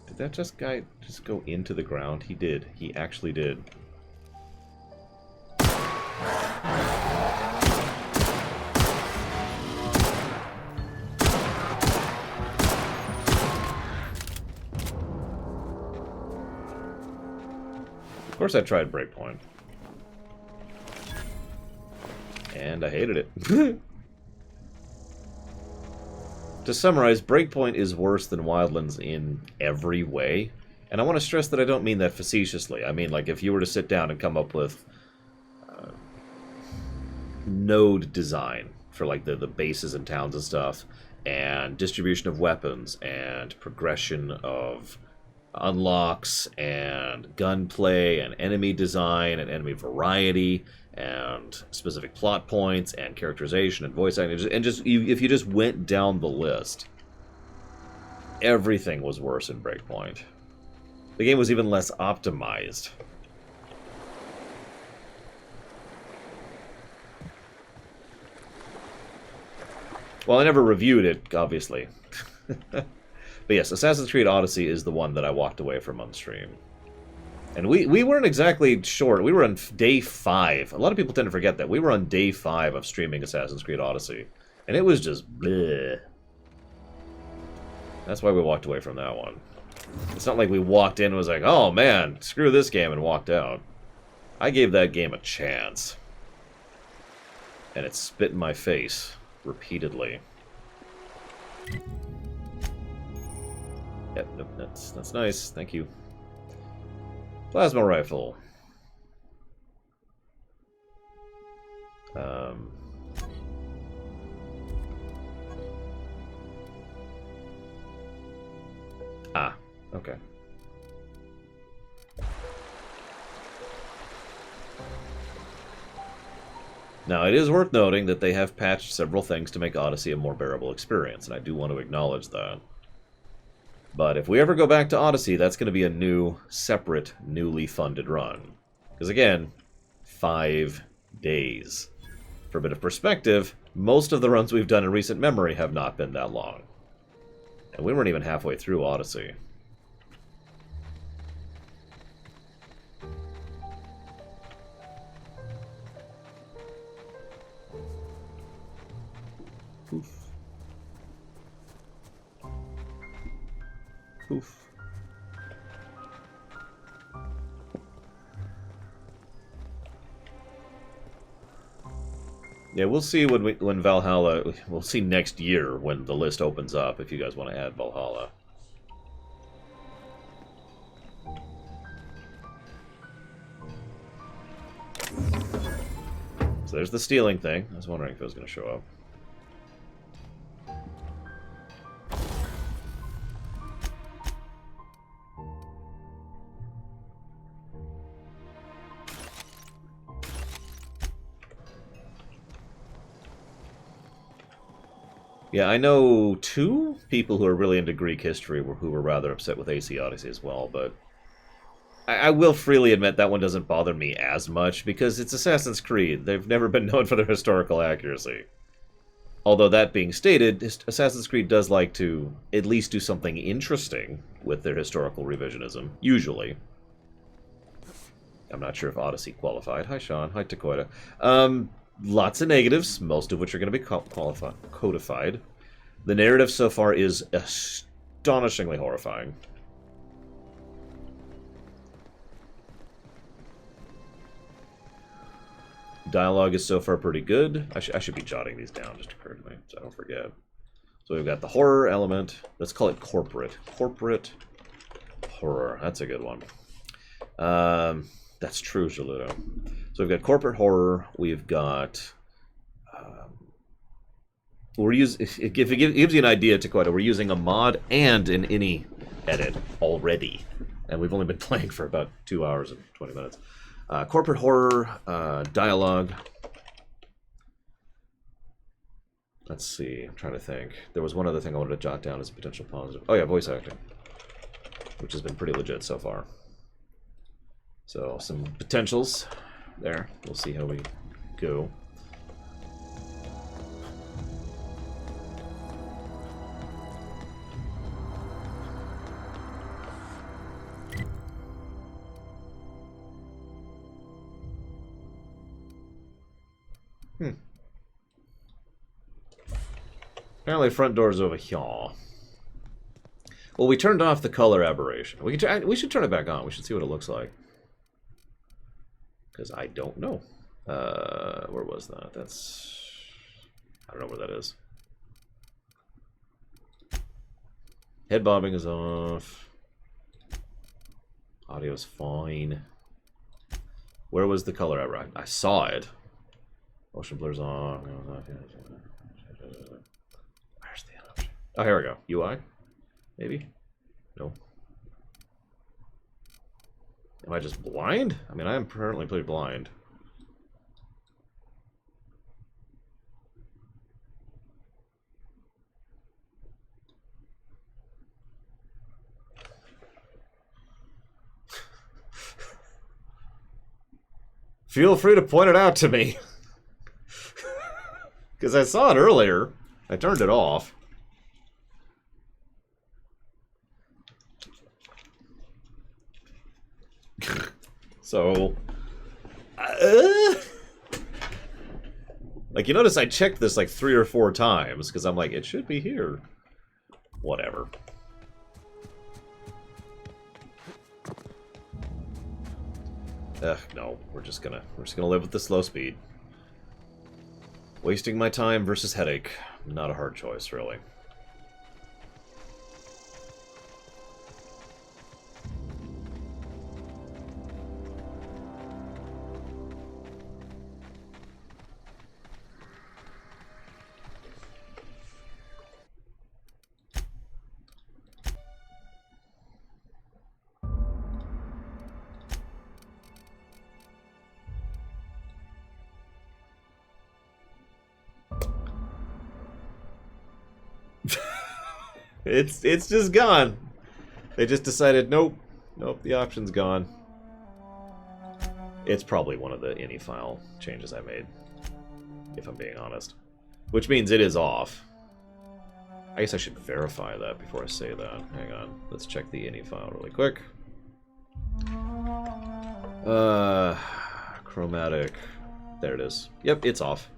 Did that guy just go into the ground? He did. He actually did. Of course I tried Breakpoint. And I hated it. To summarize, Breakpoint is worse than Wildlands in every way. And I want to stress that I don't mean that facetiously. I mean, like, if you were to sit down and come up with node design for, like, the bases and towns and stuff, and distribution of weapons, and progression of unlocks, and gunplay, and enemy design, and enemy variety, and specific plot points, and characterization, and voice acting, and just if you just went down the list, everything was worse in Breakpoint. The game was even less optimized. Well, I never reviewed it, obviously. But yes, Assassin's Creed Odyssey is the one that I walked away from on stream. And we weren't exactly short. We were on day 5. A lot of people tend to forget that. We were on day 5 of streaming Assassin's Creed Odyssey. And it was just bleh. That's why we walked away from that one. It's not like we walked in and was like, oh man, screw this game, and walked out. I gave that game a chance. And it spit in my face repeatedly. Yep, nope, that's nice. Thank you. Plasma rifle. Okay. Now, it is worth noting that they have patched several things to make Odyssey a more bearable experience, and I do want to acknowledge that. But if we ever go back to Odyssey, that's going to be a new, separate, newly funded run. Because again, 5 days. For a bit of perspective, most of the runs we've done in recent memory have not been that long. And we weren't even halfway through Odyssey. Poof. Poof. Yeah, we'll see when Valhalla. We'll see next year when the list opens up. If you guys want to add Valhalla. So there's the stealing thing. I was wondering if it was going to show up. Yeah, I know 2 people who are really into Greek history who were rather upset with AC Odyssey as well, but I will freely admit that one doesn't bother me as much, because it's Assassin's Creed. They've never been known for their historical accuracy. Although, that being stated, Assassin's Creed does like to at least do something interesting with their historical revisionism, usually. I'm not sure if Odyssey qualified. Hi, Sean. Hi, Takoida. Lots of negatives, most of which are going to be codified. The narrative so far is astonishingly horrifying. Dialogue is so far pretty good. I should be jotting these down, just occurred to me, so I don't forget. So we've got the horror element. Let's call it corporate. Corporate horror. That's a good one. That's true, Jaluto. So we've got corporate horror. We've got... it gives you an idea, Takoida. We're using a mod and an ini edit already. And we've only been playing for about 2 hours and 20 minutes. Corporate horror, dialogue. Let's see. I'm trying to think. There was one other thing I wanted to jot down as a potential positive. Oh yeah, voice acting. Which has been pretty legit so far. So, some potentials there. We'll see how we go. Apparently, front door's over here. Well, we turned off the color aberration. We should turn it back on. We should see what it looks like. Because I don't know. Where was that? I don't know where that is. Head bobbing is off. Audio's fine. Where was the color aberration? I saw it. Motion blur's on. Where's the option? Oh, here we go. UI? Maybe? No. Am I just blind? I mean, I am currently pretty blind. Feel free to point it out to me. Because I saw it earlier. I turned it off. So... like, you notice I checked this like 3 or 4 times, because I'm like, it should be here. Whatever. Ugh, no. We're just gonna live with the slow speed. Wasting my time versus headache. Not a hard choice, really. It's just gone. They just decided, nope, the option's gone. It's probably one of the ini file changes I made, if I'm being honest. Which means it is off. I guess I should verify that before I say that. Hang on. Let's check the ini file really quick. Chromatic. There it is. Yep, it's off.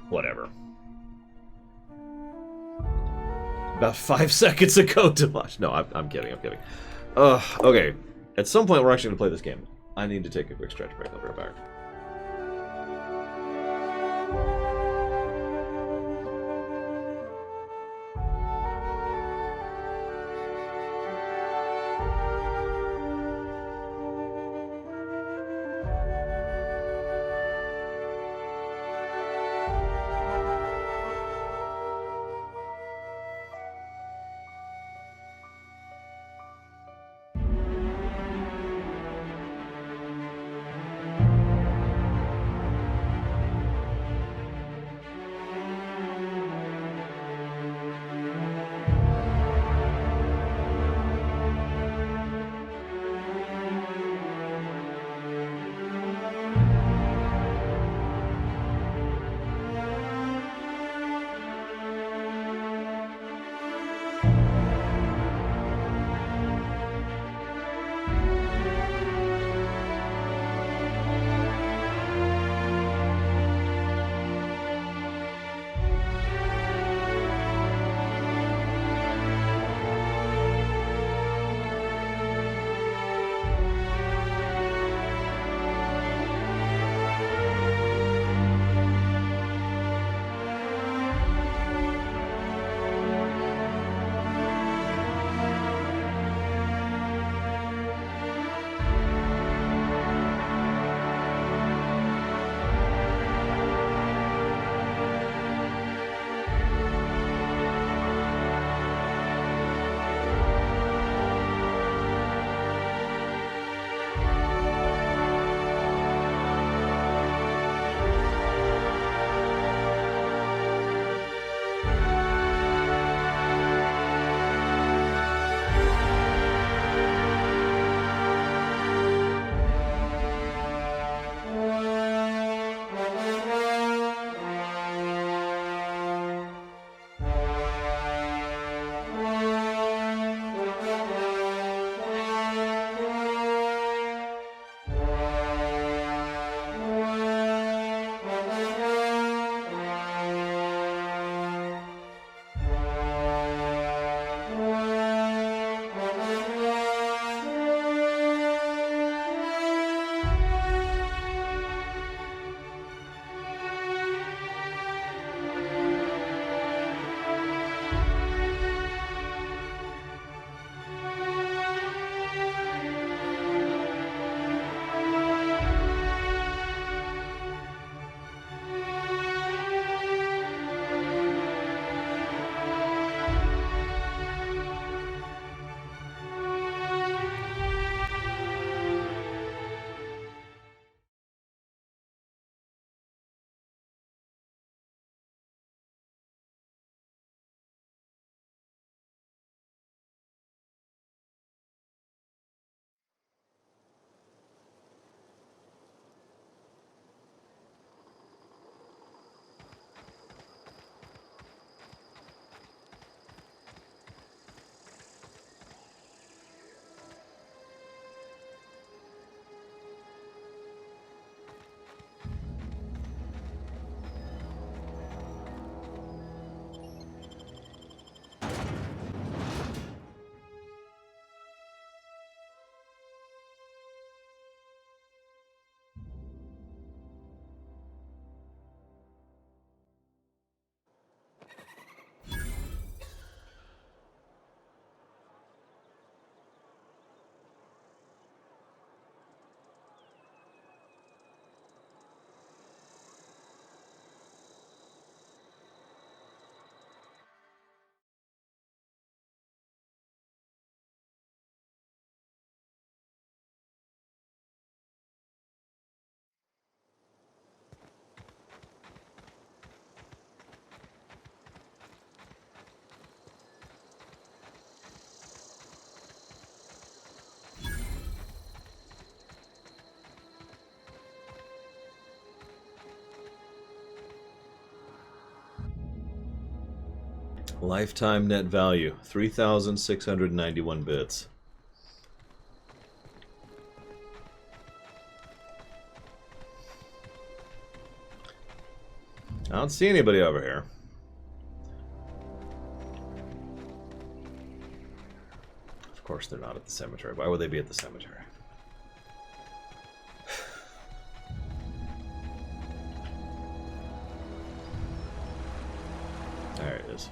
Whatever. About 5 seconds ago to watch. No, I'm kidding, I'm kidding. Okay. At some point we're actually going to play this game. I need to take a quick stretch break. I'll be right back. Lifetime net value, 3,691 bits. I don't see anybody over here. Of course they're not at the cemetery. Why would they be at the cemetery? There it is.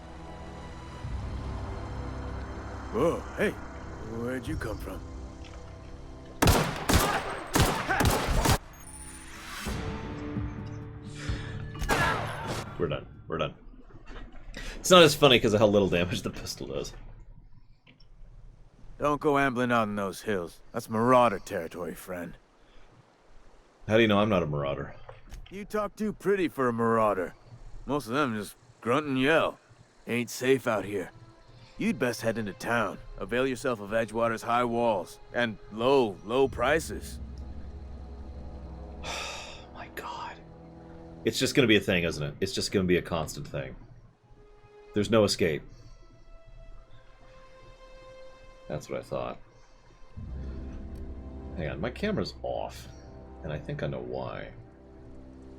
Whoa, hey, where'd you come from? We're done. We're done. It's not as funny because of how little damage the pistol does. Don't go ambling out in those hills. That's marauder territory, friend. How do you know I'm not a marauder? You talk too pretty for a marauder. Most of them just grunt and yell. Ain't safe out here. You'd best head into town. Avail yourself of Edgewater's high walls. And low prices. My God. It's just going to be a thing, isn't it? It's just going to be a constant thing. There's no escape. That's what I thought. Hang on, my camera's off. And I think I know why.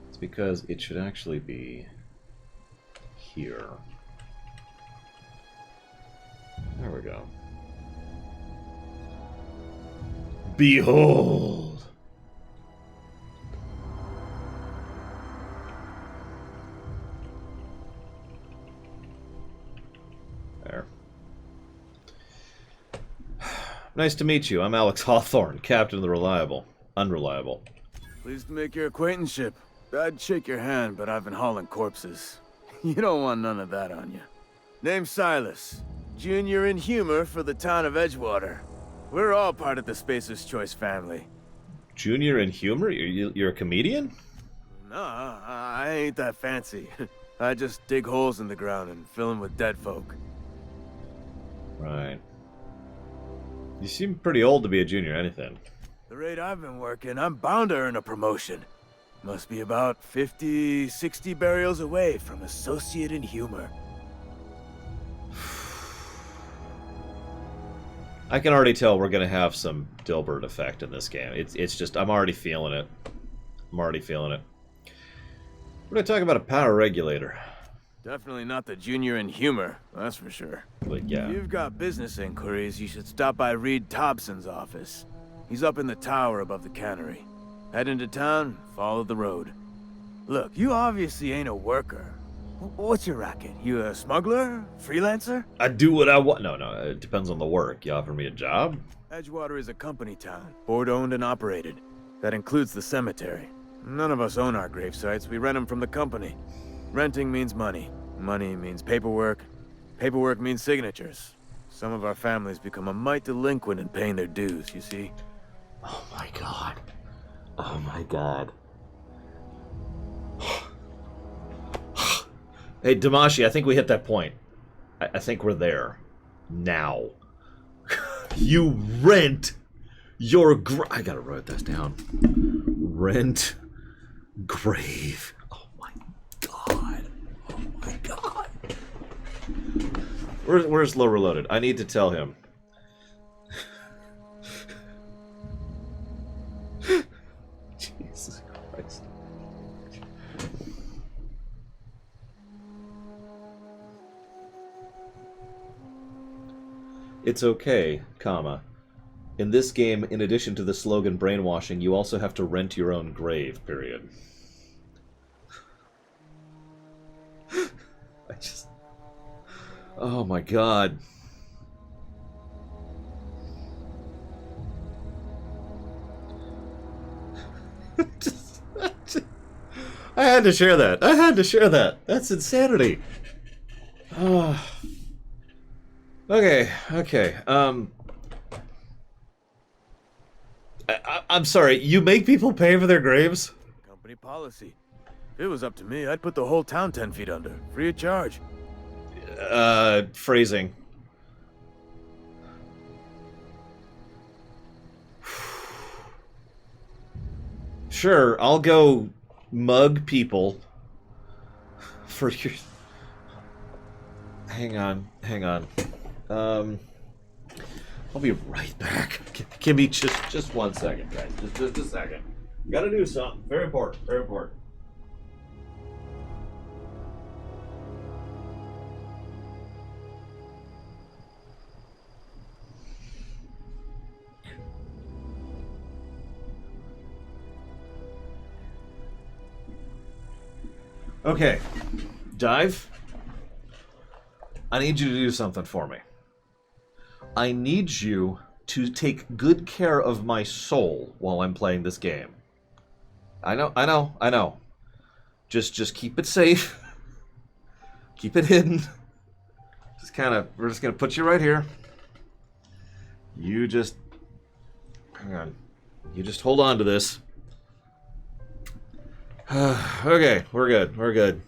It's because it should actually be here. There we go. Behold! There. Nice to meet you. I'm Alex Hawthorne, Captain of the Reliable. Unreliable. Pleased to make your acquaintanceship. I'd shake your hand, but I've been hauling corpses. You don't want none of that on you. Name's Silas. Junior in humor for the town of Edgewater. We're all part of the Spacer's Choice family. Junior in humor? You're a comedian? Nah, I ain't that fancy. I just dig holes in the ground and fill them with dead folk. Right. You seem pretty old to be a junior anything. The rate I've been working, I'm bound to earn a promotion. Must be about 50, 60 burials away from Associate in Humor. I can already tell we're going to have some Dilbert effect in this game. It's just, I'm already feeling it. I'm already feeling it. We're going to talk about a power regulator. Definitely not the Junior in Humor, that's for sure. But yeah. If you've got business inquiries, you should stop by Reed Thompson's office. He's up in the tower above the cannery. Head into town, follow the road. Look, you obviously ain't a worker. What's your racket? You a smuggler? Freelancer? I do what I want. No, it depends on the work. You offer me a job? Edgewater is a company town, board-owned and operated. That includes the cemetery. None of us own our grave sites. We rent them from the company. Renting means money. Money means paperwork. Paperwork means signatures. Some of our families become a mite delinquent in paying their dues, you see? Oh my God. Oh my God. Hey, Damashi, I think we hit that point. I think we're there. Now. You rent your I gotta write this down. Rent grave. Oh my God. Oh my God. Where's Low Reloaded? I need to tell him. Jesus Christ. It's okay, comma. In this game, in addition to the slogan brainwashing, you also have to rent your own grave, period. I just... Oh my God. I had to share that. I had to share that. That's insanity. Oh. Okay. I'm sorry. You make people pay for their graves? Company policy. If it was up to me, I'd put the whole town 10 feet under, free of charge. Phrasing. Sure, I'll go mug people for your... hang on. I'll be right back. Give me just 1 second, guys. Just a second. Gotta do something. Very important. Very important. Okay. Dive. I need you to do something for me. I need you to take good care of my soul while I'm playing this game. I know. Just keep it safe. Keep it hidden. We're just gonna put you right here. You just, hang on. You just hold on to this. Okay, we're good.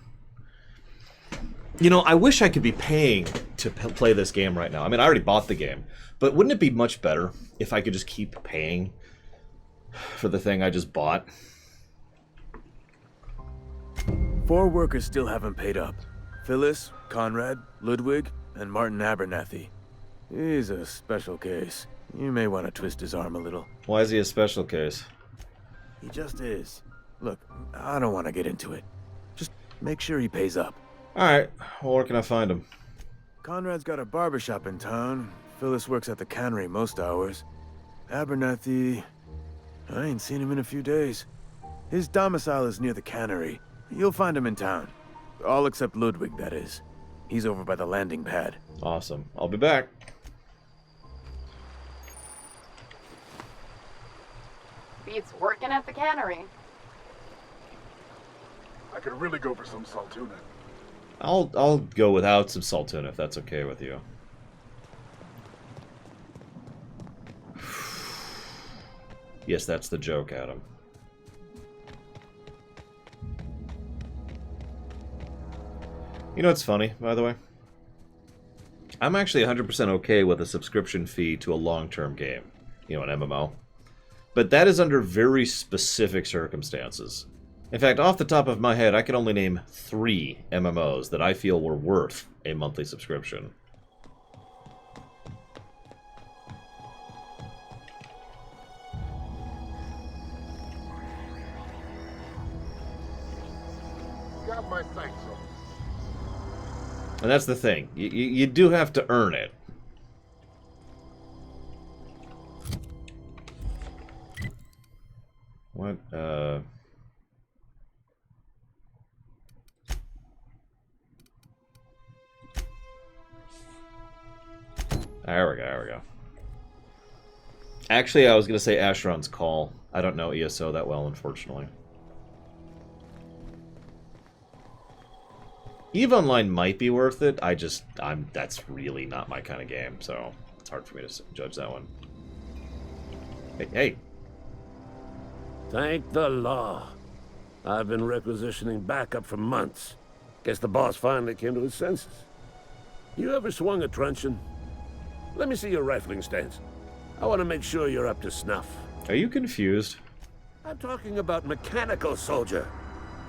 You know, I wish I could be paying to play this game right now. I mean, I already bought the game. But wouldn't it be much better if I could just keep paying for the thing I just bought? 4 workers still haven't paid up. Phyllis, Conrad, Ludwig, and Martin Abernathy. He's a special case. You may want to twist his arm a little. Why is he a special case? He just is. Look, I don't want to get into it. Just make sure he pays up. Alright, well, where can I find him? Conrad's got a barbershop in town. Phyllis works at the cannery most hours. Abernathy... I ain't seen him in a few days. His domicile is near the cannery. You'll find him in town. All except Ludwig, that is. He's over by the landing pad. Awesome. I'll be back. Beats working at the cannery. I could really go for some salt tuna. I'll go without some salt tuna if that's okay with you. Yes, that's the joke, Adam. You know what's funny, by the way? I'm actually 100% okay with a subscription fee to a long-term game. You know, an MMO. But that is under very specific circumstances. In fact, off the top of my head, I can only name 3 MMOs that I feel were worth a monthly subscription. Got my sights on. And that's the thing. You do have to earn it. What, There we go. Actually, I was going to say Asheron's Call. I don't know ESO that well, unfortunately. EVE Online might be worth it. That's really not my kind of game, so it's hard for me to judge that one. Hey. Thank the law. I've been requisitioning backup for months. Guess the boss finally came to his senses. You ever swung a truncheon? Let me see your rifling stance. I want to make sure you're up to snuff. Are you confused? I'm talking about mechanical, soldier.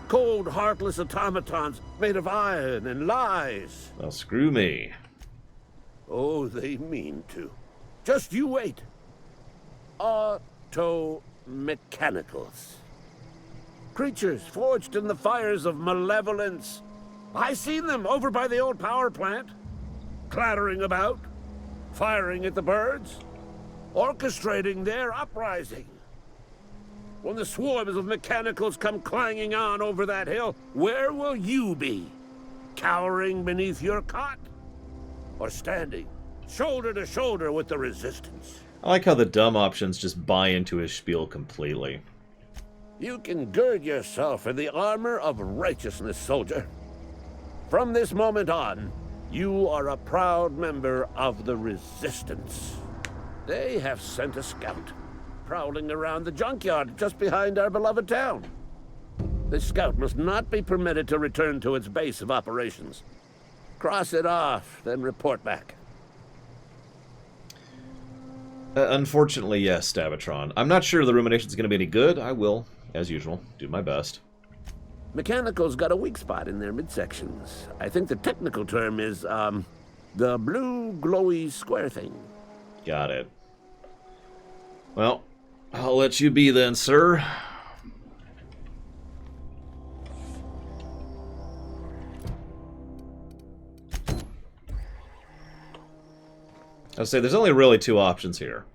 Cold, heartless automatons made of iron and lies. Well, screw me. Oh, they mean to. Just you wait. Auto-mechanicals. Creatures forged in the fires of malevolence. I seen them over by the old power plant. Clattering about. Firing at the birds. Orchestrating their uprising. When the swarms of mechanicals come clanging on over that hill, where will you be? Cowering beneath your cot? Or standing, shoulder to shoulder with the resistance? I like how the dumb options just buy into his spiel completely. You can gird yourself in the armor of righteousness, soldier. From this moment on, you are a proud member of the Resistance. They have sent a scout, prowling around the junkyard just behind our beloved town. This scout must not be permitted to return to its base of operations. Cross it off, then report back. Unfortunately, yes, Stavatron. I'm not sure the rumination's going to be any good. I will, as usual, do my best. Mechanical's got a weak spot in their midsections. I think the technical term is, the blue glowy square thing. Got it. Well, I'll let you be then, sir. I'll say there's only really two options here.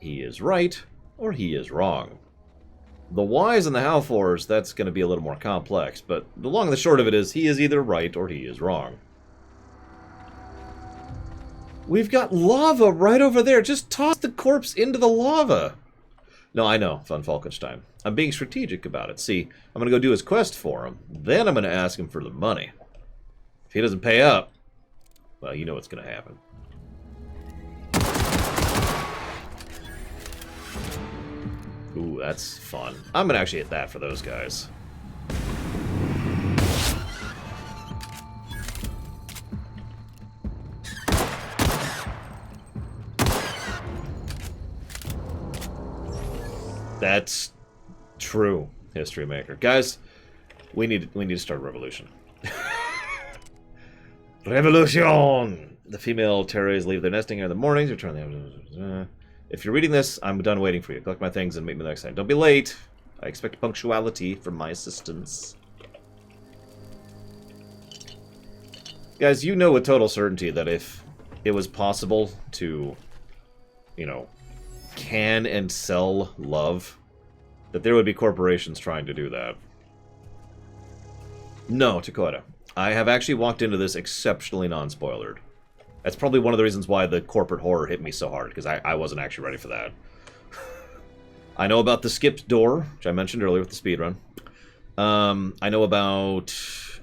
He is right, or he is wrong. The whys and the how-fors, that's going to be a little more complex, but the long and the short of it is he is either right or he is wrong. We've got lava right over there. Just toss the corpse into the lava. No, I know, Von Falkenstein. I'm being strategic about it. See, I'm going to go do his quest for him. Then I'm going to ask him for the money. If he doesn't pay up, well, you know what's going to happen. Ooh, that's fun. I'm going to actually hit that for those guys. That's true, History Maker. Guys, we need to start a revolution. Revolution! The female terraries leave their nesting in the mornings, return the... If you're reading this, I'm done waiting for you. Collect my things and meet me next time. Don't be late. I expect punctuality from my assistants. Guys, you know with total certainty that if it was possible to, you know, can and sell love, that there would be corporations trying to do that. No, Dakota. I have actually walked into this exceptionally non-spoilered. That's probably one of the reasons why the corporate horror hit me so hard, because I wasn't actually ready for that. I know about the skipped door, which I mentioned earlier with the speedrun. I know about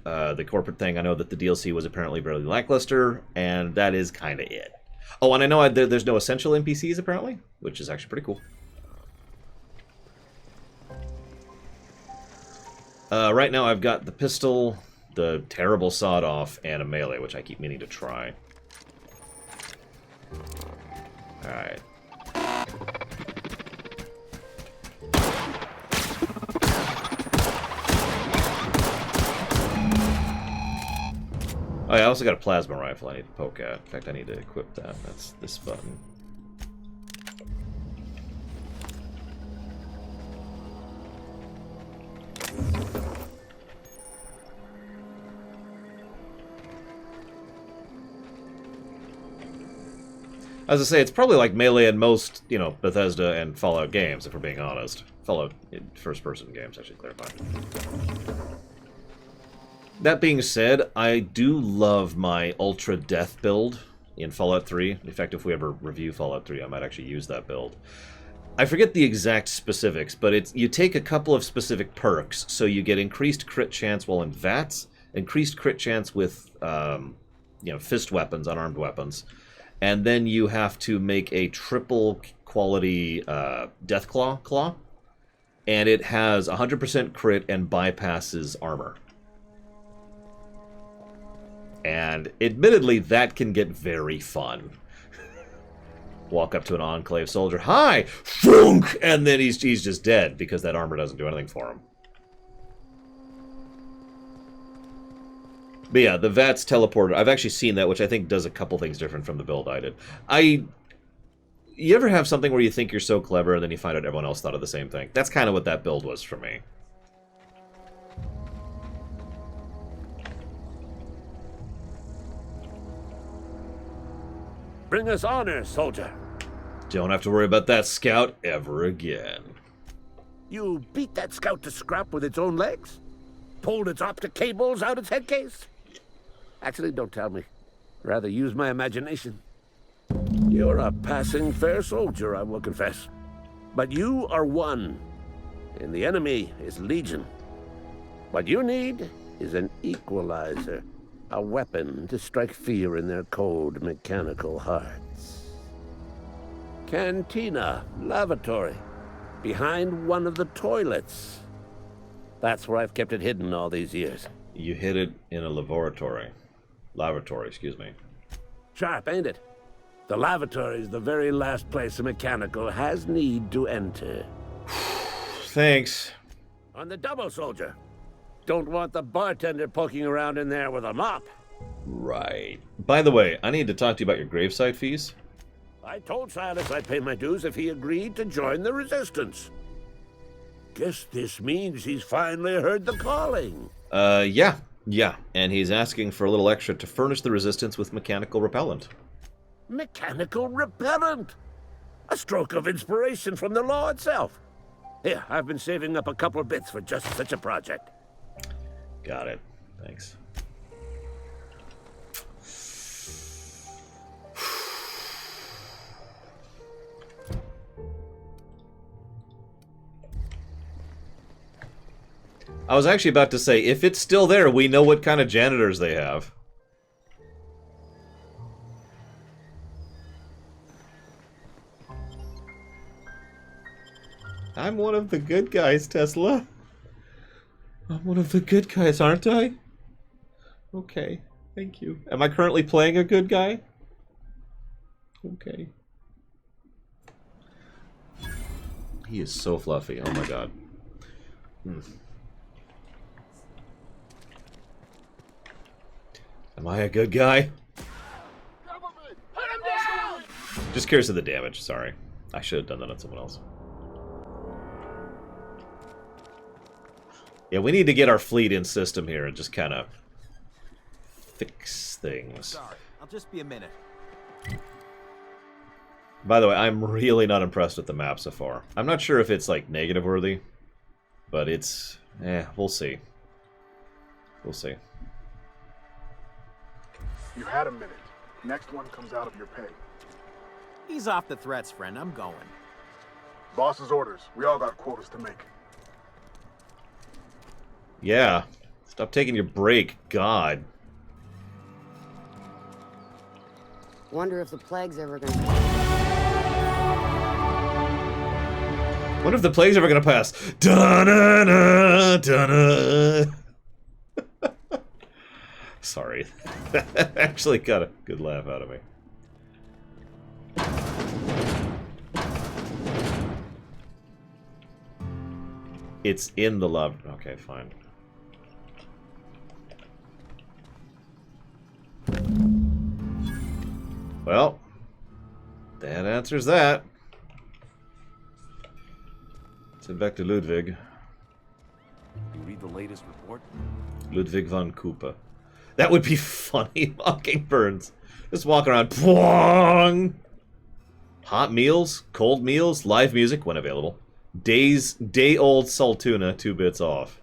the corporate thing. I know that the DLC was apparently very lackluster, and that is kind of it. Oh, and I know there's no essential NPCs, apparently, which is actually pretty cool. Right now I've got the pistol, the terrible sawed-off, and a melee, which I keep meaning to try. Alright. Oh yeah, I also got a plasma rifle I need to poke at. In fact, I need to equip that. That's this button. As I say, it's probably like Melee in most, you know, Bethesda and Fallout games, if we're being honest. Fallout first-person games, I should clarify. That being said, I do love my Ultra Death build in Fallout 3. In fact, if we ever review Fallout 3, I might actually use that build. I forget the exact specifics, but it's you take a couple of specific perks, so you get increased crit chance while in VATS, increased crit chance with, you know, fist weapons, unarmed weapons, and then you have to make a triple quality Deathclaw claw, and it has 100% crit and bypasses armor. And admittedly, that can get very fun. Walk up to an Enclave soldier, hi, thunk, and then he's just dead because that armor doesn't do anything for him. But yeah, the VATS teleporter, I've actually seen that, which I think does a couple things different from the build I did. You ever have something where you think you're so clever and then you find out everyone else thought of the same thing? That's kind of what that build was for me. Bring us honor, soldier. Don't have to worry about that scout ever again. You beat that scout to scrap with its own legs? Pulled its optic cables out its headcase? Actually, don't tell me. Rather use my imagination. You're a passing fair soldier, I will confess. But you are one, and the enemy is legion. What you need is an equalizer. A weapon to strike fear in their cold, mechanical hearts. Cantina, lavatory, behind one of the toilets. That's where I've kept it hidden all these years. You hid it in a lavatory. Lavatory, excuse me. Sharp, ain't it? The lavatory is the very last place a mechanical has need to enter. Thanks. On the double, soldier. don't want the bartender poking around in there with a mop. Right. By the way, I need to talk to you about your gravesite fees. I told Silas I'd pay my dues if he agreed to join the resistance. Guess this means he's finally heard the calling. Yeah. And he's asking for a little extra to furnish the resistance with mechanical repellent. Mechanical repellent? A stroke of inspiration from the law itself. Here, I've been saving up a couple of bits for just such a project. Got it. Thanks. I was actually about to say, if it's still there, we know what kind of janitors they have. I'm one of the good guys, Tesla. I'm one of the good guys, aren't I? Okay, thank you. Am I currently playing a good guy? Okay. He is so fluffy, oh my god. Am I a good guy? Just curious of the damage, sorry. I should have done that on someone else. Yeah, we need to get our fleet in system here and just kind of fix things. Sorry, I'll just be a minute. By the way, I'm really not impressed with the map so far. I'm not sure if it's, like, negative worthy, but it's... we'll see. We'll see. You had a minute. Next one comes out of your pay. Ease off the threats, friend. I'm going. Boss's orders. We all got quotas to make. Yeah. Stop taking your break. God. Wonder if the plague's ever gonna... What if the plague's ever gonna pass? Da-na-na, da-na. Sorry. That actually got a good laugh out of me. It's in the love. Okay, fine. Well, that answers that. Let's head back to Ludwig. You read the latest report? Ludwig von Koopa. That would be funny. Mockingbirds. Just walk around. Pwong! Hot meals, cold meals, live music when available. Day-old Saltuna, 2 bits off.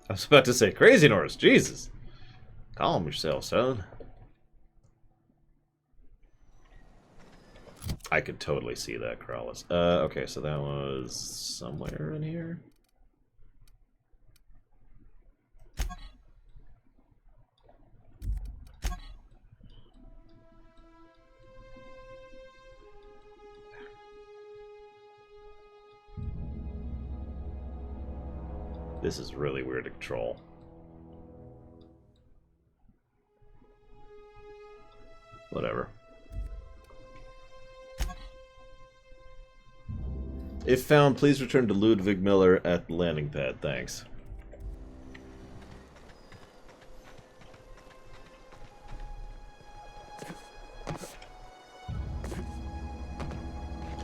I was about to say, Crazy Norris, Jesus. Calm yourself, son. I could totally see that, Corrales. Okay, so that was somewhere in here. This is really weird to control. Whatever. If found, please return to Ludwig Miller at the landing pad. Thanks.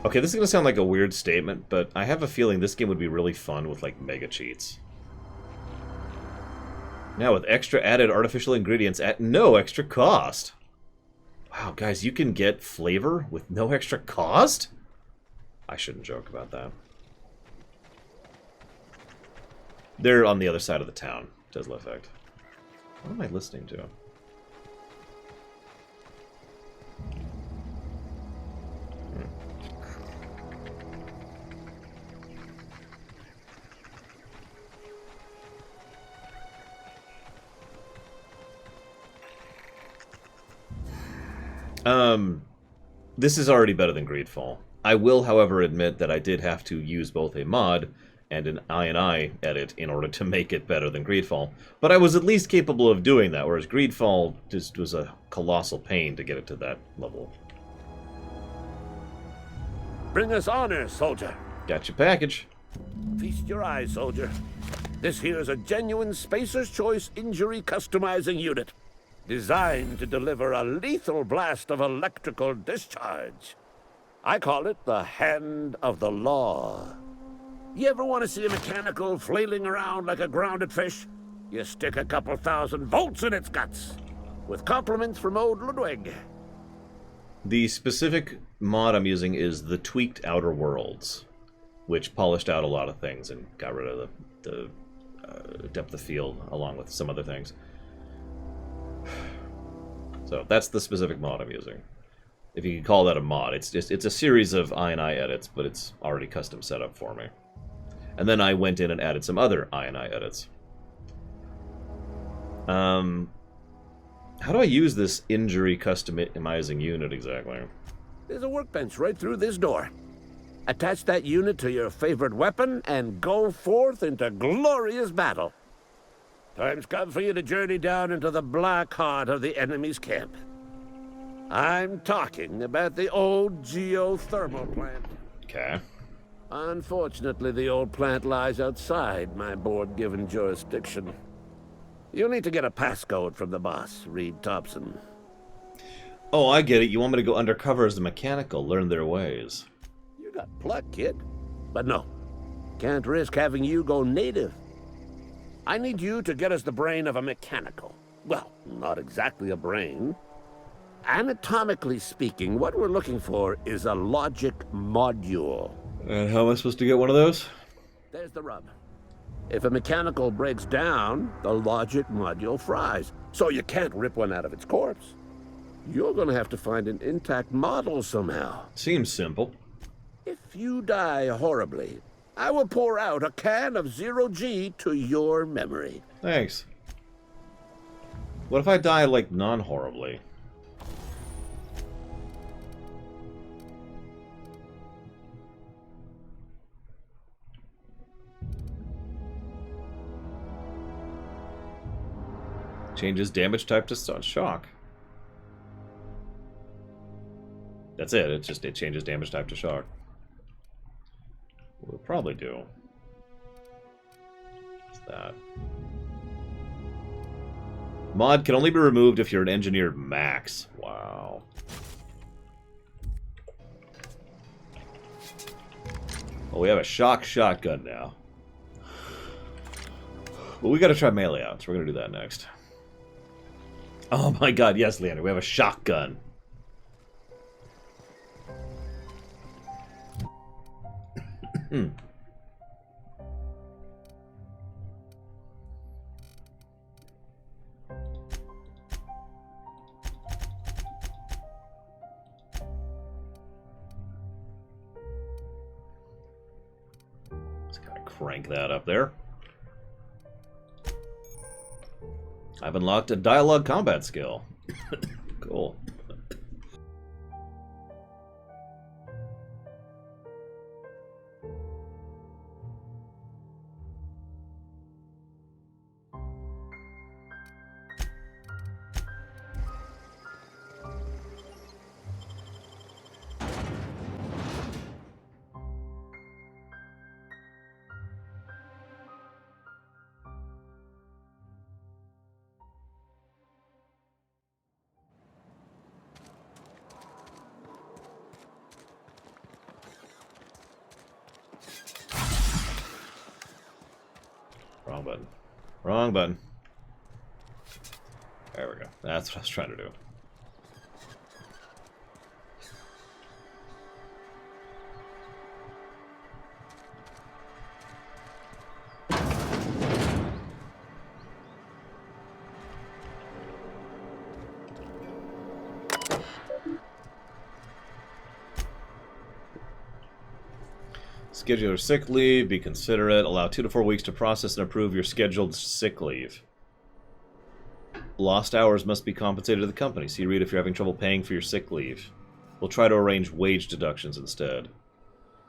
Okay, this is gonna sound like a weird statement, but I have a feeling this game would be really fun with, like, mega cheats. Now with extra added artificial ingredients at no extra cost. Wow, guys, you can get flavor with no extra cost? I shouldn't joke about that. They're on the other side of the town, Tesla effect. What am I listening to? This is already better than Greedfall. I will, however, admit that I did have to use both a mod and an INI edit in order to make it better than Greedfall. But I was at least capable of doing that, whereas Greedfall just was a colossal pain to get it to that level. Bring us honor, soldier. Got your package. Feast your eyes, soldier. This here is a genuine Spacer's Choice injury customizing unit, designed to deliver a lethal blast of electrical discharge. I call it the Hand of the Law. You ever want to see a mechanical flailing around like a grounded fish? You stick a couple thousand volts in its guts. With compliments from old Ludwig. The specific mod I'm using is the Tweaked Outer Worlds, which polished out a lot of things and got rid of the depth of field, along with some other things. So that's the specific mod I'm using. If you can call that a mod, it's a series of I&I edits, but it's already custom set up for me. And then I went in and added some other I&I edits. How do I use this injury customizing unit exactly? There's a workbench right through this door. Attach that unit to your favorite weapon and go forth into glorious battle. Time's come for you to journey down into the black heart of the enemy's camp. I'm talking about the old geothermal plant. Okay. Unfortunately, the old plant lies outside my board-given jurisdiction. You'll need to get a passcode from the boss, Reed Thompson. Oh, I get it. You want me to go undercover as the mechanical, learn their ways. You got pluck, kid. But no, can't risk having you go native. I need you to get us the brain of a mechanical. Well, not exactly a brain. Anatomically speaking, what we're looking for is a logic module. And how am I supposed to get one of those? There's the rub. If a mechanical breaks down, the logic module fries. So you can't rip one out of its corpse. You're gonna have to find an intact model somehow. Seems simple. If you die horribly, I will pour out a can of 0G to your memory. Thanks. What if I die, like, non-horribly? Changes damage type to shock. That's it. It changes damage type to shock. We'll probably do. What's that? Mod can only be removed if you're an engineered max. Wow. Well, we have a shock shotgun now. Well, we gotta try melee out, so we're gonna do that next. Oh my god, yes, Leander, we have a shotgun. Just gotta crank that up there. I've unlocked a dialogue combat skill. Cool. Wrong button. Wrong button. There we go. That's what I was trying to do. Schedule your sick leave, be considerate, allow 2 to 4 weeks to process and approve your scheduled sick leave. Lost hours must be compensated to the company. See read if you're having trouble paying for your sick leave. We'll try to arrange wage deductions instead.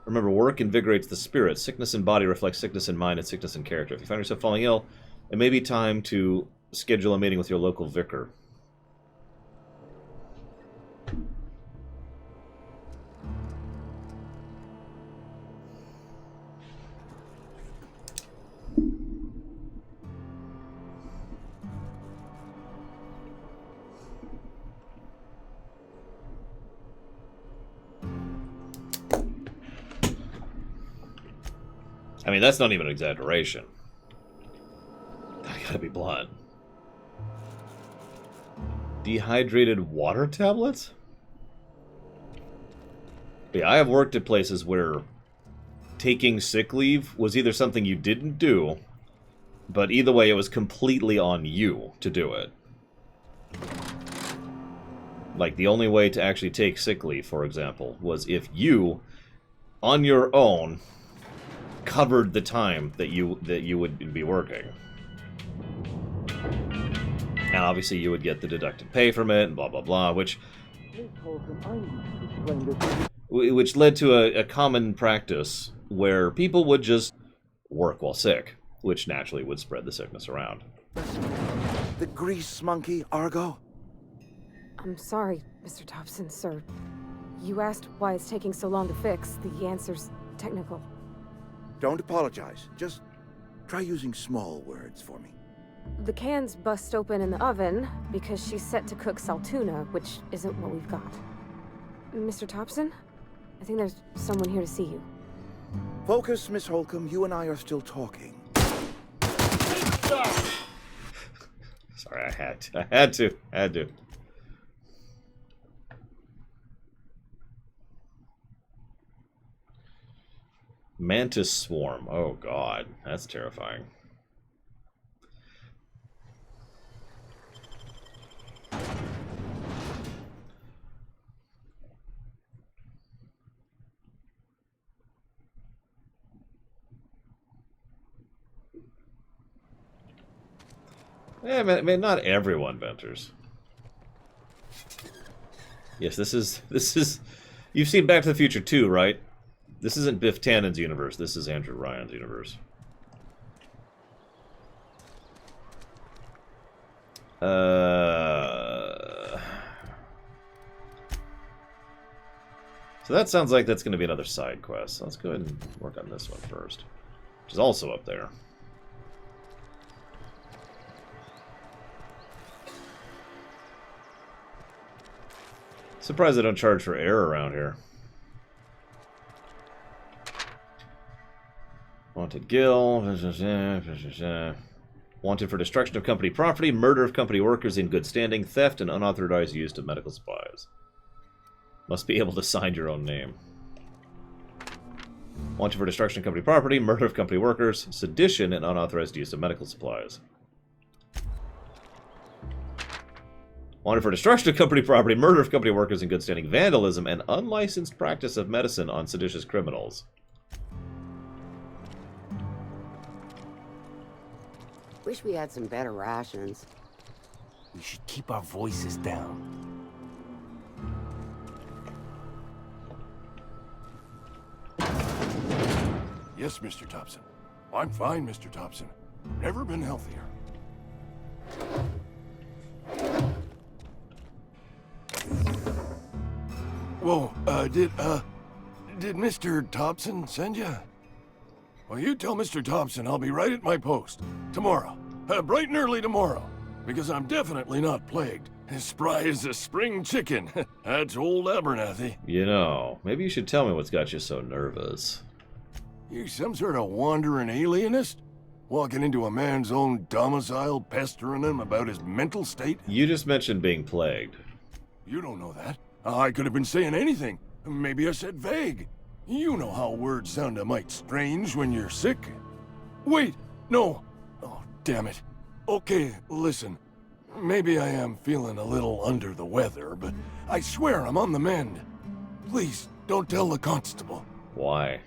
Remember, work invigorates the spirit. Sickness in body reflects sickness in mind and sickness in character. If you find yourself falling ill, it may be time to schedule a meeting with your local vicar. I mean, that's not even an exaggeration. I gotta be blunt. Dehydrated water tablets? Yeah, I have worked at places where taking sick leave was either something you didn't do, but either way, it was completely on you to do it. Like, the only way to actually take sick leave, for example, was if you, on your own, covered the time that you would be working. And obviously you would get the deducted pay from it, and blah blah blah, which led to a common practice where people would just work while sick, which naturally would spread the sickness around. The grease monkey, Argo? I'm sorry, Mr. Thompson, sir. You asked why it's taking so long to fix. The answer's technical. Don't apologize. Just try using small words for me. The cans bust open in the oven because she's set to cook saltuna, which isn't what we've got. Mr. Thompson? I think there's someone here to see you. Focus, Miss Holcomb. You and I are still talking. Sorry, I had to. Mantis swarm. Oh god, that's terrifying. Yeah, I mean, not everyone venters. Yes, this is. You've seen Back to the Future 2, right? This isn't Biff Tannen's universe. This is Andrew Ryan's universe. So that sounds like that's going to be another side quest. So let's go ahead and work on this one first, which is also up there. Surprised they don't charge for air around here. Wanted Gil. Wanted for destruction of company property, murder of company workers in good standing, theft, and unauthorized use of medical supplies. Must be able to sign your own name. Wanted for destruction of company property, murder of company workers, sedition, and unauthorized use of medical supplies. Wanted for destruction of company property, murder of company workers in good standing, vandalism, and unlicensed practice of medicine on seditious criminals. Wish we had some better rations. We should keep our voices down. Yes, Mr. Thompson. I'm fine, Mr. Thompson. Never been healthier. Whoa, did Mr. Thompson send you? Well, you tell Mr. Thompson I'll be right at my post. Tomorrow. Bright and early tomorrow. Because I'm definitely not plagued. As spry as a spring chicken. That's old Abernathy. You know, maybe you should tell me what's got you so nervous. You some sort of wandering alienist? Walking into a man's own domicile, pestering him about his mental state? You just mentioned being plagued. You don't know that. I could have been saying anything. Maybe I said vague. You know how words sound a mite strange when you're sick. Wait, no. Oh, damn it. Okay, listen. Maybe I am feeling a little under the weather, but I swear I'm on the mend. Please, don't tell the constable. Why?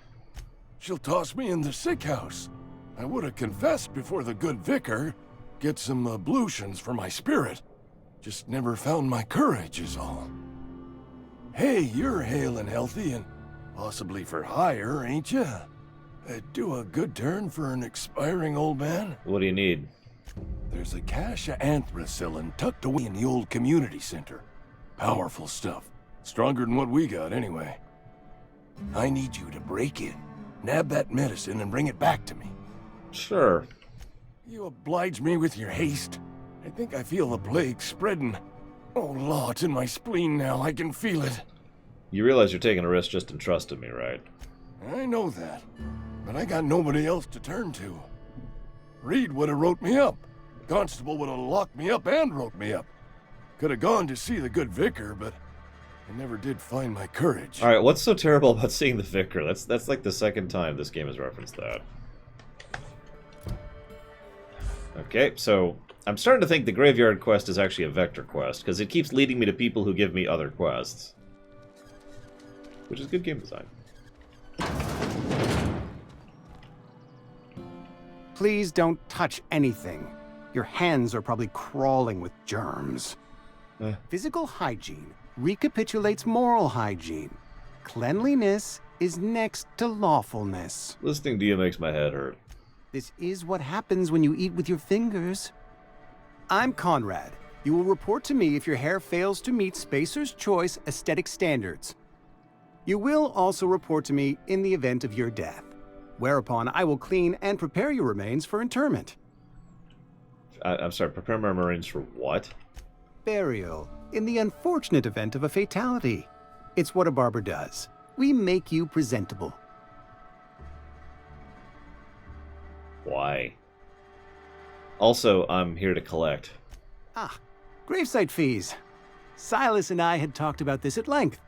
She'll toss me in the sick house. I would have confessed before the good vicar. Get some ablutions for my spirit. Just never found my courage is all. Hey, you're hale and healthy and possibly for hire, ain't you? Do a good turn for an expiring old man? What do you need? There's a cache of anthracillin tucked away in the old community center. Powerful stuff. Stronger than what we got, anyway. I need you to break in, nab that medicine, and bring it back to me. Sure. You oblige me with your haste. I think I feel the plague spreading. Oh, Law, it's in my spleen now. I can feel it. You realize you're taking a risk just in trusting me, right? I know that. but I got nobody else to turn to. Reed would have wrote me up. Constable would have locked me up and wrote me up. Could have gone to see the good vicar, but I never did find my courage. Alright, what's so terrible about seeing the vicar? That's like the second time this game has referenced that. Okay, so I'm starting to think the graveyard quest is actually a vector quest, because it keeps leading me to people who give me other quests. Which is good game design. Please don't touch anything. Your hands are probably crawling with germs. Physical hygiene recapitulates moral hygiene. Cleanliness is next to lawfulness. Listening to you makes my head hurt. This is what happens when you eat with your fingers. I'm Conrad. You will report to me if your hair fails to meet Spacer's Choice aesthetic standards. You will also report to me in the event of your death, whereupon I will clean and prepare your remains for interment. I'm sorry, prepare my remains for what? Burial, in the unfortunate event of a fatality. It's what a barber does. We make you presentable. Why? Also, I'm here to collect. Gravesite fees. Silas and I had talked about this at length.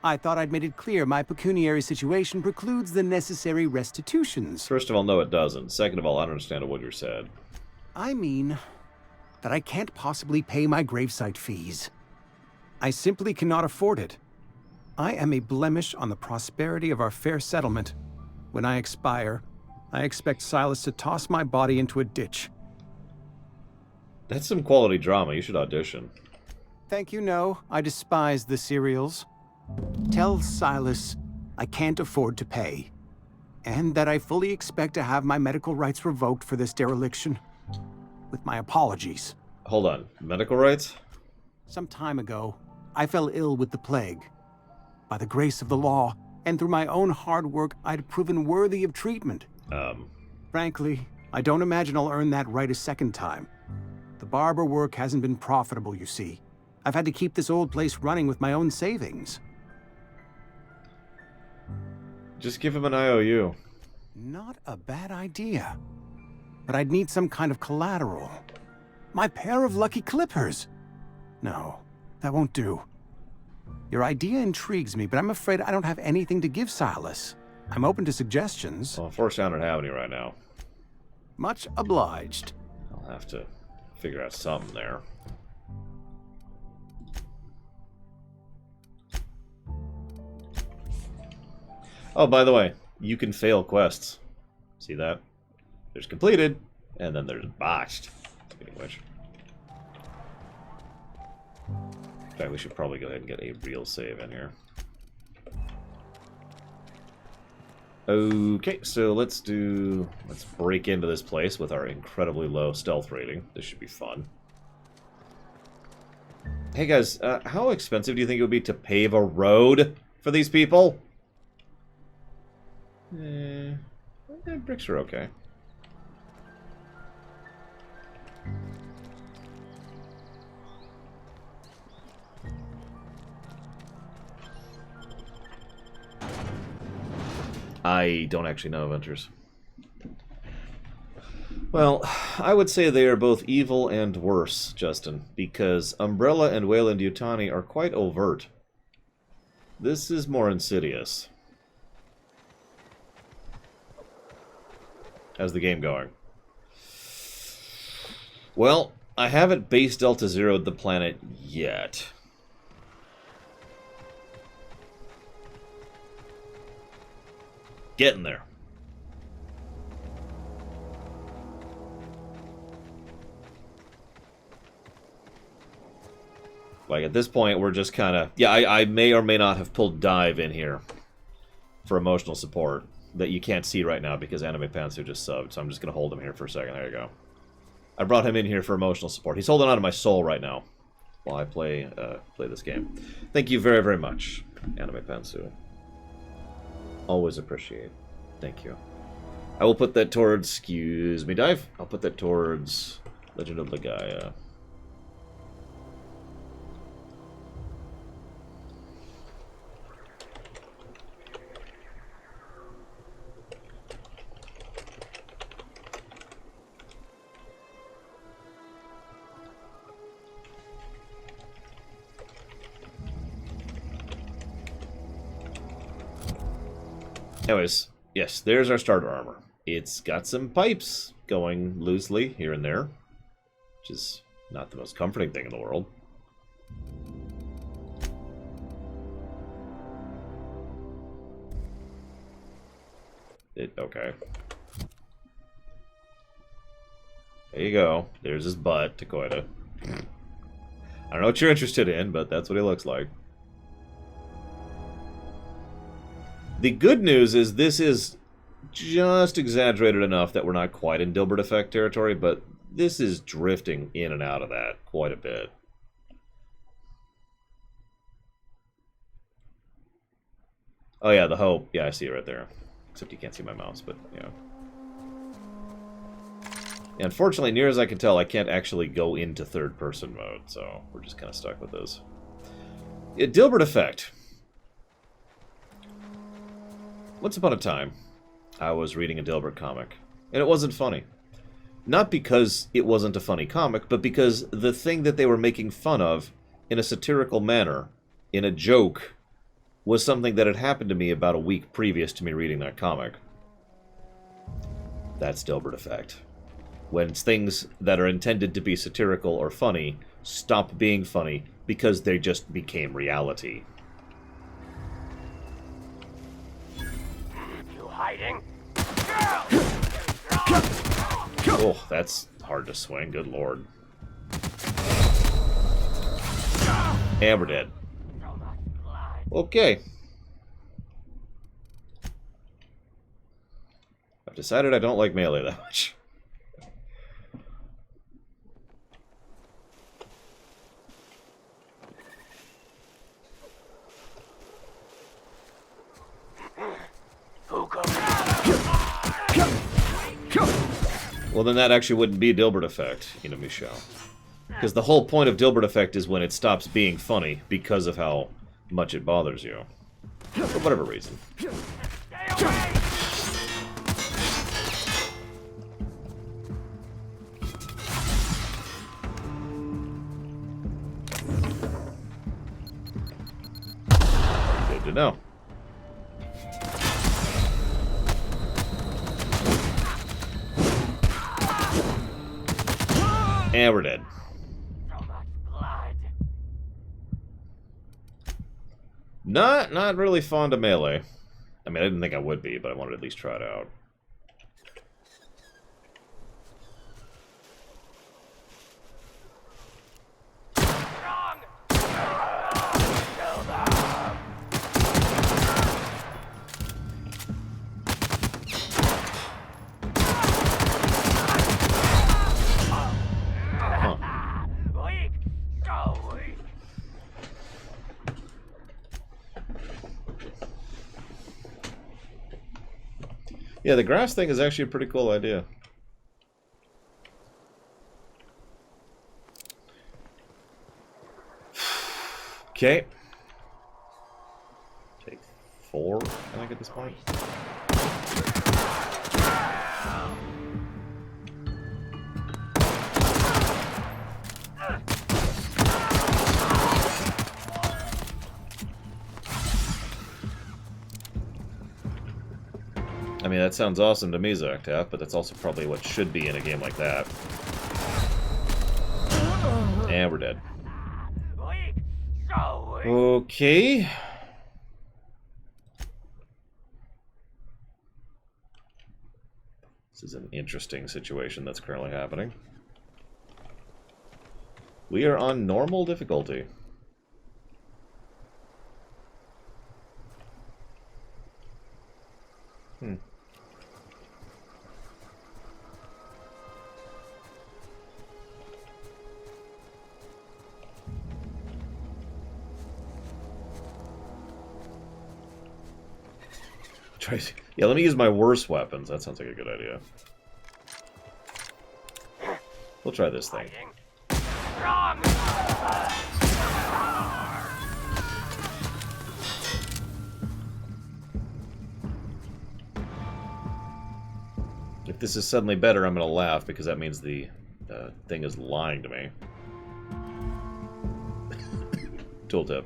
I thought I'd made it clear my pecuniary situation precludes the necessary restitutions. First of all, no it doesn't. Second of all, I don't understand what you said. I mean that I can't possibly pay my gravesite fees. I simply cannot afford it. I am a blemish on the prosperity of our fair settlement. When I expire, I expect Silas to toss my body into a ditch. That's some quality drama. You should audition. Thank you, no. I despise the serials. Tell Silas I can't afford to pay, and that I fully expect to have my medical rights revoked for this dereliction. With my apologies. Hold on. Medical rights? Some time ago, I fell ill with the plague. By the grace of the law, and through my own hard work, I'd proven worthy of treatment. Frankly, I don't imagine I'll earn that right a second time. The barber work hasn't been profitable, you see. I've had to keep this old place running with my own savings. Just give him an IOU. Not a bad idea. But I'd need some kind of collateral. My pair of lucky clippers. No, that won't do. Your idea intrigues me, but I'm afraid I don't have anything to give Silas. I'm open to suggestions. Well, unfortunately, I don't have any right now. Much obliged. I'll have to figure out something there. Oh, by the way, you can fail quests. See that? There's completed, and then there's botched. Speaking of which. In fact, we should probably go ahead and get a real save in here. Okay, so let's break into this place with our incredibly low stealth rating. This should be fun. Hey guys, how expensive do you think it would be to pave a road for these people? Bricks are okay. I don't actually know Avengers. Well, I would say they are both evil and worse, Justin, because Umbrella and Weyland-Yutani are quite overt. This is more insidious. How's the game going? Well, I haven't base Delta Zero'd the planet yet. Getting there. Like, at this point, we're just kind of... Yeah, I may or may not have pulled Dive in here for emotional support that you can't see right now because Anime Pantsu just subbed, so I'm just going to hold him here for a second. There you go. I brought him in here for emotional support. He's holding on to my soul right now while I play this game. Thank you very, very much, Anime Pantsu. Always appreciate. Thank you. I will put that towards... Excuse me, Dive. I'll put that towards Legend of Legaia. Anyways, yes, there's our starter armor. It's got some pipes going loosely here and there, which is not the most comforting thing in the world. Okay. There you go. There's his butt, Takoida. I don't know what you're interested in, but that's what he looks like. The good news is this is just exaggerated enough that we're not quite in Dilbert effect territory, but this is drifting in and out of that quite a bit. Oh yeah, the hope. Yeah, I see it right there. Except you can't see my mouse, but yeah. Yeah, unfortunately, near as I can tell, I can't actually go into third-person mode, so we're just kind of stuck with this. Yeah, Dilbert effect. Once upon a time, I was reading a Dilbert comic, and it wasn't funny. Not because it wasn't a funny comic, but because the thing that they were making fun of, in a satirical manner, in a joke, was something that had happened to me about a week previous to me reading that comic. That's Dilbert effect. When things that are intended to be satirical or funny stop being funny because they just became reality. You hiding? Oh, that's hard to swing, good lord. And we're dead. Okay. I've decided I don't like melee that much. Well, then that actually wouldn't be Dilbert effect, Michelle. Because the whole point of Dilbert effect is when it stops being funny because of how much it bothers you. For whatever reason. Good to know. And we're dead. Not really fond of melee. I mean, I didn't think I would be, but I wanted to at least try it out. Yeah, the grass thing is actually a pretty cool idea. Okay. Take 4, I think, at this point. I mean, that sounds awesome to me, Zoctaf, but that's also probably what should be in a game like that. And we're dead. Okay. This is an interesting situation that's currently happening. We are on normal difficulty. Yeah, let me use my worst weapons. That sounds like a good idea. We'll try this thing. If this is suddenly better, I'm going to laugh because that means the thing is lying to me. Tooltip.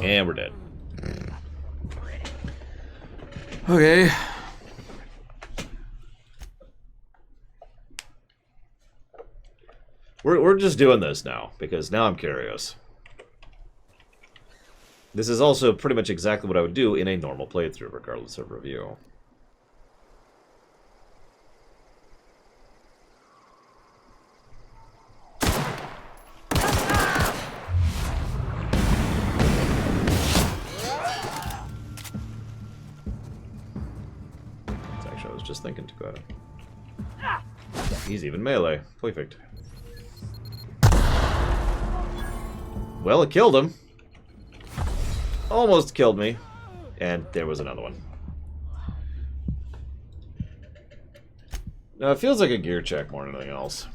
And we're dead. Okay. We're just doing this now, because now I'm curious. This is also pretty much exactly what I would do in a normal playthrough, regardless of review. Actually, I was just thinking to go ahead. He's even melee. Perfect. Well, it killed him. Almost killed me. And there was another one. Now, it feels like a gear check more than anything else.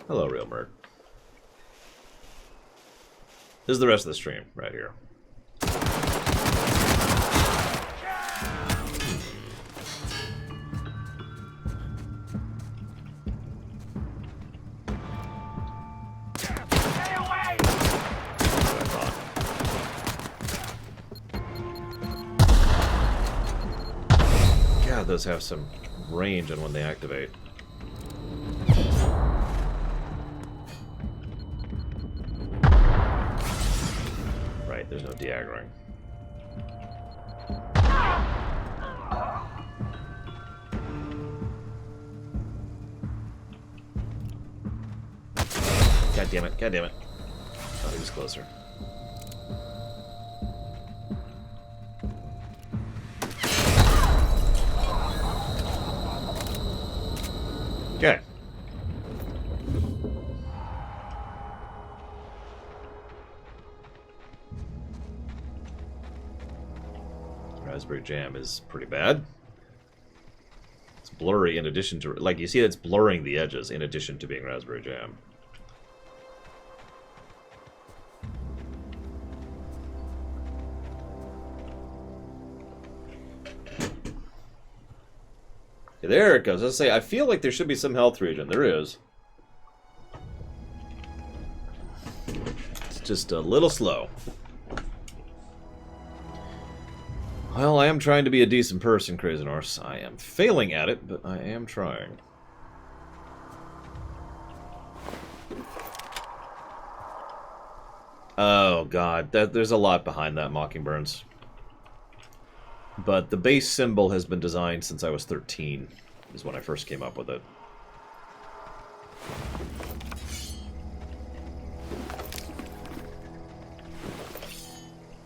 Hello, Real Mert. This is the rest of the stream, right here. God, those have some range on when they activate. Right, there's no de-aggroing. God damn it, god damn it. Oh, he was closer. Okay. Raspberry Jam is pretty bad. It's blurry in addition to... Like, you see it's blurring the edges in addition to being Raspberry Jam. Okay, there it goes. Let's say, I feel like there should be some health regen. There is. It's just a little slow. Well, I am trying to be a decent person, Crazy Norse. I am failing at it, but I am trying. Oh, God. There's a lot behind that, Mockingburns. But the base symbol has been designed since I was 13, is when I first came up with it.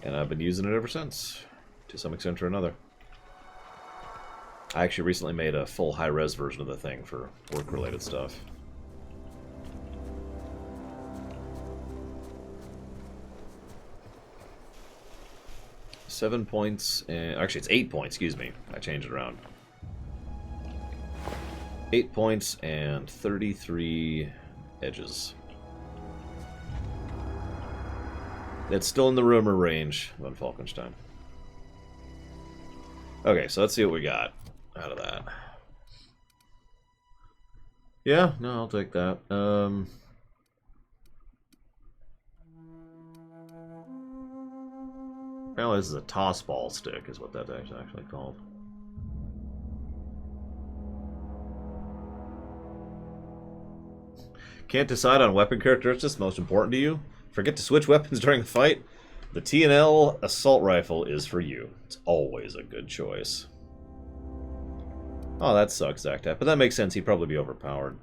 And I've been using it ever since, to some extent or another. I actually recently made a full high-res version of the thing for work-related stuff. $7 points, and actually it's 8 points, excuse me. I changed it around. 8 points and 33 edges. It's still in the rumor range of Falkenstein. Okay, so let's see what we got out of that. Yeah, no, I'll take that. Apparently this is a toss ball stick, is what that's actually called. Can't decide on weapon characteristics most important to you? Forget to switch weapons during the fight? The T&L assault rifle is for you. It's always a good choice. Oh, that sucks, Zactap. But that makes sense. He'd probably be overpowered.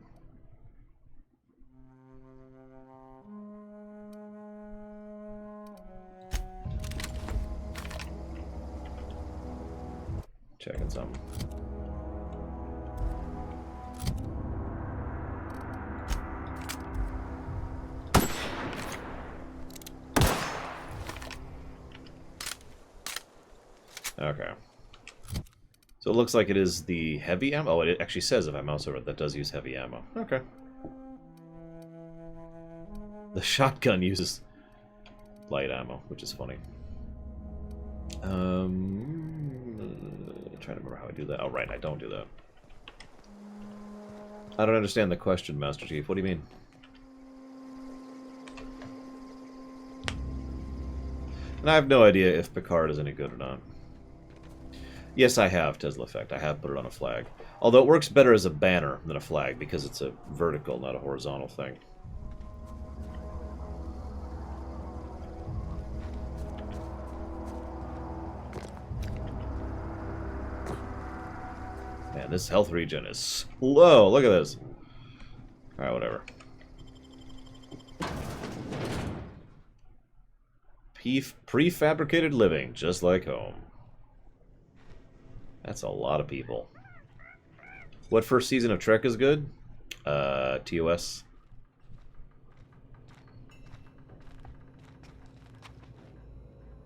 Checking something. Okay. So it looks like it is the heavy ammo. Oh, it actually says if I mouse over it, that does use heavy ammo. Okay. The shotgun uses light ammo, which is funny. I'm trying to remember how I do that. Oh, right, I don't do that. I don't understand the question, Master Chief. What do you mean? And I have no idea if Picard is any good or not. Yes, I have Tesla Effect. I have put it on a flag. Although it works better as a banner than a flag because it's a vertical, not a horizontal thing. Man, this health regen is slow. Look at this. Alright, whatever. Prefabricated living, just like home. That's a lot of people. What first season of Trek is good? TOS.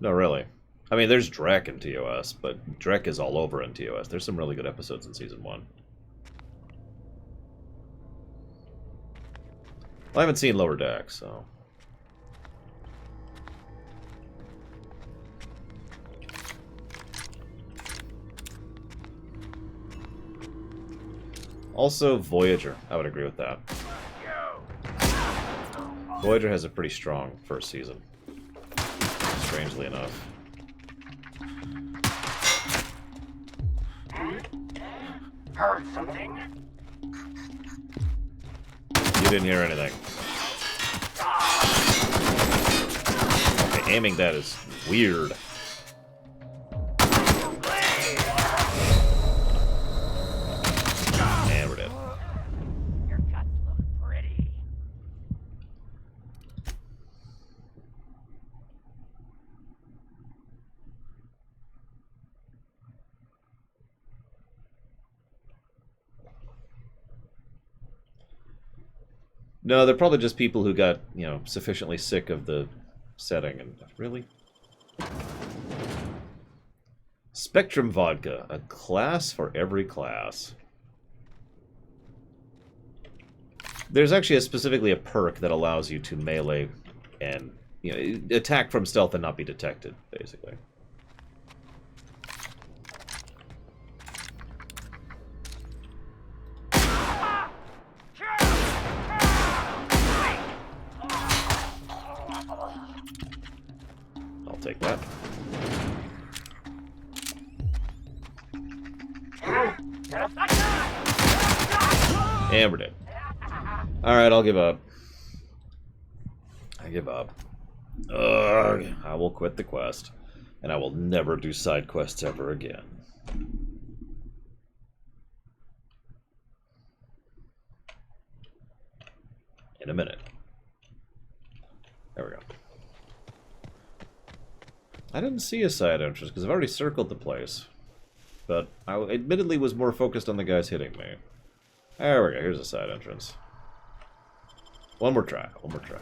No, really. I mean, there's Drek in TOS, but Drek is all over in TOS. There's some really good episodes in Season 1. Well, I haven't seen Lower Deck, so... Also, Voyager. I would agree with that. Voyager has a pretty strong first season. Strangely enough. Heard something? You didn't hear anything. Okay, aiming that is weird. And we're dead. Your guts look pretty. No, they're probably just people who got, you know, sufficiently sick of the setting and... Really? Spectrum Vodka. A class for every class. There's actually specifically a perk that allows you to melee and, you know, attack from stealth and not be detected, basically. I'll take that. And we're dead. Alright, I'll give up. I give up. Ugh, I will quit the quest. And I will never do side quests ever again. In a minute. There we go. I didn't see a side entrance because I've already circled the place. But I admittedly was more focused on the guys hitting me. There we go, here's a side entrance. One more try, one more try.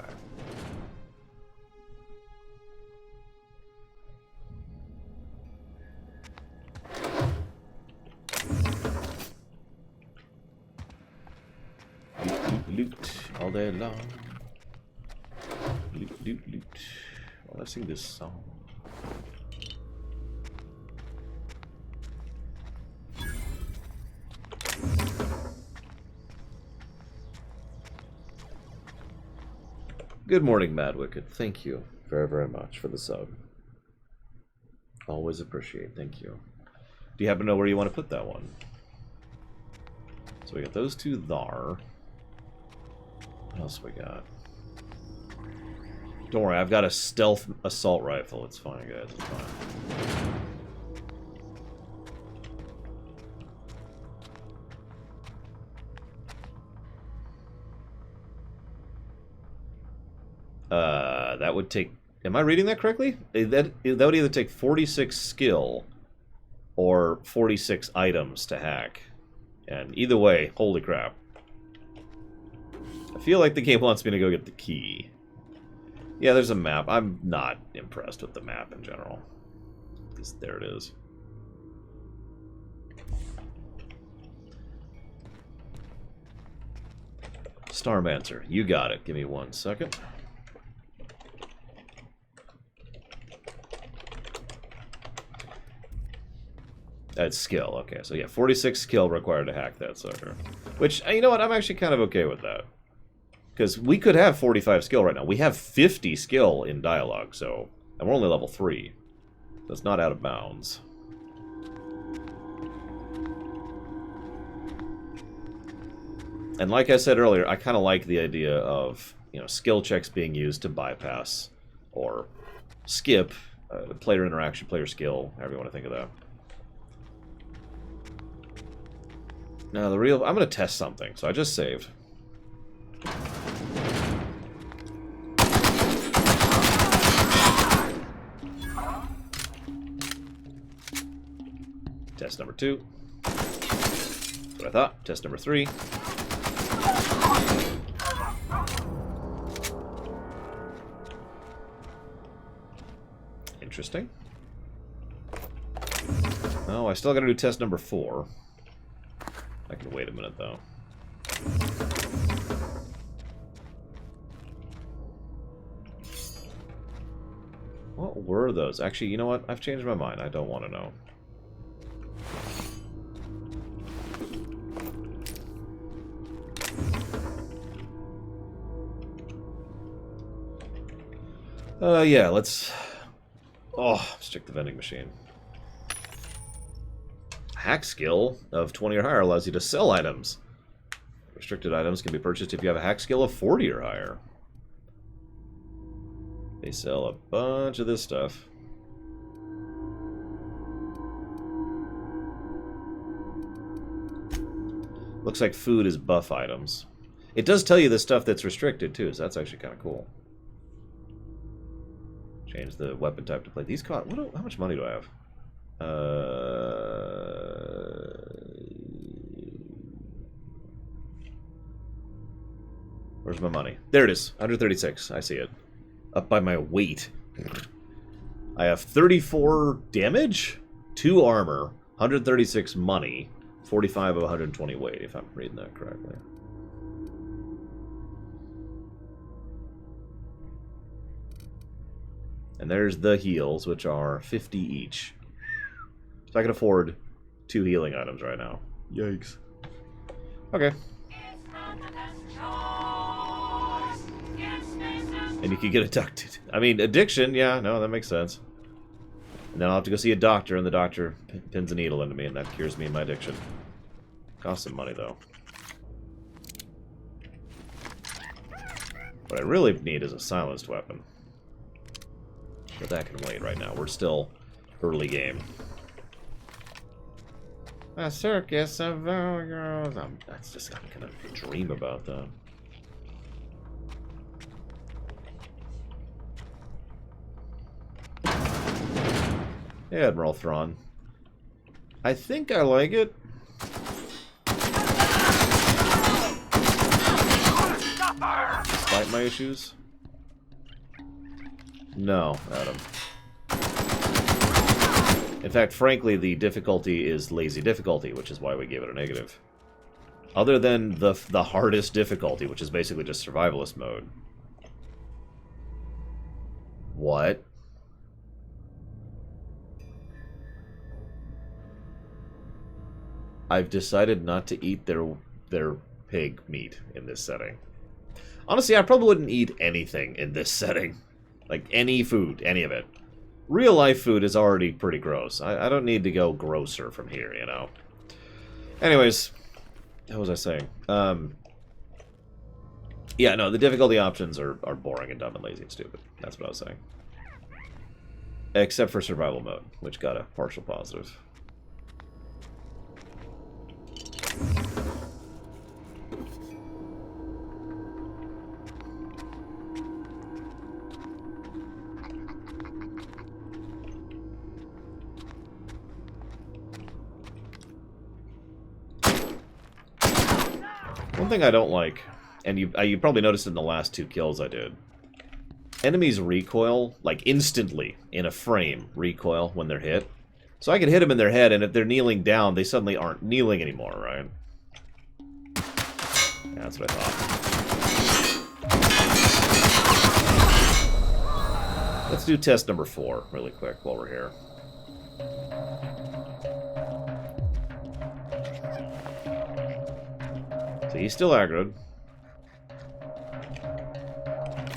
Loot all day long. Loot, loot, loot. Well, let's sing this song. Good morning, Mad Wicked. Thank you very, very much for the sub. Always appreciate. Thank you. Do you happen to know where you want to put that one? So we got those two there. What else we got? Don't worry, I've got a stealth assault rifle. It's fine, guys. It's fine. That would take... Am I reading that correctly? That would either take 46 skill or 46 items to hack. And either way, holy crap. I feel like the game wants me to go get the key. Yeah, there's a map. I'm not impressed with the map in general. Because there it is. Starmancer, you got it. Give me 1 second. That's skill, okay. So yeah, 46 skill required to hack that sucker. Which, you know what, I'm actually kind of okay with that. Because we could have 45 skill right now. We have 50 skill in dialogue, so... And we're only level 3. That's not out of bounds. And like I said earlier, I kind of like the idea of, you know, skill checks being used to bypass or skip player interaction, player skill, however you want to think of that. Now, the real... I'm going to test something, so I just saved. Test number 2. That's what I thought. Test number 3. Interesting. Oh, I still gotta do test number 4. I can wait a minute, though. What were those? Actually, you know what? I've changed my mind. I don't want to know. Yeah, let's... Oh, stick the vending machine. Hack skill of 20 or higher allows you to sell items. Restricted items can be purchased if you have a hack skill of 40 or higher. They sell a bunch of this stuff. Looks like food is buff items. It does tell you the stuff that's restricted, too, so that's actually kind of cool. Change the weapon type to play. These cost... How much money do I have? Where's my money? There it is. 136. I see it. Up by my weight. I have 34 damage, 2 armor, 136 money, 45 of 120 weight, if I'm reading that correctly. And there's the heals, which are 50 each. So I can afford 2 healing items right now. Yikes. Okay. And you can get abducted. I mean, addiction, yeah, no, that makes sense. And then I'll have to go see a doctor, and the doctor pins a needle into me, and that cures me of my addiction. Costs some money, though. What I really need is a silenced weapon. But that can wait right now. We're still early game. A circus of girls. I'm gonna dream about that. Hey, Admiral Thrawn. I think I like it. Despite my issues. No, Adam. In fact, frankly, the difficulty is lazy difficulty, which is why we gave it a negative. Other than the hardest difficulty, which is basically just survivalist mode. What? I've decided not to eat their pig meat in this setting. Honestly, I probably wouldn't eat anything in this setting. Like, any food, any of it. Real life food is already pretty gross. I don't need to go grosser from here, you know? Anyways, what was I saying? Yeah, no, the difficulty options are boring and dumb and lazy and stupid. That's what I was saying. Except for survival mode, which got a partial positive. One thing I don't like, and you probably noticed in the last 2 kills I did, enemies recoil, like instantly, in a frame, recoil when they're hit. So I can hit them in their head, and if they're kneeling down, they suddenly aren't kneeling anymore, right? Yeah, that's what I thought. Let's do test number 4 really quick while we're here. So he's still aggroed.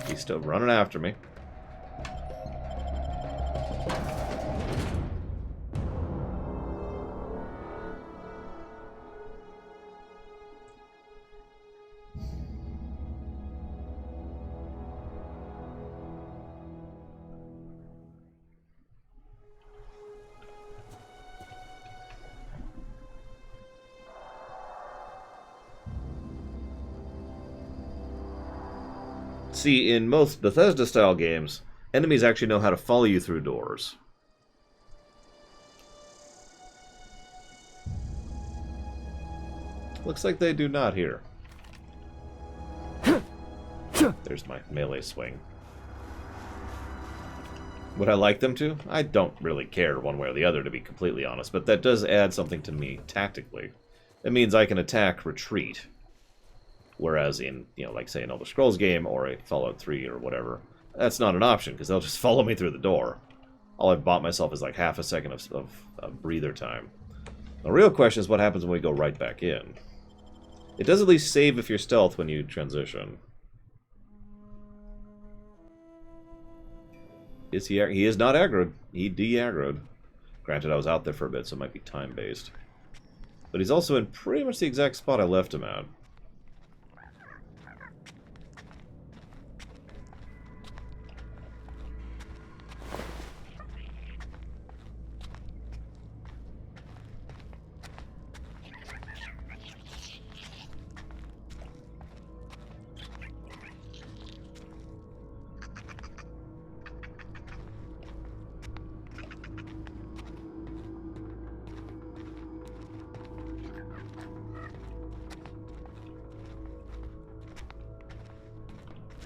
He's still running after me. See, in most Bethesda-style games, enemies actually know how to follow you through doors. Looks like they do not here. There's my melee swing. Would I like them to? I don't really care one way or the other, to be completely honest, but that does add something to me tactically. It means I can attack, retreat. Whereas in, you know, like say an Elder Scrolls game or a Fallout 3 or whatever, that's not an option because they'll just follow me through the door. All I've bought myself is like half a second of breather time. The real question is what happens when we go right back in. It does at least save if you're stealth when you transition. Is he? He is not aggroed. He de-aggroed. Granted, I was out there for a bit, so it might be time-based. But he's also in pretty much the exact spot I left him at.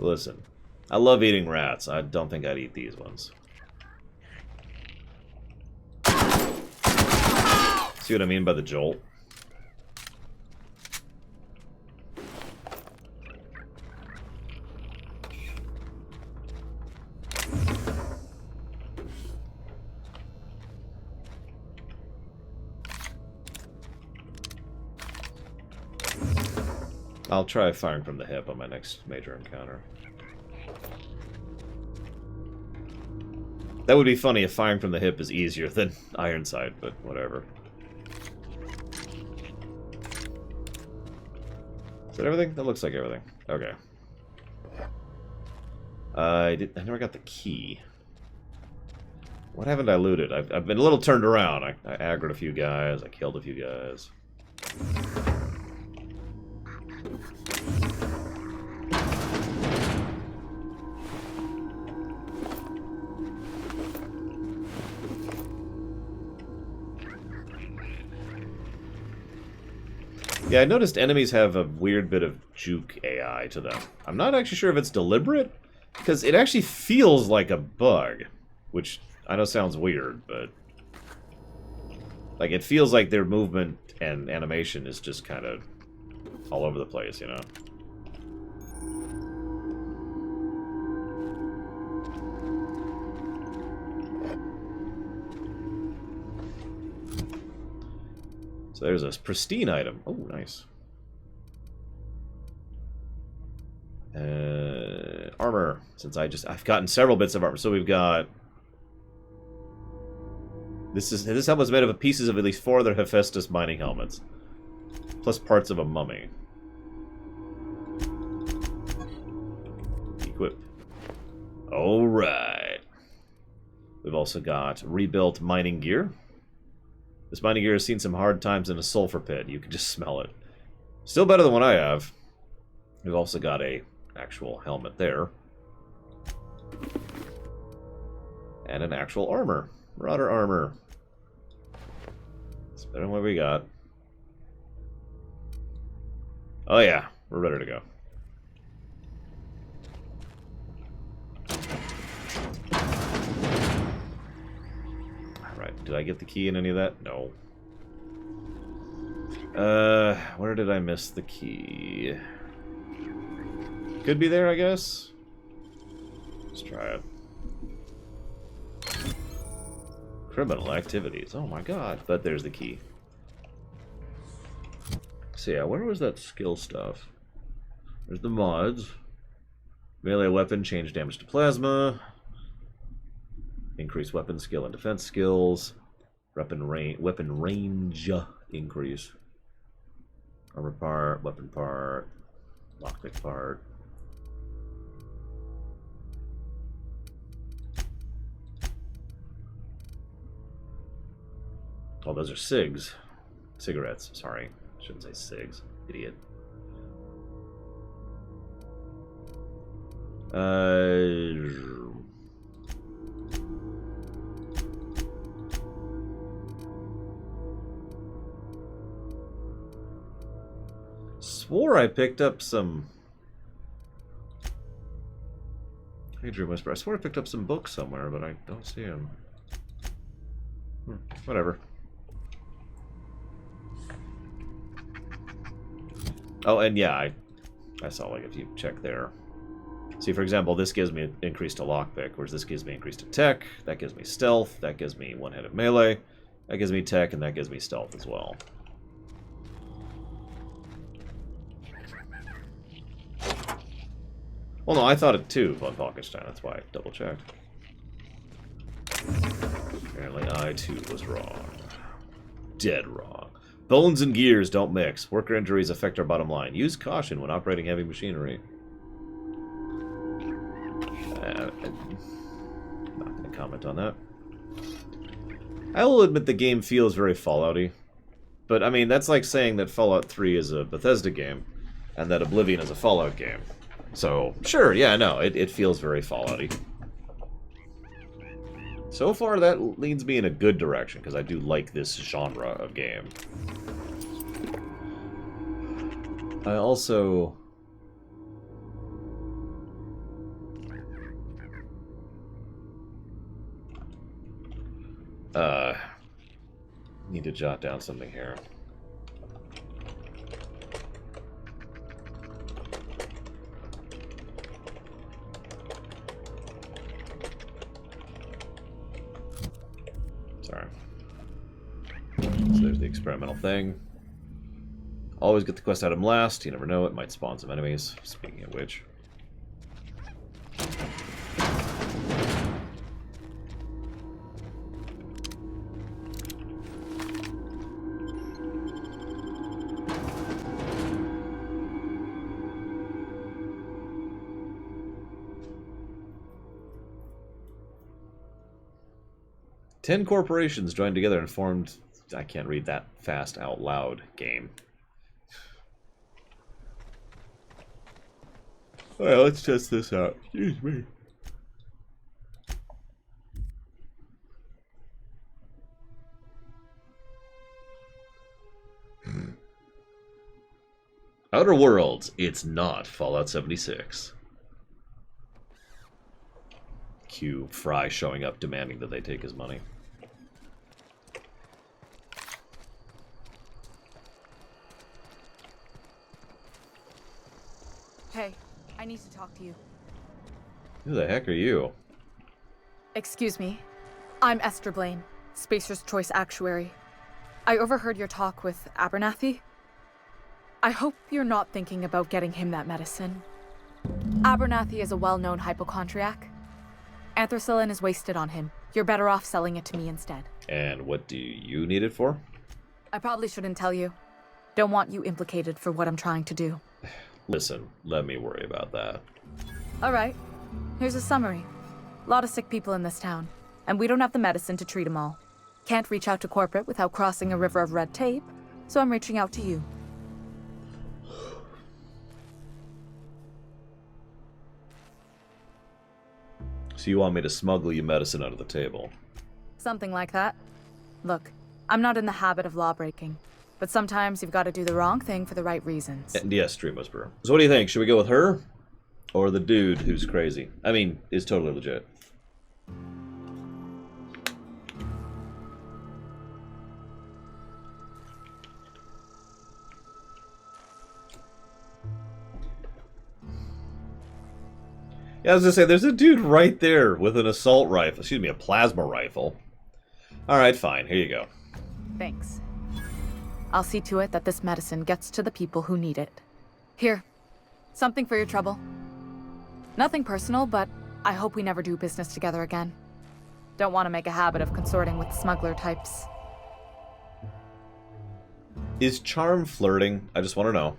Listen, I love eating rats. I don't think I'd eat these ones. See what I mean by the jolt? I'll try firing from the hip on my next major encounter. That would be funny if firing from the hip is easier than Ironside, but whatever. Is that everything? That looks like everything. Okay. I never got the key. What haven't I looted? I've been a little turned around. I aggroed a few guys. I killed a few guys. Yeah, I noticed enemies have a weird bit of juke AI to them. I'm not actually sure if it's deliberate, because it actually feels like a bug, which I know sounds weird, but like it feels like their movement and animation is just kind of all over the place, you know? So there's a pristine item. Oh, nice. Armor. Since I've gotten several bits of armor. So we've got... This helmet was made of pieces of at least 4 other Hephaestus mining helmets. Plus parts of a mummy. Equip. Alright. We've also got rebuilt mining gear. This mining gear has seen some hard times in a sulfur pit. You can just smell it. Still better than what I have. We've also got a actual helmet there. And an actual armor. Marauder armor. It's better than what we got. Oh yeah, we're ready to go. Alright, did I get the key in any of that? No. Where did I miss the key? Could be there, I guess. Let's try it. Criminal activities. Oh my god. But there's the key. So yeah, where was that skill stuff? There's the mods. Melee weapon, change damage to plasma. Increase weapon skill and defense skills. Weapon range increase. Armor part, weapon part, lockpick part. Oh, those are cigs. Cigarettes, sorry. Shouldn't say cigs. Idiot. Swore I picked up some... Hey, Dream Whisper. I swore I picked up some books somewhere, but I don't see them. Whatever. Oh, and yeah, I saw, like, if you check there. See, for example, this gives me increase to lockpick, whereas this gives me increase to tech, that gives me stealth, that gives me one-handed melee, that gives me tech, and that gives me stealth as well. Well, no, I thought it too, Von Falkenstein, that's why I double-checked. Apparently I too was wrong. Dead wrong. Bones and gears don't mix. Worker injuries affect our bottom line. Use caution when operating heavy machinery. I'm not going to comment on that. I will admit the game feels very Fallout-y. But, I mean, that's like saying that Fallout 3 is a Bethesda game, and that Oblivion is a Fallout game. So, sure, yeah, no, it feels very Fallout-y. So far, that leads me in a good direction, because I do like this genre of game. I also... need to jot down something here. Sorry. So there's the experimental thing. Always get the quest item last. You never know, it might spawn some enemies. Speaking of which. Ten corporations joined together and formed, I can't read that fast out loud, game. Alright, let's test this out. Excuse me. Outer Worlds, it's not Fallout 76. Cue Fry showing up demanding that they take his money. Hey, I need to talk to you. Who the heck are you? Excuse me. I'm Esther Blaine, Spacer's Choice Actuary. I overheard your talk with Abernathy. I hope you're not thinking about getting him that medicine. Abernathy is a well-known hypochondriac. Anthracillin is wasted on him. You're better off selling it to me instead. And what do you need it for? I probably shouldn't tell you. Don't want you implicated for what I'm trying to do. Listen, let me worry about that. Alright, here's a summary. A lot of sick people in this town, and we don't have the medicine to treat them all. Can't reach out to corporate without crossing a river of red tape, so I'm reaching out to you. So you want me to smuggle you medicine under the table? Something like that. Look, I'm not in the habit of law-breaking, but sometimes you've got to do the wrong thing for the right reasons. And yes, Dream Whisperer. So what do you think? Should we go with her? Or the dude who's crazy? I mean, is totally legit. Yeah, I was gonna say, there's a dude right there with an assault rifle. Excuse me, a plasma rifle. Alright, fine. Here you go. Thanks. I'll see to it that this medicine gets to the people who need it. Here. Something for your trouble. Nothing personal, but I hope we never do business together again. Don't want to make a habit of consorting with smuggler types. Is charm flirting? I just want to know.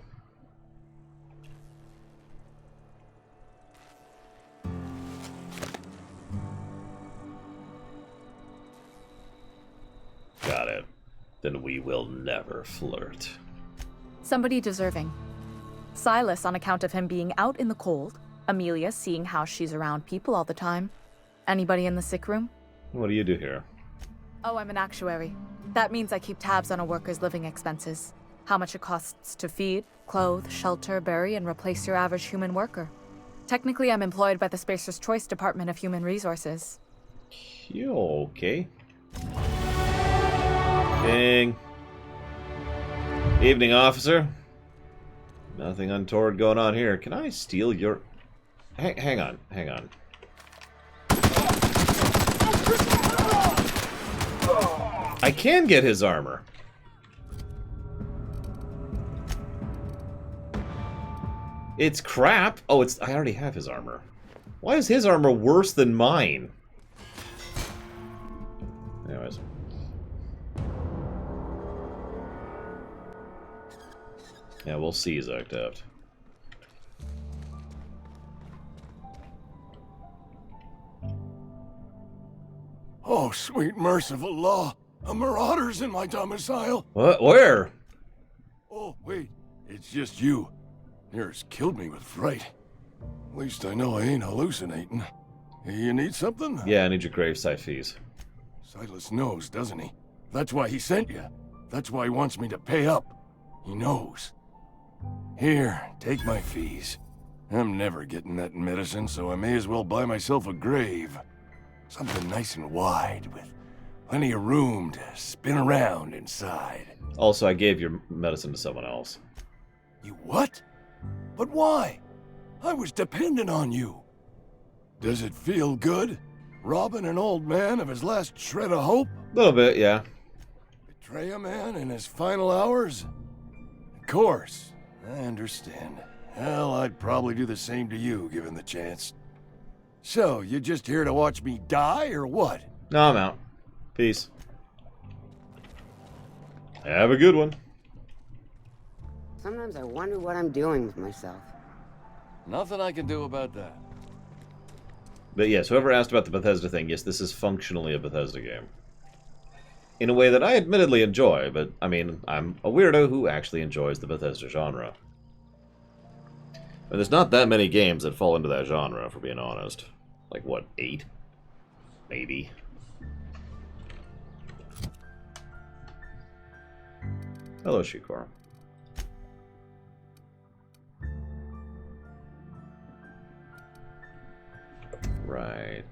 Got it. Then we will never flirt. Somebody deserving. Silas on account of him being out in the cold. Amelia seeing how she's around people all the time. Anybody in the sick room? What do you do here? Oh, I'm an actuary. That means I keep tabs on a worker's living expenses. How much it costs to feed, clothe, shelter, bury, and replace your average human worker. Technically, I'm employed by the Spacer's Choice Department of Human Resources. Okay. Ding. Evening, officer. Nothing untoward going on here. Can I steal your... Hang on. I can get his armor. It's crap. Oh, I already have his armor. Why is his armor worse than mine? Anyways. Yeah, we'll see, Zogdaft. Oh, sweet merciful law. A marauder's in my domicile. What? Where? Oh, wait. It's just you. Yours killed me with fright. At least I know I ain't hallucinating. You need something? Yeah, I need your gravesite fees. Silas knows, doesn't he? That's why he sent you. That's why he wants me to pay up. He knows. Here, take my fees. I'm never getting that medicine, so I may as well buy myself a grave. Something nice and wide, with plenty of room to spin around inside. Also, I gave your medicine to someone else. You what? But why? I was dependent on you. Does it feel good? Robbing an old man of his last shred of hope? A little bit, yeah. Betray a man in his final hours? Of course. I understand. Hell, I'd probably do the same to you, given the chance. So, you just here to watch me die, or what? No, I'm out. Peace. Have a good one. Sometimes I wonder what I'm doing with myself. Nothing I can do about that. But yes, whoever asked about the Bethesda thing, yes, this is functionally a Bethesda game. In a way that I admittedly enjoy, but, I mean, I'm a weirdo who actually enjoys the Bethesda genre. And there's not that many games that fall into that genre, for being honest. Like, what, 8? Maybe. Hello, Shikor. Right,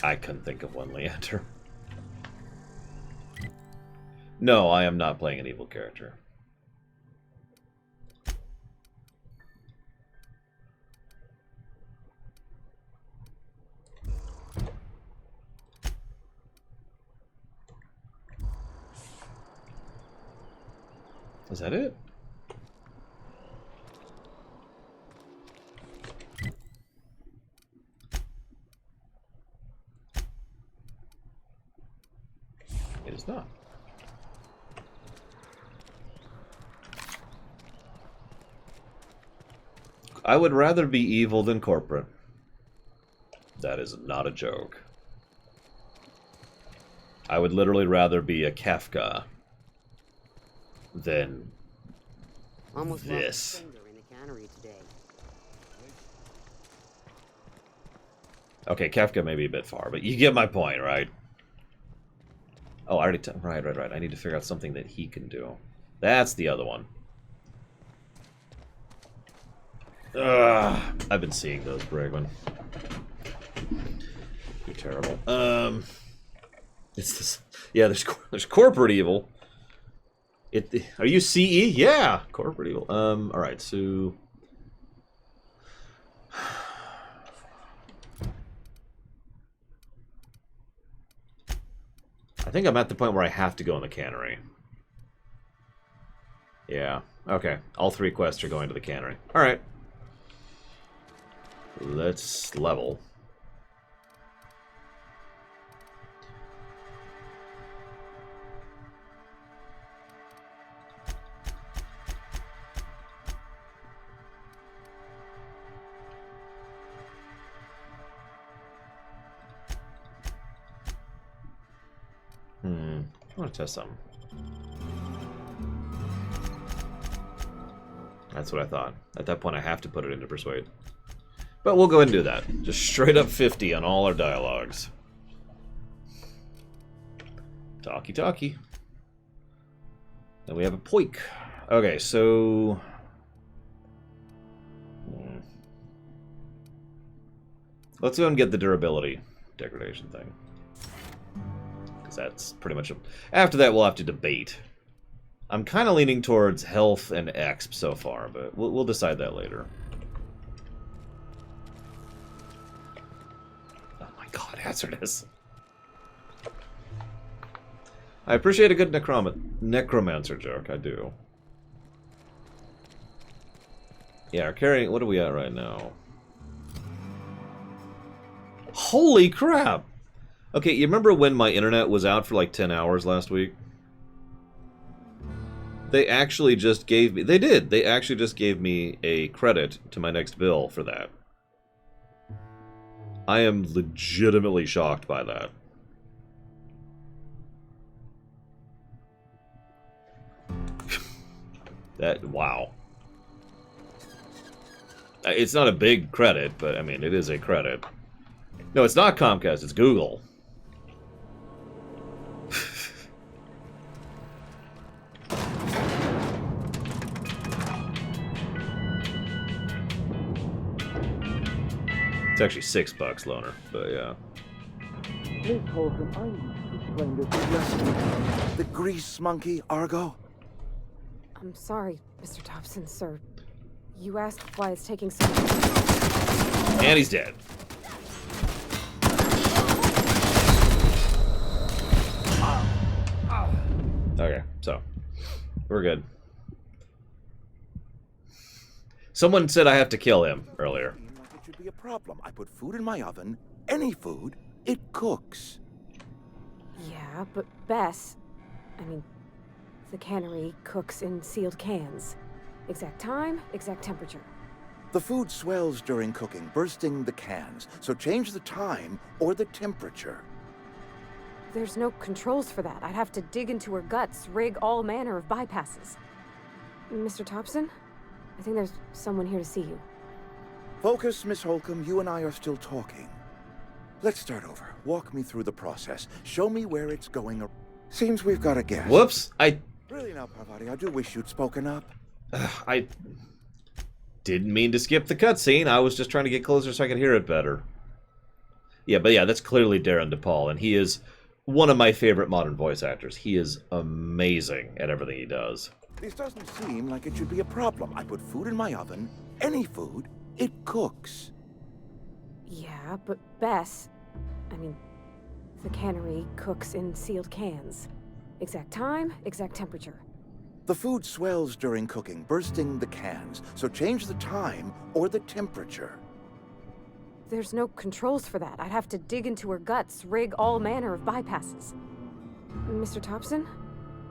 I couldn't think of one, Leander. No, I am not playing an evil character. Is that it? It is not. I would rather be evil than corporate. That is not a joke. I would literally rather be a Kafka than Almost this. lost a finger in the cannery today. Okay, Kafka may be a bit far, but you get my point, right? Oh, I already... Right. I need to figure out something that he can do. That's the other one. Ugh, I've been seeing those, Bregman. You're terrible. It's this... Yeah, there's corporate evil. Are you CE? Yeah, corporate evil. All right, so I think I'm at the point where I have to go in the cannery. Yeah. Okay. All 3 quests are going to the cannery. All right. Let's level. I want to test something. That's what I thought. At that point, I have to put it into Persuade. But we'll go ahead and do that. Just straight up 50 on all our dialogues. Talkie talkie. Then we have a poik. Okay, so... Let's go and get the durability degradation thing. Because that's pretty much... After that, we'll have to debate. I'm kind of leaning towards health and exp so far, but we'll decide that later. Oh my god, hazardous. I appreciate a good necromancer joke, I do. Yeah, our carrying... What are we at right now? Holy crap! Okay, you remember when my internet was out for like 10 hours last week? They actually just gave me... They did! They actually just gave me a credit to my next bill for that. I am legitimately shocked by that. Wow. It's not a big credit, but I mean, it is a credit. No, it's not Comcast, it's Google. It's actually $6, Loner, but yeah. Please, Holcomb, I need to explain this lesson. The grease monkey, Argo? I'm sorry, Mr. Thompson, sir. You asked why it's taking so long. And he's dead. Okay, so we're good. Someone said I have to kill him earlier. It should be a problem. I put food in my oven. Any food, it cooks. Yeah, but Bess, the cannery cooks in sealed cans. Exact time, exact temperature. The food swells during cooking, bursting the cans. So change the time or the temperature. There's no controls for that. I'd have to dig into her guts, rig all manner of bypasses. Mr. Thompson, I think there's someone here to see you. Focus, Miss Holcomb. You and I are still talking. Let's start over. Walk me through the process. Show me where it's going. Seems we've got a guess. Whoops, Really now, Parvati, I do wish you'd spoken up. I didn't mean to skip the cutscene. I was just trying to get closer so I could hear it better. Yeah, but yeah, that's clearly Darren DePaul, and he is one of my favorite modern voice actors. He is amazing at everything he does. This doesn't seem like it should be a problem. I put food in my oven. Any food, it cooks. Yeah, but Bess, the cannery cooks in sealed cans. Exact time, exact temperature. The food swells during cooking, bursting the cans. So change the time or the temperature. There's no controls for that. I'd have to dig into her guts, rig all manner of bypasses. Mr. Thompson,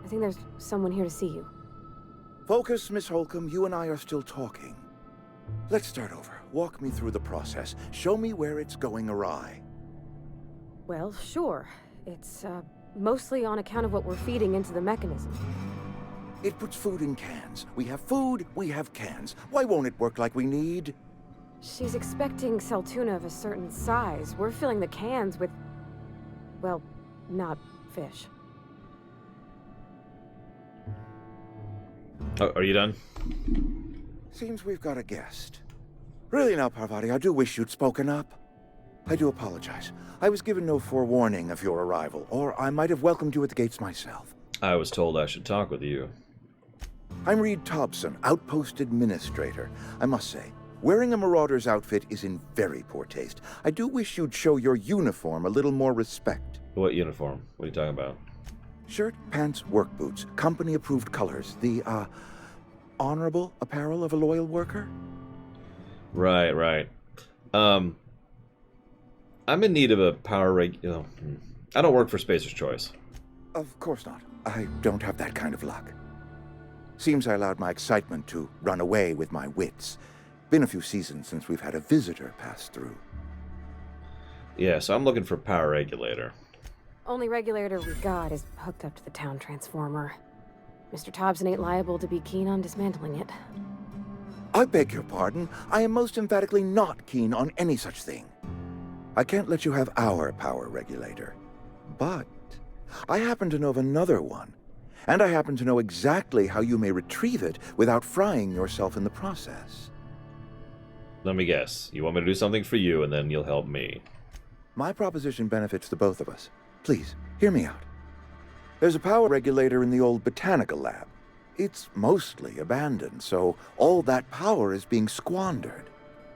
I think there's someone here to see you. Focus, Miss Holcomb. You and I are still talking. Let's start over. Walk me through the process. Show me where it's going awry. Well, sure. It's, mostly on account of what we're feeding into the mechanism. It puts food in cans. We have food, we have cans. Why won't it work like we need? She's expecting Saltuna of a certain size. We're filling the cans with, well, not fish. Oh, are you done? Seems we've got a guest. Really now, Parvati, I do wish you'd spoken up. I do apologize. I was given no forewarning of your arrival, or I might have welcomed you at the gates myself. I was told I should talk with you. I'm Reed Thompson, Outpost Administrator. I must say, wearing a Marauder's outfit is in very poor taste. I do wish you'd show your uniform a little more respect. What uniform? What are you talking about? Shirt, pants, work boots, company-approved colors. The, honorable apparel of a loyal worker? Right, right. I'm in need of a power I don't work for Spacer's Choice. Of course not. I don't have that kind of luck. Seems I allowed my excitement to run away with my wits. Been a few seasons since we've had a visitor pass through. Yeah, so I'm looking for power regulator. Only regulator we got is hooked up to the town transformer. Mr. Thompson ain't liable to be keen on dismantling it. I beg your pardon. I am most emphatically not keen on any such thing. I can't let you have our power regulator. But I happen to know of another one. And I happen to know exactly how you may retrieve it without frying yourself in the process. Let me guess. You want me to do something for you, and then you'll help me. My proposition benefits the both of us. Please, hear me out. There's a power regulator in the old botanical lab. It's mostly abandoned, so all that power is being squandered.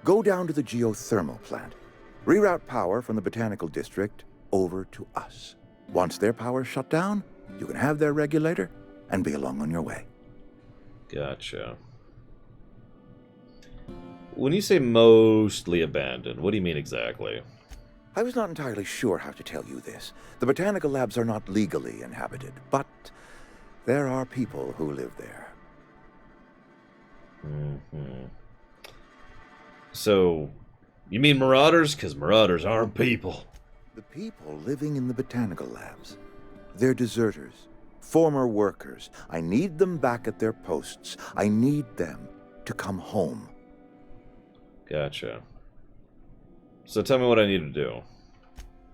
Go down to the geothermal plant. Reroute power from the botanical district over to us. Once their power's shut down, you can have their regulator and be along on your way. Gotcha. When you say mostly abandoned, what do you mean exactly? I was not entirely sure how to tell you this. The botanical labs are not legally inhabited, but there are people who live there. Mm-hmm. So, you mean marauders? Because marauders aren't people. The people living in the botanical labs. They're deserters, former workers. I need them back at their posts. I need them to come home. Gotcha. So tell me what I need to do.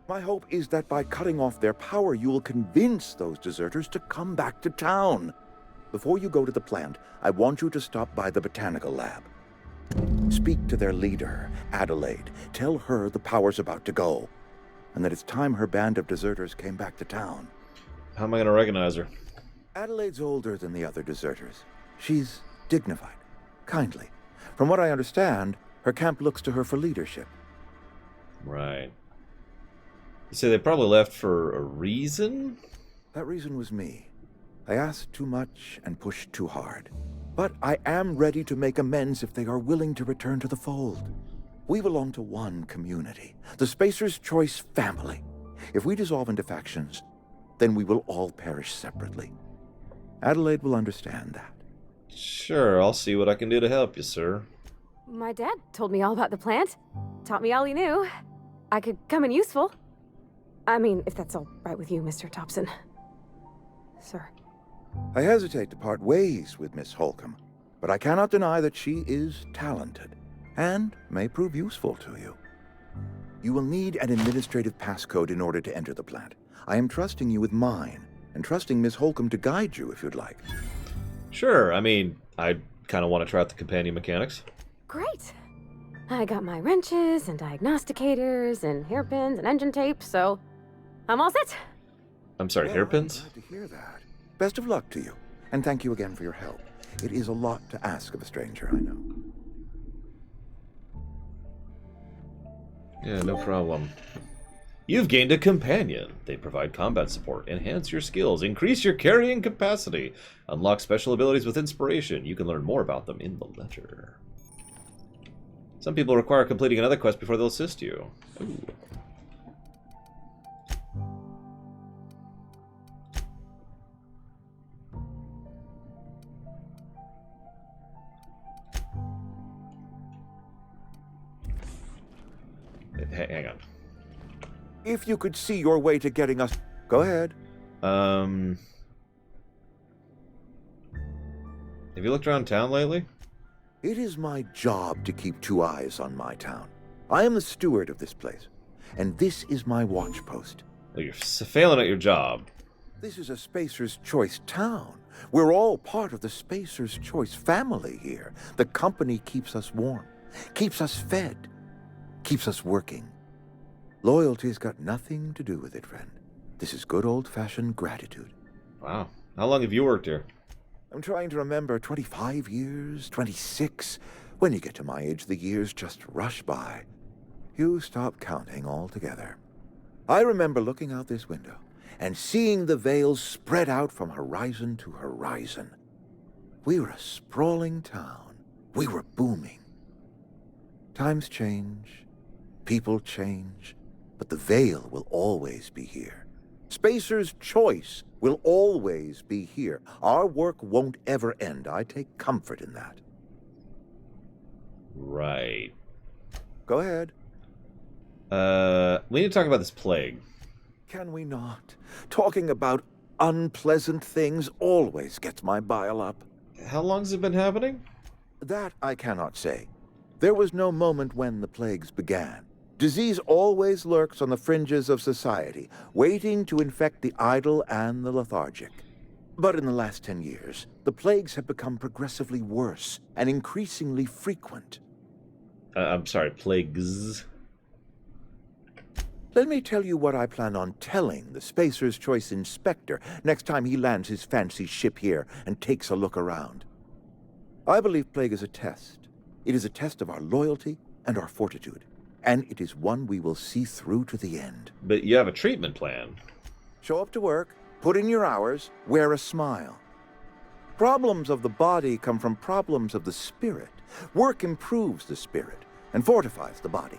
My hope is that by cutting off their power, you will convince those deserters to come back to town. Before you go to the plant, I want you to stop by the botanical lab. Speak to their leader, Adelaide. Tell her the power's about to go, and that it's time her band of deserters came back to town. How am I going to recognize her? Adelaide's older than the other deserters. She's dignified, kindly. From what I understand, her camp looks to her for leadership. Right. You say they probably left for a reason? That reason was me. I asked too much and pushed too hard. But I am ready to make amends if they are willing to return to the fold. We belong to one community, the Spacer's Choice family. If we dissolve into factions, then we will all perish separately. Adelaide will understand that. Sure, I'll see what I can do to help you, sir. My dad told me all about the plant. Taught me all he knew. I could come in useful. I mean, if that's all right with you, Mr. Thompson. Sir. I hesitate to part ways with Miss Holcomb, but I cannot deny that she is talented and may prove useful to you. You will need an administrative passcode in order to enter the plant. I am trusting you with mine, and trusting Miss Holcomb to guide you if you'd like. Sure, I mean, I kind of want to try out the companion mechanics. Great. I got my wrenches and diagnosticators and hairpins and engine tape, so I'm all set. I'm sorry, hairpins? I'm glad to hear that. Best of luck to you, and thank you again for your help. It is a lot to ask of a stranger, I know. Yeah, no problem. You've gained a companion. They provide combat support, enhance your skills, increase your carrying capacity, unlock special abilities with inspiration. You can learn more about them in the letter. Some people require completing another quest before they'll assist you. Ooh. Hang on. If you could see your way to getting us... Go ahead. Have you looked around town lately? It is my job to keep two eyes on my town. I am the steward of this place, and this is my watch post. Well, you're failing at your job. This is a Spacer's Choice town. We're all part of the Spacer's Choice family here. The company keeps us warm, keeps us fed, keeps us working. Loyalty's got nothing to do with it, friend. This is good old-fashioned gratitude. Wow. How long have you worked here? I'm trying to remember 25 years, 26. When you get to my age, the years just rush by. You stop counting altogether. I remember looking out this window and seeing the veils spread out from horizon to horizon. We were a sprawling town. We were booming. Times change, people change, but the veil will always be here. Spacer's Choice will always be here. Our work won't ever end. I take comfort in that. Right. Go ahead. We need to talk about this plague. Can we not? Talking about unpleasant things always gets my bile up. How long's it been happening? That I cannot say. There was no moment when the plagues began. Disease always lurks on the fringes of society, waiting to infect the idle and the lethargic. But in the last 10 years, the plagues have become progressively worse and increasingly frequent. I'm sorry, plagues. Let me tell you what I plan on telling the Spacer's Choice Inspector next time he lands his fancy ship here and takes a look around. I believe plague is a test. It is a test of our loyalty and our fortitude, and it is one we will see through to the end. But you have a treatment plan. Show up to work, put in your hours, wear a smile. Problems of the body come from problems of the spirit. Work improves the spirit and fortifies the body.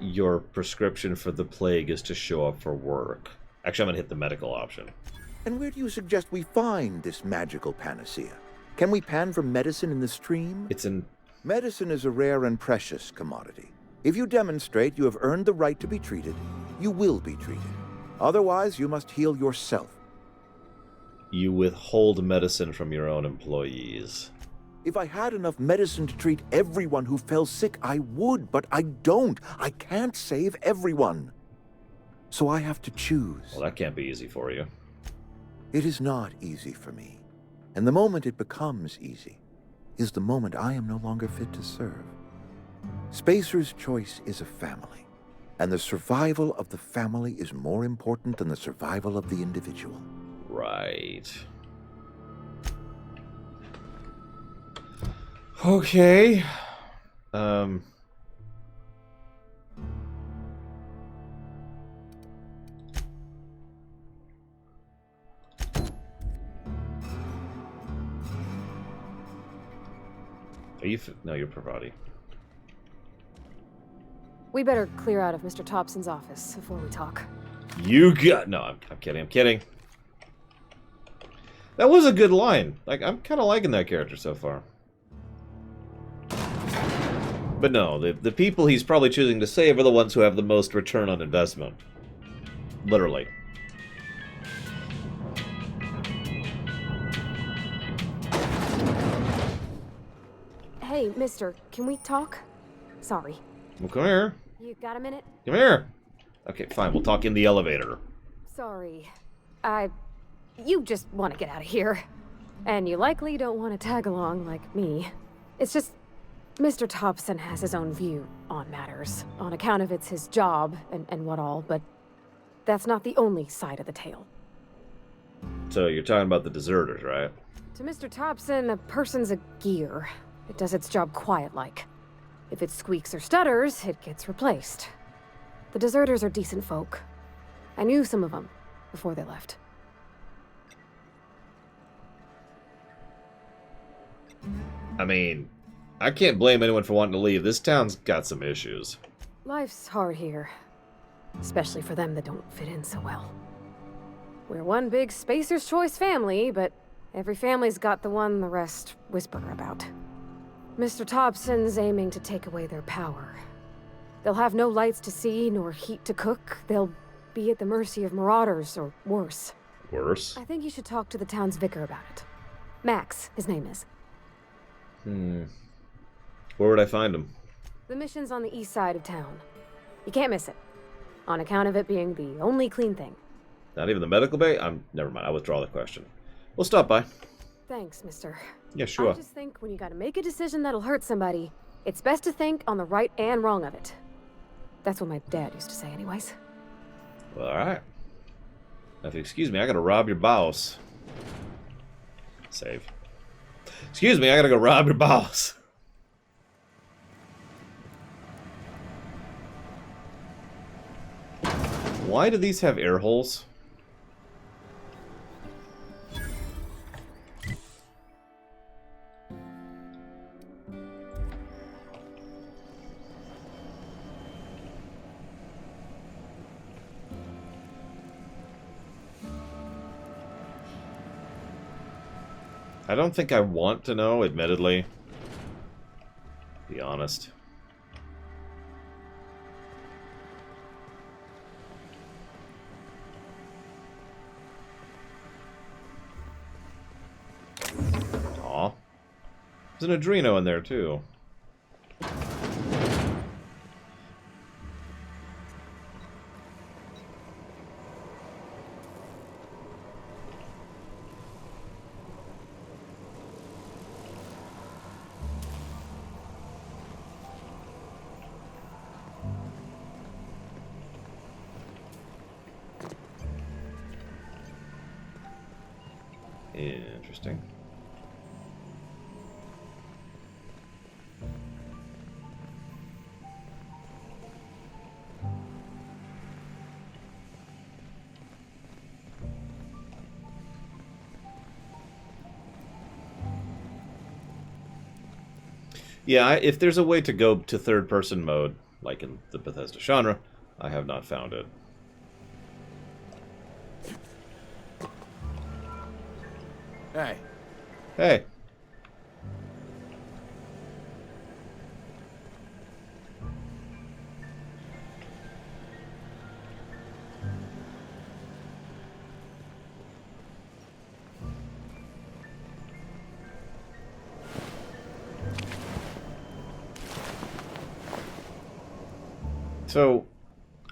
Your prescription for the plague is to show up for work. Actually, I'm going to hit the medical option. And where do you suggest we find this magical panacea? Can we pan for medicine in the stream? It's in... Medicine is a rare and precious commodity. If you demonstrate you have earned the right to be treated, you will be treated. Otherwise, you must heal yourself. You withhold medicine from your own employees. If I had enough medicine to treat everyone who fell sick, I would, but I don't. I can't save everyone. So I have to choose. Well, that can't be easy for you. It is not easy for me. And the moment it becomes easy is the moment I am no longer fit to serve. Spacer's Choice is a family, and the survival of the family is more important than the survival of the individual. Right. Okay. Are you... No, you're Parvati. We better clear out of Mr. Thompson's office before we talk. You got... No, I'm kidding, I'm kidding. That was a good line. Like, I'm kind of liking that character so far. But no, the people he's probably choosing to save are the ones who have the most return on investment. Literally. Hey, mister, can we talk? Sorry. Well, come here. You got a minute? Come here. Okay, fine, we'll talk in the elevator. Sorry. You just want to get out of here. And you likely don't want to tag along like me. It's just... Mr. Thompson has his own view on matters, on account of it's his job and what all, but that's not the only side of the tale. So you're talking about the deserters, right? To Mr. Thompson, a person's a gear. It does its job quiet-like. If it squeaks or stutters, it gets replaced. The deserters are decent folk. I knew some of them before they left. I mean... I can't blame anyone for wanting to leave. This town's got some issues. Life's hard here. Especially for them that don't fit in so well. We're one big Spacer's Choice family, but every family's got the one the rest whisper about. Mr. Thompson's aiming to take away their power. They'll have no lights to see, nor heat to cook. They'll be at the mercy of marauders, or worse. Worse? I think you should talk to the town's vicar about it. Max, his name is. Where would I find him? The mission's on the east side of town. You can't miss it. On account of it being the only clean thing. Not even the medical bay? Never mind, I withdraw the question. We'll stop by. Thanks, mister. Yeah, sure. I just think when you gotta make a decision that'll hurt somebody, it's best to think on the right and wrong of it. That's what my dad used to say anyways. Well, alright. Now, if you excuse me, I gotta rob your boss. Save. Excuse me, I gotta go rob your boss. Why do these have air holes? I don't think I want to know, admittedly. Be honest. Aw. There's an Adreno in there, too. Interesting. Yeah, if there's a way to go to third-person mode, like in the Bethesda genre, I have not found it. Hey. Hey. So,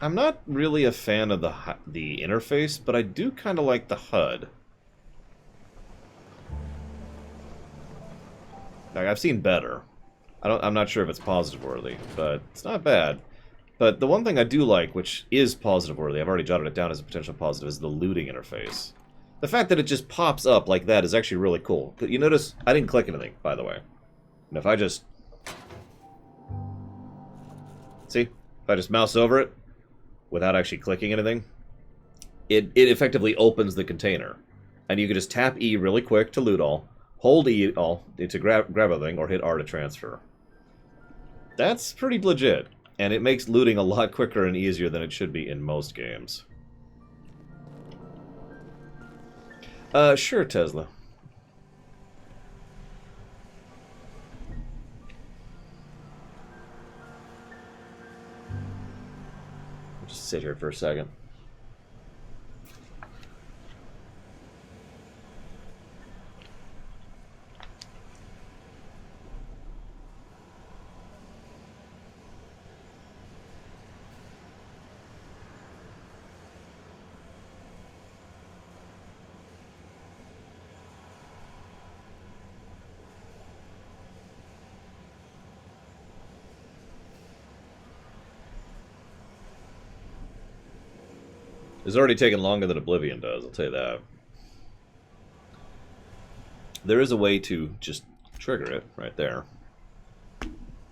I'm not really a fan of the interface, but I do kind of like the HUD. Like, I've seen better. I'm not sure if it's positive worthy, but it's not bad. But the one thing I do like, which is positive worthy, I've already jotted it down as a potential positive, is the looting interface. The fact that it just pops up like that is actually really cool. You notice I didn't click anything, by the way. And if I just... See? If I just mouse over it, without actually clicking anything, it effectively opens the container. And you can just tap E really quick to loot all, hold E all to grab everything, or hit R to transfer. That's pretty legit, and it makes looting a lot quicker and easier than it should be in most games. Sure, Tesla. Just sit here for a second. It's already taken longer than Oblivion does, I'll tell you that. There is a way to just trigger it right there.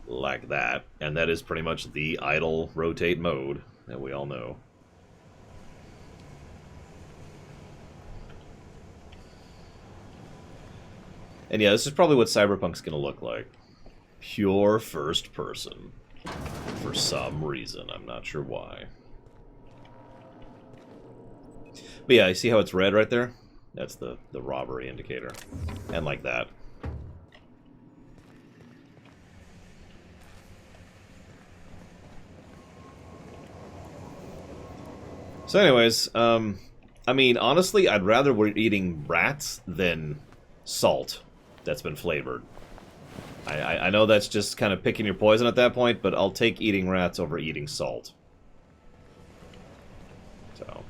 Like that. And that is pretty much the idle rotate mode that we all know. And yeah, this is probably what Cyberpunk's gonna look like. Pure first person. For some reason, I'm not sure why. But yeah, you see how it's red right there? That's the robbery indicator. And like that. So anyways, I mean, honestly, I'd rather we're eating rats than salt that's been flavored. I know that's just kind of picking your poison at that point, but I'll take eating rats over eating salt. So...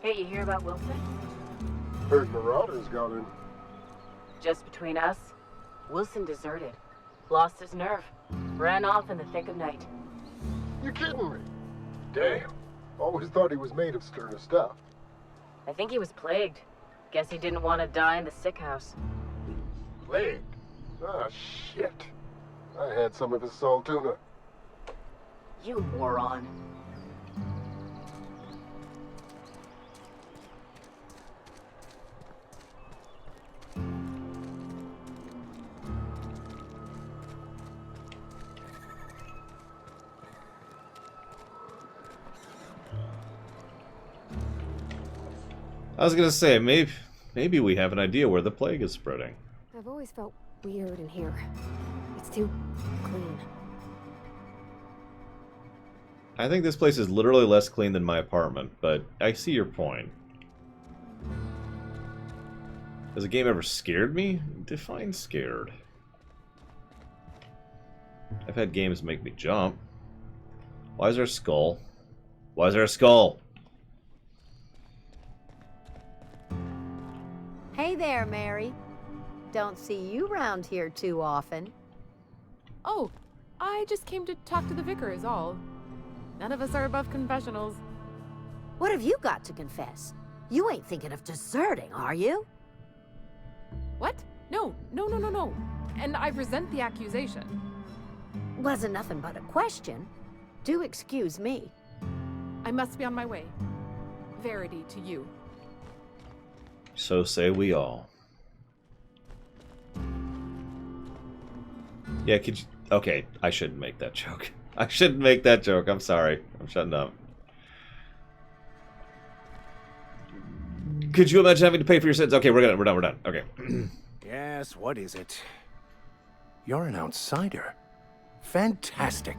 Hey, you hear about Wilson? Heard marauders got in. Just between us, Wilson deserted. Lost his nerve. Ran off in the thick of night. You kidding me? Damn. Always thought he was made of sterner stuff. I think he was plagued. Guess he didn't want to die in the sick house. Plagued? Ah, shit. I had some of his salt tuna. You moron. I was gonna say, maybe we have an idea where the plague is spreading. I've always felt weird in here. It's too clean. I think this place is literally less clean than my apartment, but I see your point. Has a game ever scared me? Define scared. I've had games make me jump. Why is there a skull? Why is there a skull? Hey there, Mary. Don't see you round here too often. Oh, I just came to talk to the Vicar is all. None of us are above confessionals. What have you got to confess? You ain't thinking of deserting, are you? What? No. And I resent the accusation. Wasn't nothing but a question. Do excuse me. I must be on my way. Verity to you. So say we all. Yeah, could you... Okay, I shouldn't make that joke. I shouldn't make that joke. I'm sorry. I'm shutting up. Could you imagine having to pay for your sins? Okay, we're done. Okay. Yes, what is it? You're an outsider. Fantastic.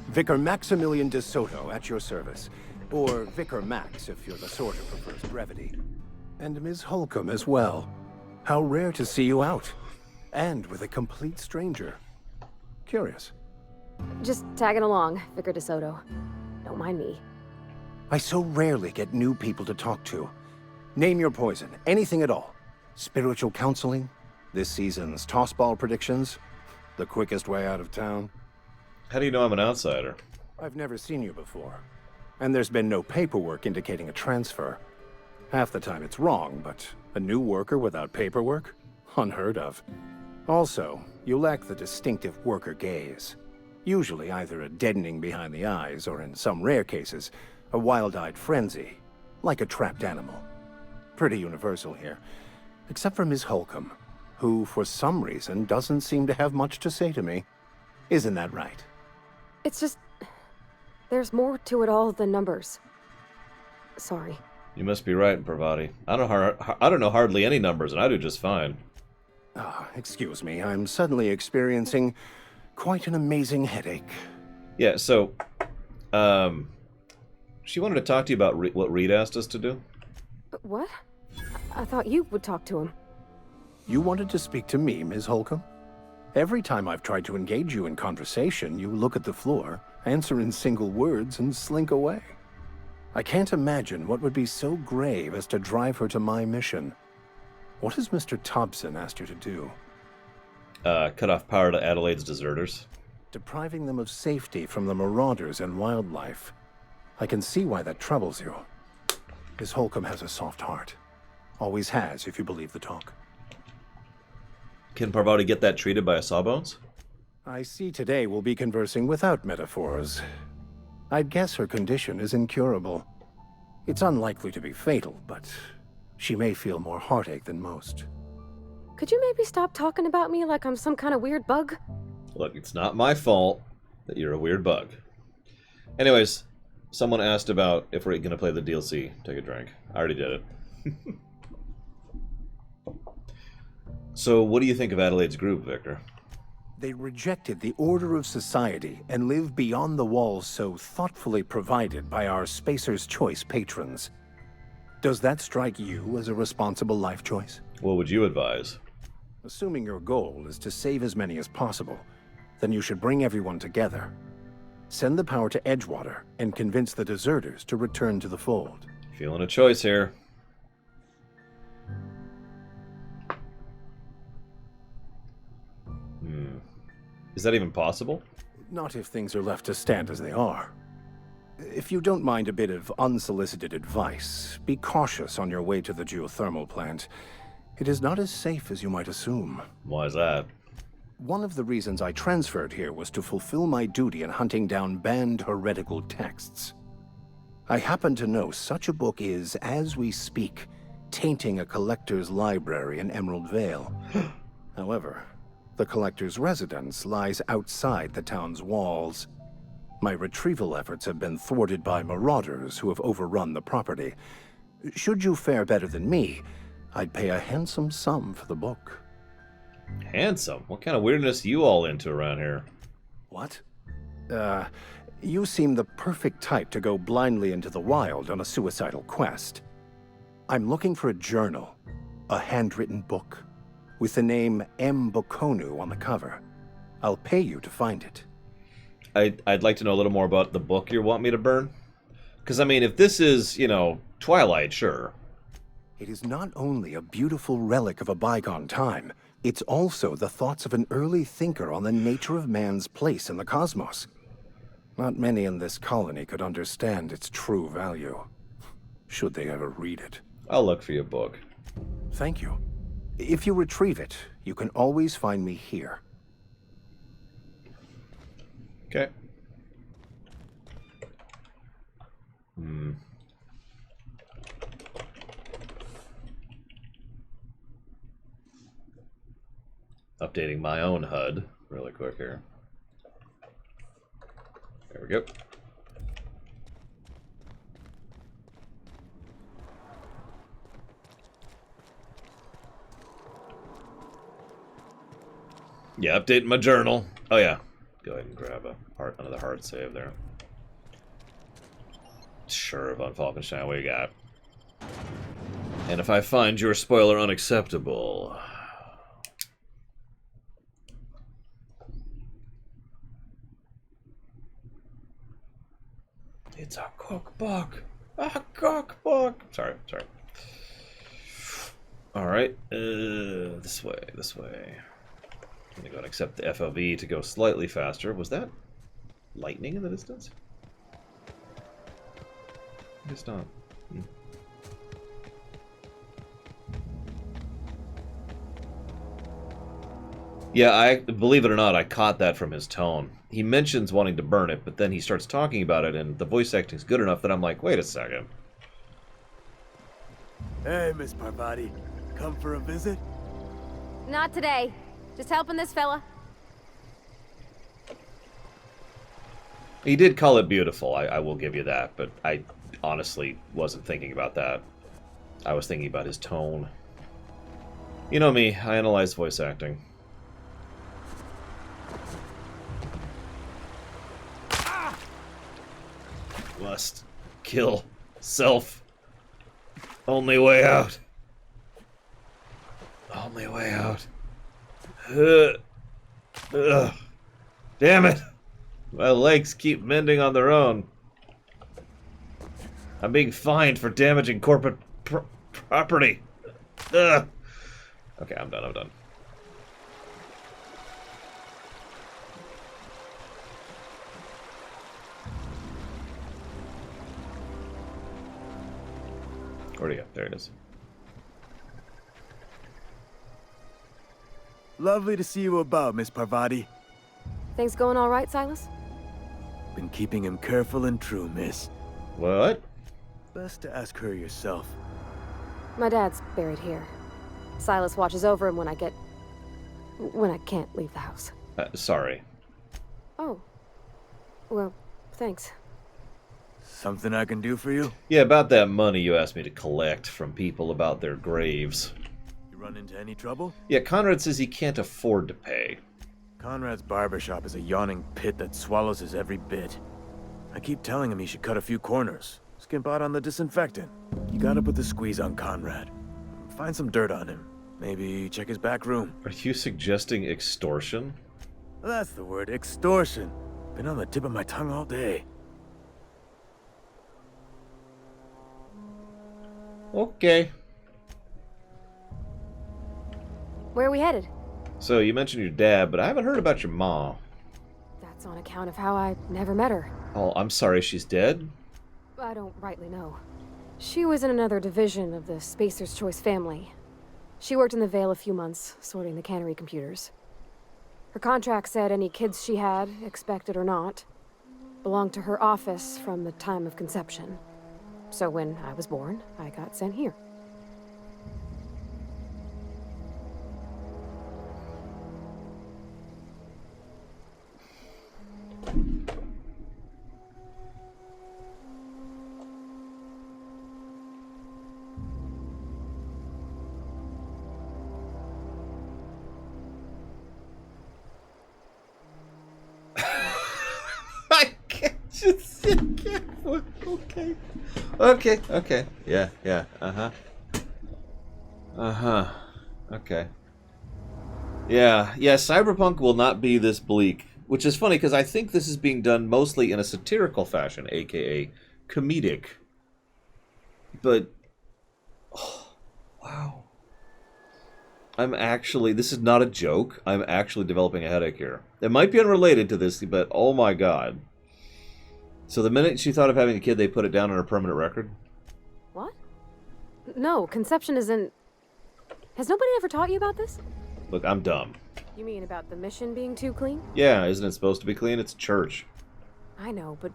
Vicar Maximilian de Soto at your service. Or Vicar Max, if you're the sort who prefers brevity. And Ms. Holcomb as well. How rare to see you out. And with a complete stranger. Curious. Just tagging along, Vicar de Soto. Don't mind me. I so rarely get new people to talk to. Name your poison, anything at all. Spiritual counseling, this season's tossball predictions, the quickest way out of town. How do you know I'm an outsider? I've never seen you before. And there's been no paperwork indicating a transfer. Half the time it's wrong, but a new worker without paperwork? Unheard of. Also, you lack the distinctive worker gaze. Usually either a deadening behind the eyes, or in some rare cases, a wild-eyed frenzy, like a trapped animal. Pretty universal here. Except for Ms. Holcomb, who, for some reason, doesn't seem to have much to say to me. Isn't that right? It's just... there's more to it all than numbers. Sorry. You must be right, Parvati. I don't know hardly any numbers, and I do just fine. Excuse me. I'm suddenly experiencing quite an amazing headache. Yeah, so... she wanted to talk to you about what Reed asked us to do. What? I thought you would talk to him. You wanted to speak to me, Ms. Holcomb? Every time I've tried to engage you in conversation, you look at the floor, answer in single words, and slink away. I can't imagine what would be so grave as to drive her to my mission. What has Mr. Thompson asked you to do? Cut off power to Adelaide's deserters. Depriving them of safety from the marauders and wildlife. I can see why that troubles you. Miss Holcomb has a soft heart. Always has, if you believe the talk. Can Parvati get that treated by a Sawbones? I see today we'll be conversing without metaphors. I'd guess her condition is incurable. It's unlikely to be fatal, but she may feel more heartache than most. Could you maybe stop talking about me like I'm some kind of weird bug? Look, it's not my fault that you're a weird bug. Anyways, someone asked about if we're going to play the DLC. Take a drink. I already did it. So, what do you think of Adelaide's group, Victor? They rejected the order of society and live beyond the walls so thoughtfully provided by our Spacer's Choice patrons. Does that strike you as a responsible life choice? What would you advise? Assuming your goal is to save as many as possible, then you should bring everyone together. Send the power to Edgewater and convince the deserters to return to the fold. Feeling a choice here. Is that even possible? Not if things are left to stand as they are. If you don't mind a bit of unsolicited advice, be cautious on your way to the geothermal plant. It is not as safe as you might assume. Why is that? One of the reasons I transferred here was to fulfill my duty in hunting down banned heretical texts. I happen to know such a book is, as we speak, tainting a collector's library in Emerald Vale. However, the collector's residence lies outside the town's walls. My retrieval efforts have been thwarted by marauders who have overrun the property. Should you fare better than me, I'd pay a handsome sum for the book. Handsome? What kind of weirdness are you all into around here? What? You seem the perfect type to go blindly into the wild on a suicidal quest. I'm looking for a journal, a handwritten book, with the name M. Bokonu on the cover. I'll pay you to find it. I'd like to know a little more about the book you want me to burn. Because, I mean, if this is, you know, Twilight, sure. It is not only a beautiful relic of a bygone time, it's also the thoughts of an early thinker on the nature of man's place in the cosmos. Not many in this colony could understand its true value, should they ever read it. I'll look for your book. Thank you. If you retrieve it, you can always find me here. Okay. Updating my own HUD really quick here. There we go. Yeah, updating my journal. Oh yeah. Go ahead and grab another hard save there. Sure, Von Falkenstein, what you got? And if I find your spoiler unacceptable... It's a cookbook! A cookbook! Sorry. Alright, this way. I'm gonna go and accept the FOV to go slightly faster. Was that lightning in the distance? I guess not. Yeah, I believe it or not, I caught that from his tone. He mentions wanting to burn it, but then he starts talking about it, and the voice acting's good enough that I'm like, wait a second. Hey, Miss Parvati. Come for a visit? Not today. Just helping this fella. He did call it beautiful, I will give you that, but I honestly wasn't thinking about that. I was thinking about his tone. You know me, I analyze voice acting. Lust, kill, self. Only way out. Only way out. Ugh. Damn it! My legs keep mending on their own. I'm being fined for damaging corporate property. Ugh. Okay, I'm done. Where'd he go? There it is. Lovely to see you about, Miss Parvati. Things going all right, Silas? Been keeping him careful and true, miss. What? Best to ask her yourself. My dad's buried here. Silas watches over him when I can't leave the house. Sorry. Oh. Well, thanks. Something I can do for you? Yeah, about that money you asked me to collect from people about their graves. You run into any trouble? Yeah, Conrad says he can't afford to pay. Conrad's barbershop is a yawning pit that swallows his every bit. I keep telling him he should cut a few corners. Skimp out on the disinfectant. You gotta put the squeeze on Conrad. Find some dirt on him. Maybe check his back room. Are you suggesting extortion? That's the word, extortion. Been on the tip of my tongue all day. Okay. Where are we headed? So, you mentioned your dad, but I haven't heard about your mom. That's on account of how I never met her. Oh, I'm sorry, she's dead? I don't rightly know. She was in another division of the Spacer's Choice family. She worked in the Vale a few months, sorting the cannery computers. Her contract said any kids she had, expected or not, belonged to her office from the time of conception. So when I was born, I got sent here. Okay. Yeah. Okay. Yeah, Cyberpunk will not be this bleak. Which is funny, because I think this is being done mostly in a satirical fashion, aka comedic. But... oh, wow. this is not a joke. I'm actually developing a headache here. It might be unrelated to this, but oh my god. So the minute she thought of having a kid, they put it down on her permanent record? What? No, conception isn't... Has nobody ever taught you about this? Look, I'm dumb. You mean about the mission being too clean? Yeah, isn't it supposed to be clean? It's a church. I know, but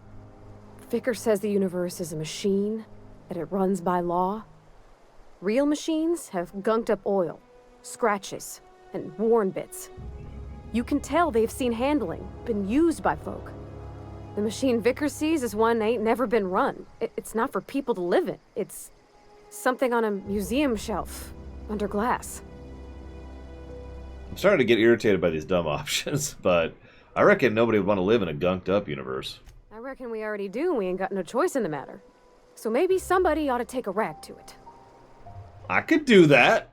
Vicar says the universe is a machine, that it runs by law. Real machines have gunked up oil, scratches, and worn bits. You can tell they've seen handling, been used by folk. The machine Vicar sees is one ain't never been run. It's not for people to live in. It's something on a museum shelf, under glass. I'm starting to get irritated by these dumb options, but I reckon nobody would want to live in a gunked up universe. I reckon we already do, and we ain't got no choice in the matter. So maybe somebody ought to take a rag to it. I could do that.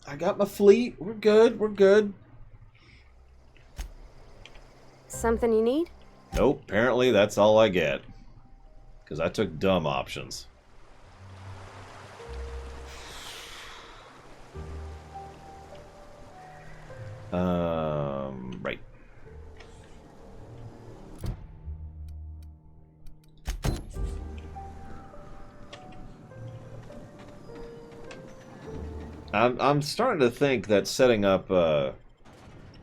I got my fleet. We're good. Something you need? Nope, apparently that's all I get. Because I took dumb options. Right. I'm starting to think that setting up,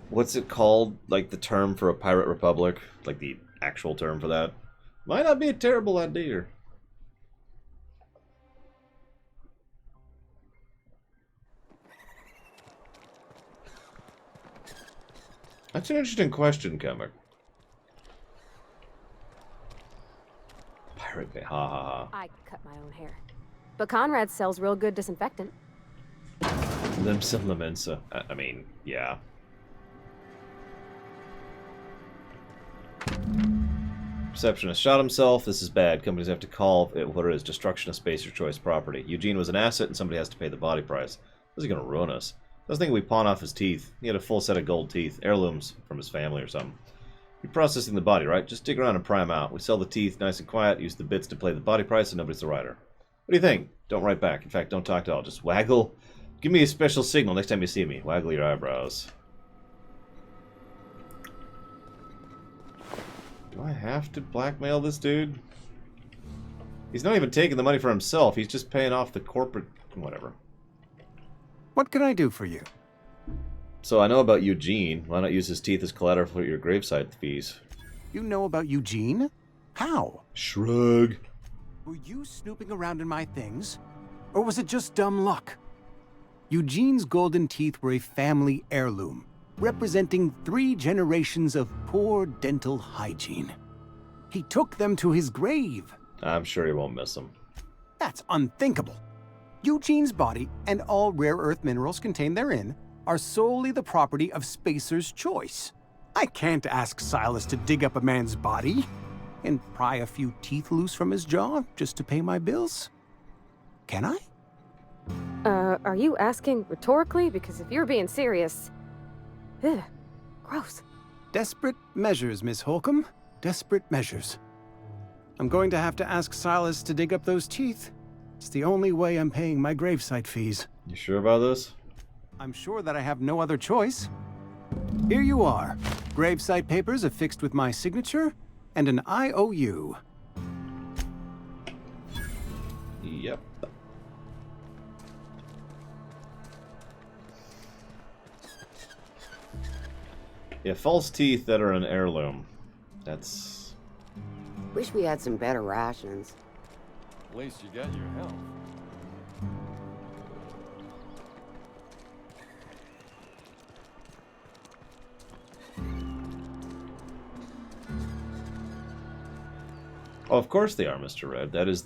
what's it called? Like the term for a pirate republic? Like the actual term for that? Might not be a terrible idea. That's an interesting question, Comic. Pirate Bay, ha ha ha. I cut my own hair. But Conrad sells real good disinfectant. Limsa Lamensa. I mean, yeah. Receptionist shot himself. This is bad. Companies have to call it what it is. Destruction of Spacer's Choice property. Eugene was an asset and somebody has to pay the body price. This is going to ruin us. I was thinking we pawn off his teeth. He had a full set of gold teeth. Heirlooms from his family or something. You're processing the body, right? Just dig around and pry him out. We sell the teeth nice and quiet, use the bits to play the body price, and nobody's the writer. What do you think? Don't write back. In fact, don't talk at all. Just waggle. Give me a special signal next time you see me. Waggle your eyebrows. Do I have to blackmail this dude? He's not even taking the money for himself. He's just paying off the corporate... whatever. What can I do for you? So I know about Eugene. Why not use his teeth as collateral for your gravesite fees? You know about Eugene? How? Shrug. Were you snooping around in my things? Or was it just dumb luck? Eugene's golden teeth were a family heirloom, representing 3 generations of poor dental hygiene. He took them to his grave. I'm sure he won't miss them. That's unthinkable. Eugene's body and all rare earth minerals contained therein are solely the property of Spacer's Choice. I can't ask Silas to dig up a man's body and pry a few teeth loose from his jaw just to pay my bills. Can I? Are you asking rhetorically? Because if you're being serious... Ugh, gross. Desperate measures, Miss Holcomb. Desperate measures. I'm going to have to ask Silas to dig up those teeth. It's the only way I'm paying my gravesite fees. You sure about this? I'm sure that I have no other choice. Here you are. Gravesite papers affixed with my signature and an IOU. Yep. Yeah, false teeth that are an heirloom. That's... Wish we had some better rations. At least you got your health. Oh, of course they are, Mr. Red. That is...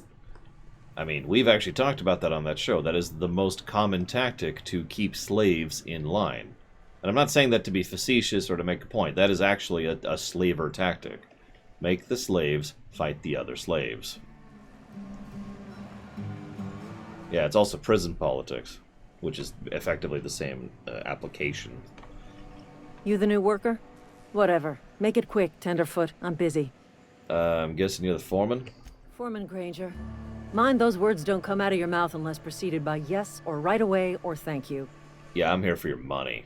I mean, we've actually talked about that on that show. That is the most common tactic to keep slaves in line. And I'm not saying that to be facetious or to make a point. That is actually a slaver tactic. Make the slaves fight the other slaves. Yeah, it's also prison politics, which is effectively the same application. You the new worker? Whatever. Make it quick, Tenderfoot. I'm busy. I'm guessing you're the foreman? Foreman Granger. Mind those words don't come out of your mouth unless preceded by yes or right away or thank you. Yeah, I'm here for your money.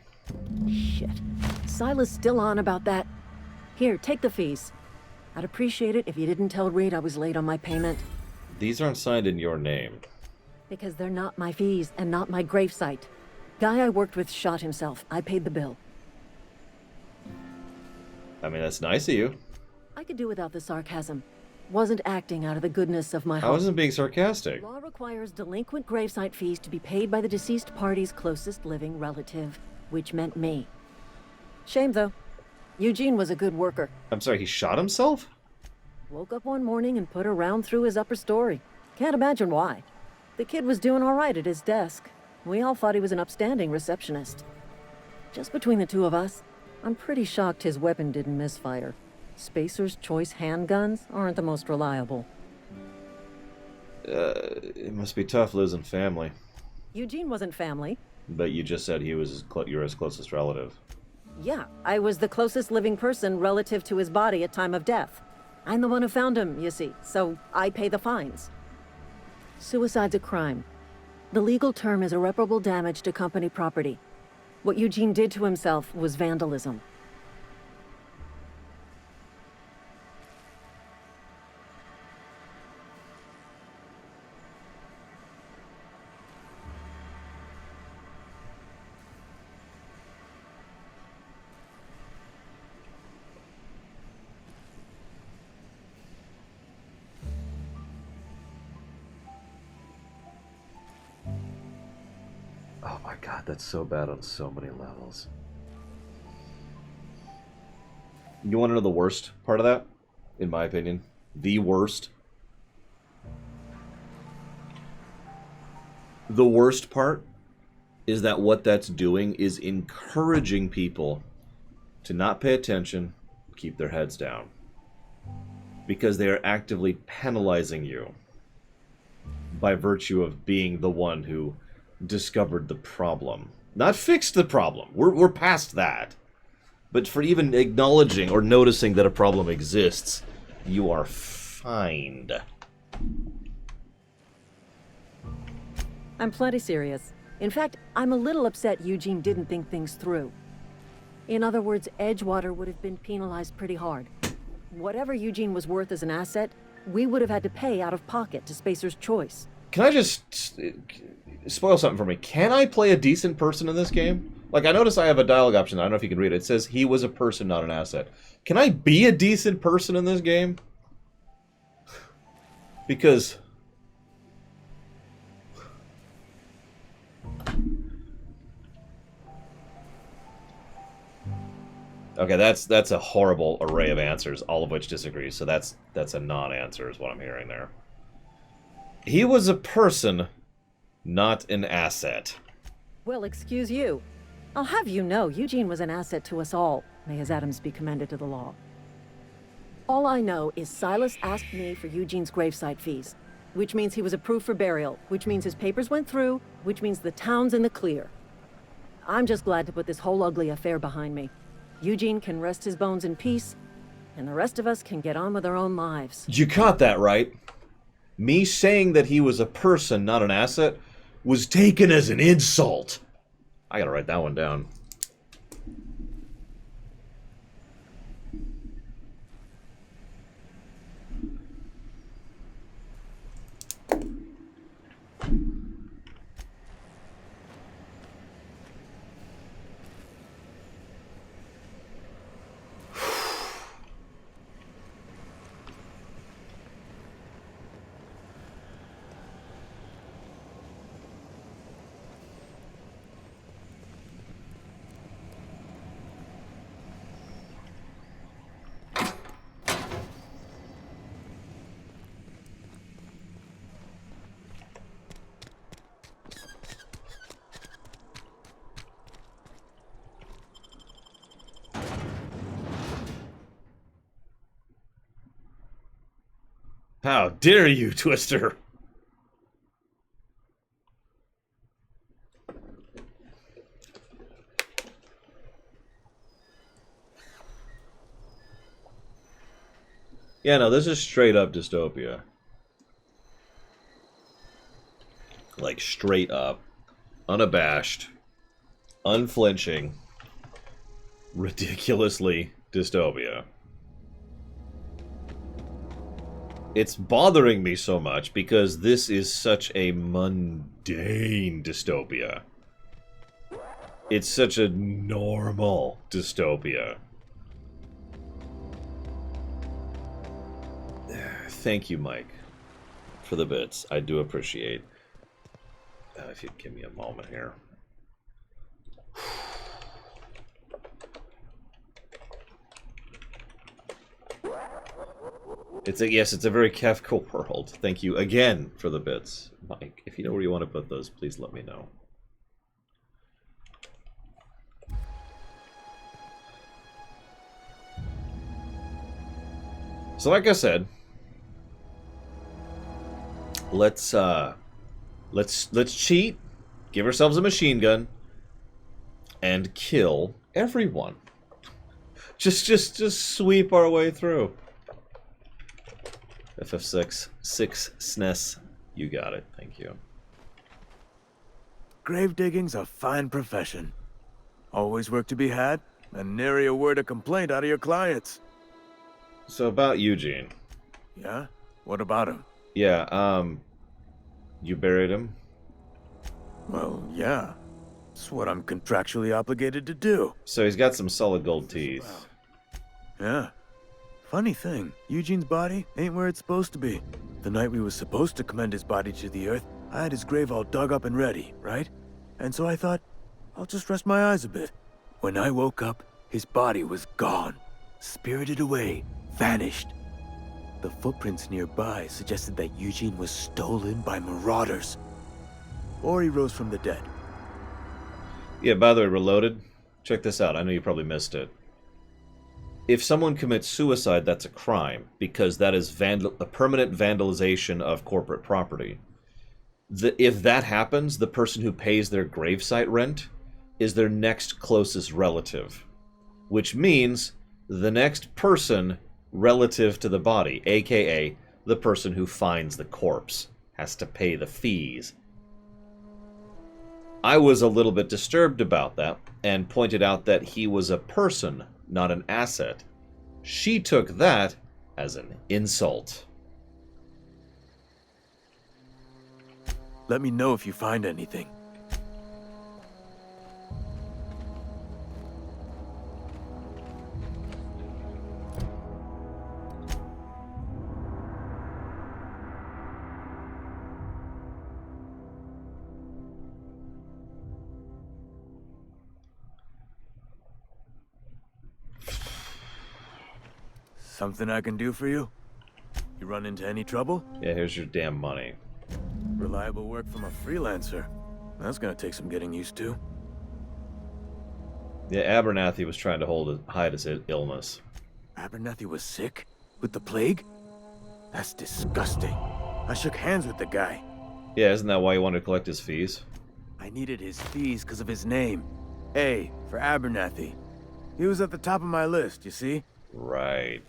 Shit. Silas still on about that. Here, take the fees. I'd appreciate it if you didn't tell Reed I was late on my payment. These aren't signed in your name. Because they're not my fees and not my gravesite. Guy I worked with shot himself. I paid the bill. I mean, that's nice of you. I could do without the sarcasm. Wasn't acting out of the goodness of my heart. I wasn't being sarcastic. Law requires delinquent gravesite fees to be paid by the deceased party's closest living relative, which meant me. Shame, though. Eugene was a good worker. I'm sorry, he shot himself? Woke up one morning and put a round through his upper story. Can't imagine why. The kid was doing all right at his desk. We all thought he was an upstanding receptionist. Just between the two of us, I'm pretty shocked his weapon didn't misfire. Spacer's Choice handguns aren't the most reliable. It must be tough losing family. Eugene wasn't family. But you just said he was you're his closest relative. Yeah, I was the closest living person relative to his body at time of death. I'm the one who found him, you see, so I pay the fines. Suicide's a crime. The legal term is irreparable damage to company property. What Eugene did to himself was vandalism. Oh my god, that's so bad on so many levels. You want to know the worst part of that? In my opinion. The worst. The worst part is that what that's doing is encouraging people to not pay attention, keep their heads down. Because they are actively penalizing you by virtue of being the one who discovered the problem. Not fixed the problem. We're past that. But for even acknowledging or noticing that a problem exists, you are fined. I'm plenty serious. In fact, I'm a little upset Eugene didn't think things through. In other words, Edgewater would have been penalized pretty hard. Whatever Eugene was worth as an asset, we would have had to pay out of pocket to Spacer's Choice. Can I just spoil something for me? Can I play a decent person in this game? Like, I notice I have a dialogue option. I don't know if you can read it. It says he was a person, not an asset. Can I be a decent person in this game? Because... Okay, that's a horrible array of answers, all of which disagree. So that's a non-answer is what I'm hearing there. He was a person, not an asset. Well, excuse you. I'll have you know, Eugene was an asset to us all. May his atoms be commended to the law. All I know is Silas asked me for Eugene's gravesite fees, which means he was approved for burial, which means his papers went through, which means the town's in the clear. I'm just glad to put this whole ugly affair behind me. Eugene can rest his bones in peace, and the rest of us can get on with our own lives. You caught that, right? Me saying that he was a person, not an asset, was taken as an insult. I gotta write that one down. How dare you, Twister! Yeah, no, this is straight up dystopia. Like, straight up. Unabashed. Unflinching. Ridiculously dystopia. It's bothering me so much because this is such a mundane dystopia. It's such a normal dystopia. Thank you, Mike, for the bits. I do appreciate. If you'd give me a moment here. It's a very Kafka world. Thank you again for the bits, Mike. If you know where you want to put those, please let me know. So, like I said, let's cheat, give ourselves a machine gun, and kill everyone. Just sweep our way through. FF6, 6 SNES, you got it. Thank you. Grave digging's a fine profession. Always work to be had, and nary a word of complaint out of your clients. So about Eugene. Yeah? What about him? Yeah, you buried him? Well, yeah. It's what I'm contractually obligated to do. So he's got some solid gold teeth. Yeah. Funny thing, Eugene's body ain't where it's supposed to be. The night we was supposed to commend his body to the earth, I had his grave all dug up and ready, right? And so I thought, I'll just rest my eyes a bit. When I woke up, his body was gone. Spirited away. Vanished. The footprints nearby suggested that Eugene was stolen by marauders. Or he rose from the dead. Yeah, by the way, Reloaded, check this out. I know you probably missed it. If someone commits suicide, that's a crime, because that is a permanent vandalization of corporate property. If that happens, the person who pays their gravesite rent is their next closest relative, which means the next person relative to the body, aka the person who finds the corpse, has to pay the fees. I was a little bit disturbed about that and pointed out that he was a person, not an asset. She took that as an insult. Let me know if you find anything. Something I can do for you? You run into any trouble? Yeah, here's your damn money. Reliable work from a freelancer. That's gonna take some getting used to. Yeah, Abernathy was trying to hide his illness. Abernathy was sick? With the plague? That's disgusting. I shook hands with the guy. Yeah, isn't that why you wanted to collect his fees? I needed his fees because of his name. A, for Abernathy. He was at the top of my list, you see? Right.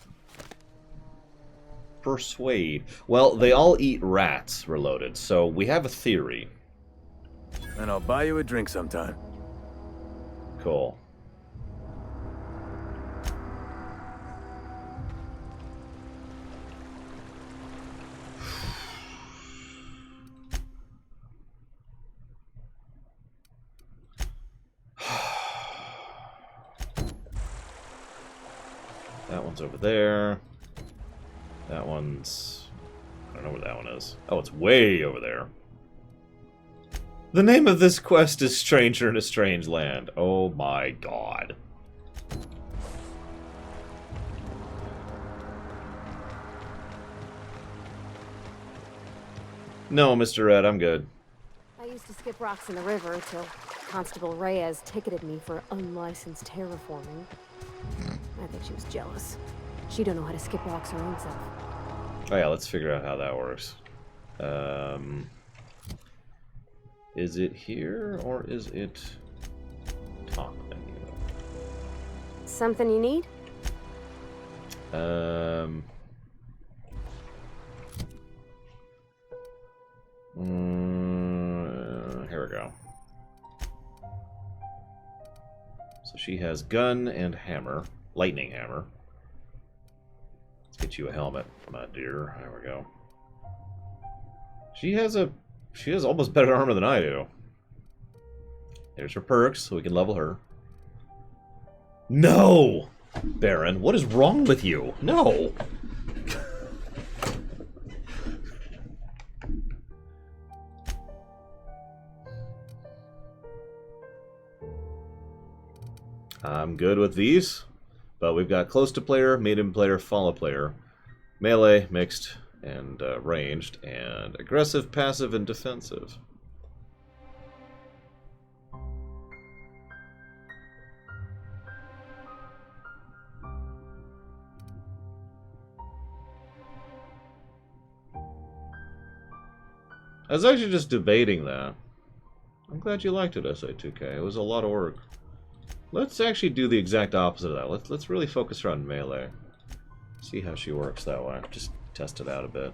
persuade. Well, they all eat rats, Reloaded, so we have a theory. And I'll buy you a drink sometime. Cool. That one's over there. That one's... I don't know where that one is. Oh, it's way over there. The name of this quest is Stranger in a Strange Land. Oh my god. No, Mr. Red, I'm good. I used to skip rocks in the river till Constable Reyes ticketed me for unlicensed terraforming. I think she was jealous. She don't know how to skip rocks her own self. Oh yeah, let's figure out how that works. Is it here or is it top menu? Something you need? Here we go. So she has gun and hammer, lightning hammer. Let's get you a helmet, my dear. There we go. She has almost better armor than I do. There's her perks, so we can level her. No! Baron, what is wrong with you? No! I'm good with these, but we've got close to player, medium player, follow player, melee, mixed, and ranged, and aggressive, passive, and defensive. I was actually just debating that. I'm glad you liked it, SA2K. It was a lot of work. Let's actually do the exact opposite of that. Let's really focus her on melee. See how she works that way. Just test it out a bit.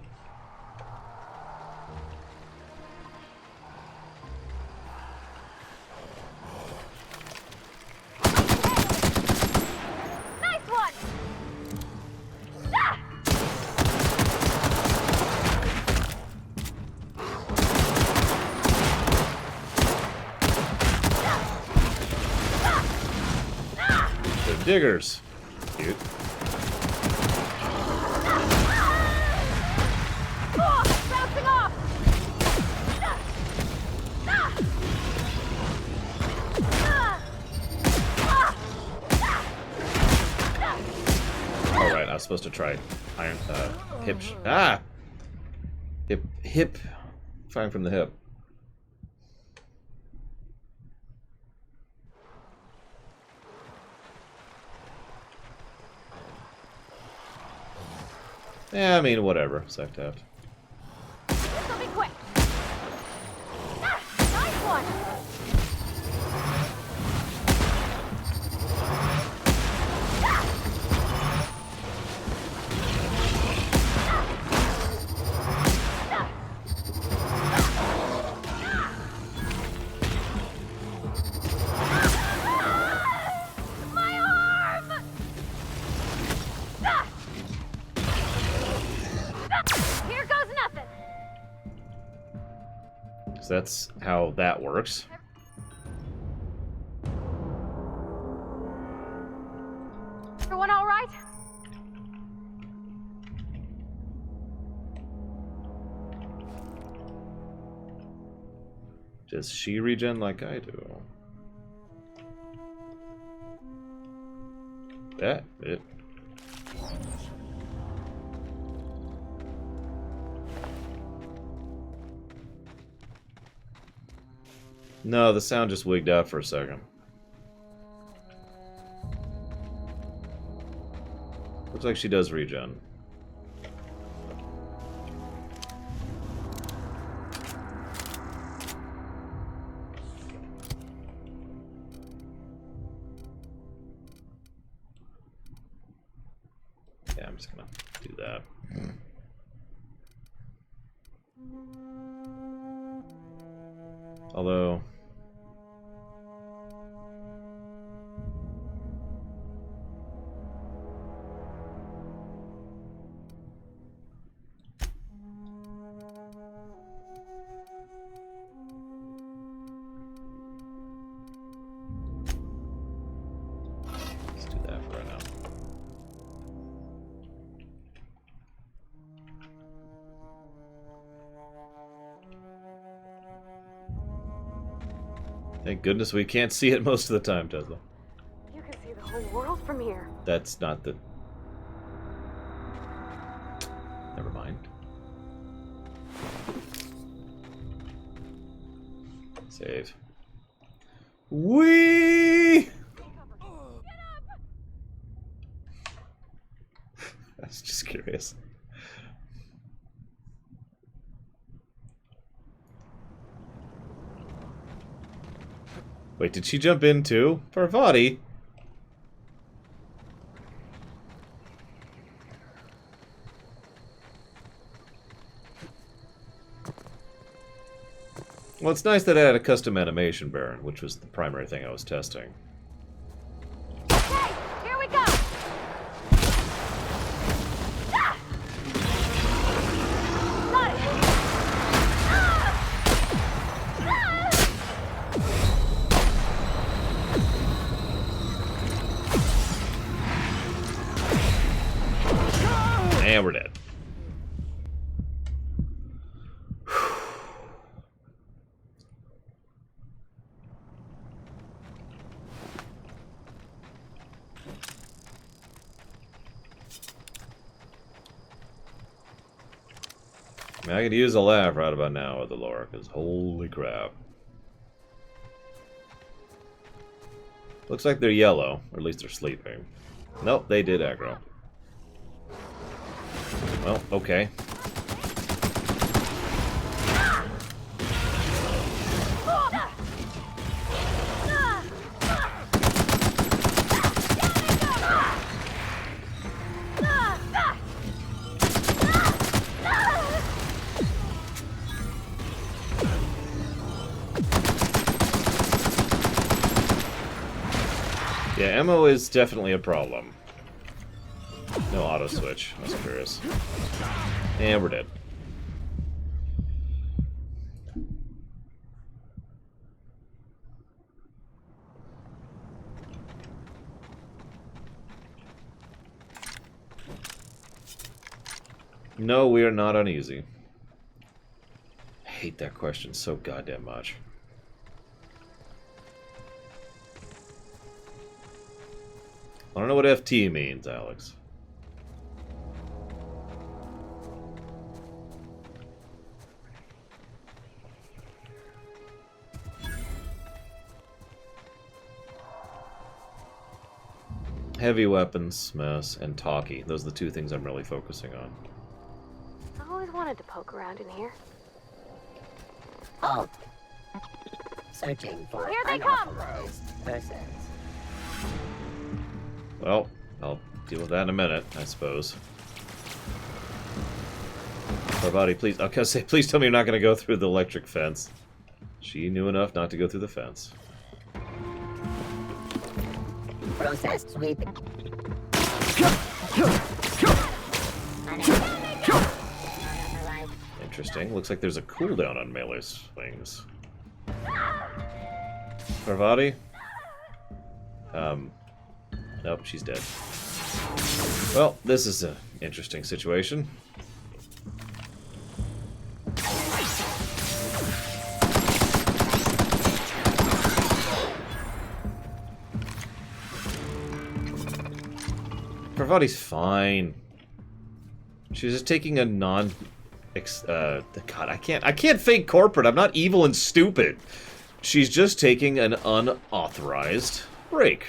Nice one! Ah! They're diggers. Cute. Bouncing off! Alright, I was supposed to try iron, hip, firing from the hip. Yeah, I mean, whatever. Sec tapped. This'll be quick. Ah, nice one. My arm! Here goes nothing. So that's how that works. Everyone all right? Does she regen like I do? That it. No, the sound just wigged out for a second. Looks like she does regen. Yeah, I'm just gonna do that. Although... let's do that for right now. Thank goodness we can't see it most of the time, Tesla. You can see the whole world from here. That's not the... Never mind. Save. Whee! I was just curious. Wait, did she jump in too? Parvati? Well, it's nice that I had a custom animation, Baron, which was the primary thing I was testing. Okay, here we go! Ah! Got it! And we're dead. I could use a laugh right about now with the lore, because holy crap. Looks like they're yellow, or at least they're sleeping. Nope, they did aggro. Well, okay. Yeah, ammo is definitely a problem. No auto switch. I was curious. And we're dead. No, we are not uneasy. I hate that question so goddamn much. I don't know what FT means, Alex. Heavy weapons, mess, and talkie. Those are the two things I'm really focusing on. I always wanted to poke around in here. Halt. Searching for Here they come! unauthorized persons. Well, I'll deal with that in a minute, I suppose. Parvati, please. I was gonna say, please tell me you're not going to go through the electric fence. She knew enough not to go through the fence. Process sweeping. Interesting. Looks like there's a cooldown on melee swings. Parvati? Nope, she's dead. Well, this is an interesting situation. Parvati's fine. She's just taking a God, I can't fake corporate. I'm not evil and stupid. She's just taking an unauthorized break.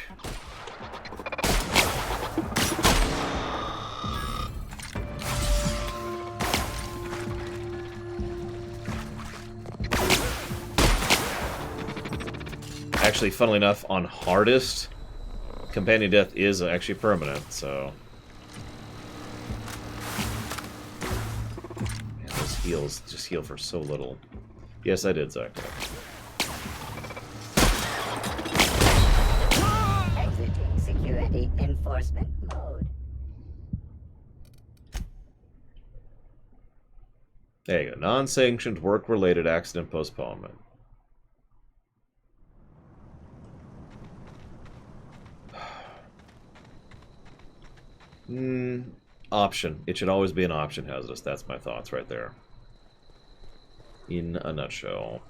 Actually, funnily enough, on hardest, companion death is actually permanent, so... Man, those heals just heal for so little. Yes, I did, Zach. Exiting security enforcement mode. There you go. Non-sanctioned work-related accident postponement. Option. It should always be an option hazardous. That's my thoughts right there. In a nutshell.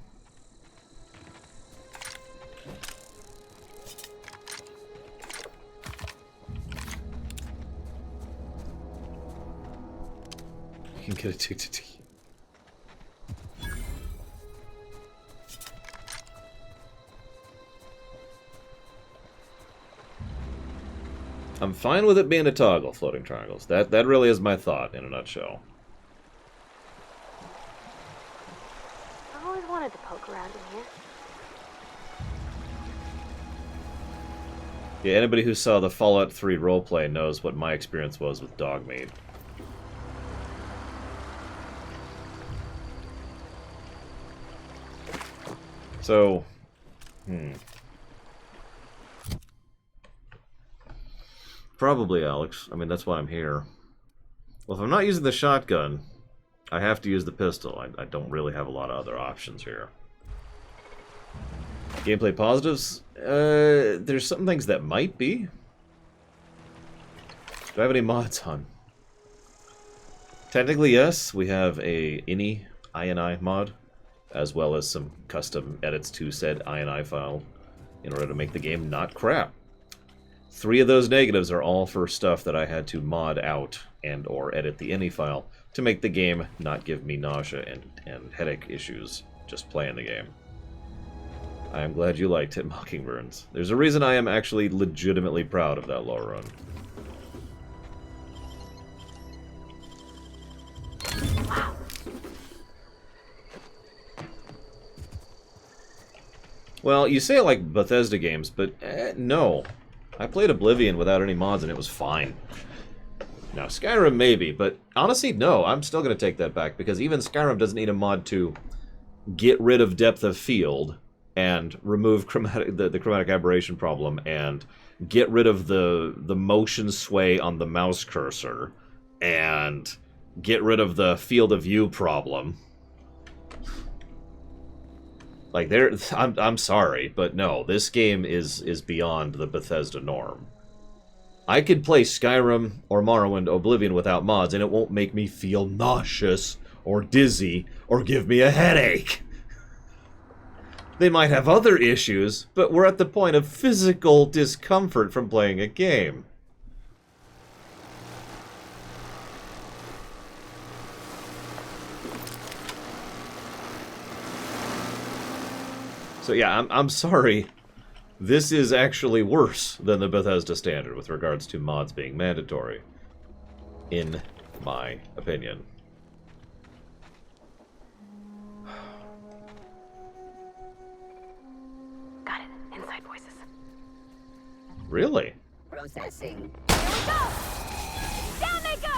You can get addicted to. I'm fine with it being a toggle, floating triangles. That really is my thought in a nutshell. I've always wanted to poke around in here. Yeah, anybody who saw the Fallout 3 roleplay knows what my experience was with dog meat. So, Probably, Alex. I mean, that's why I'm here. Well, if I'm not using the shotgun, I have to use the pistol. I don't really have a lot of other options here. Gameplay positives? There's some things that might be. Do I have any mods on? Technically, yes. We have a ini mod, as well as some custom edits to said ini file in order to make the game not crap. 3 of those negatives are all for stuff that I had to mod out and or edit the ini file to make the game not give me nausea and headache issues just playing the game. I am glad you liked it, Mockingburns. There's a reason I am actually legitimately proud of that lore run. Well, you say it like Bethesda games, but no. I played Oblivion without any mods and it was fine. Now, Skyrim maybe, but honestly, no. I'm still going to take that back because even Skyrim doesn't need a mod to get rid of depth of field and remove the chromatic aberration problem and get rid of the motion sway on the mouse cursor and get rid of the field of view problem. Like, I'm sorry, but no, this game is beyond the Bethesda norm. I could play Skyrim or Morrowind Oblivion without mods, and it won't make me feel nauseous or dizzy or give me a headache. They might have other issues, but we're at the point of physical discomfort from playing a game. So yeah, I'm sorry. This is actually worse than the Bethesda standard with regards to mods being mandatory. In my opinion. Got it. Inside voices. Really? Processing. Here we go! Down they go!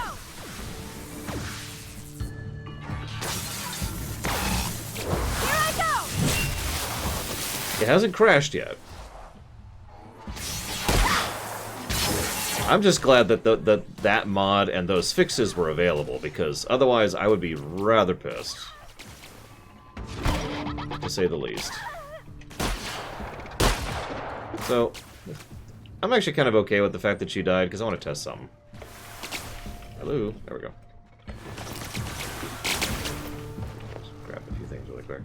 Here I go! It hasn't crashed yet. I'm just glad that that mod and those fixes were available, because otherwise I would be rather pissed. To say the least. So, I'm actually kind of okay with the fact that she died, because I want to test something. Hello? There we go. Just grab a few things really quick.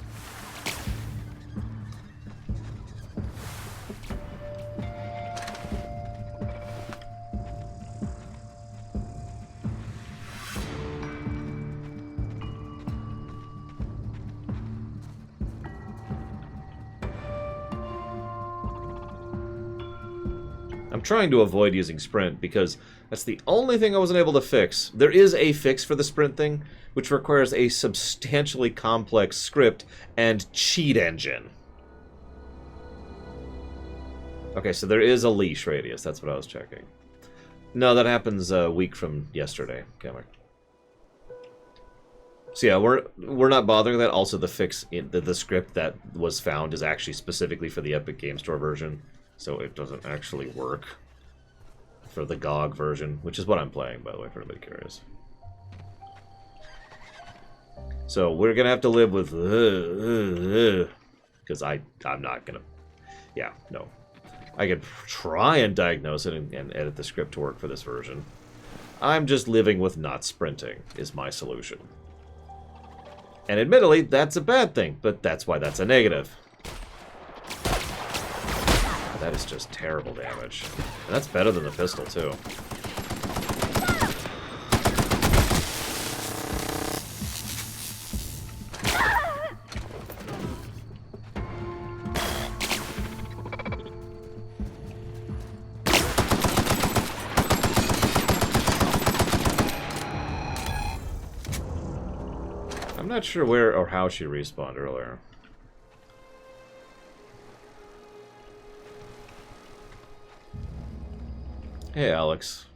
I'm trying to avoid using sprint because that's the only thing I wasn't able to fix. There is a fix for the sprint thing, which requires a substantially complex script and cheat engine. Okay, so there is a leash radius. That's what I was checking. No, that happens a week from yesterday, Cameron. So yeah, we're not bothering that. Also, the fix in the script that was found is actually specifically for the Epic Game Store version, so it doesn't actually work for the GOG version, which is what I'm playing, by the way, for anybody curious. So we're gonna have to live with because I'm not gonna. Yeah, no. I could try and diagnose it and edit the script to work for this version. I'm just living with not sprinting is my solution. And admittedly, that's a bad thing, but that's why that's a negative. That is just terrible damage. And that's better than the pistol, too. I'm not sure where or how she respawned earlier. Hey, Alex.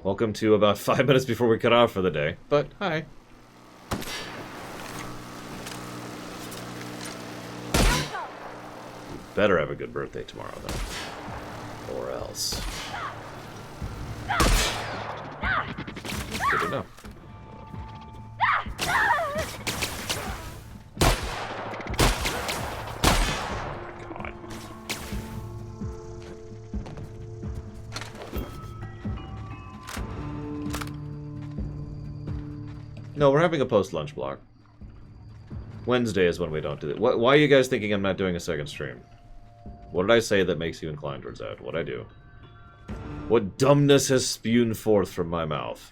Welcome to about 5 minutes before we cut off for the day. But, hi. You better have a good birthday tomorrow, then. Or else. Good to know. No, we're having a post-lunch block. Wednesday is when we don't do it. Why are you guys thinking I'm not doing a second stream? What did I say that makes you inclined towards that? What'd I do? What dumbness has spewed forth from my mouth?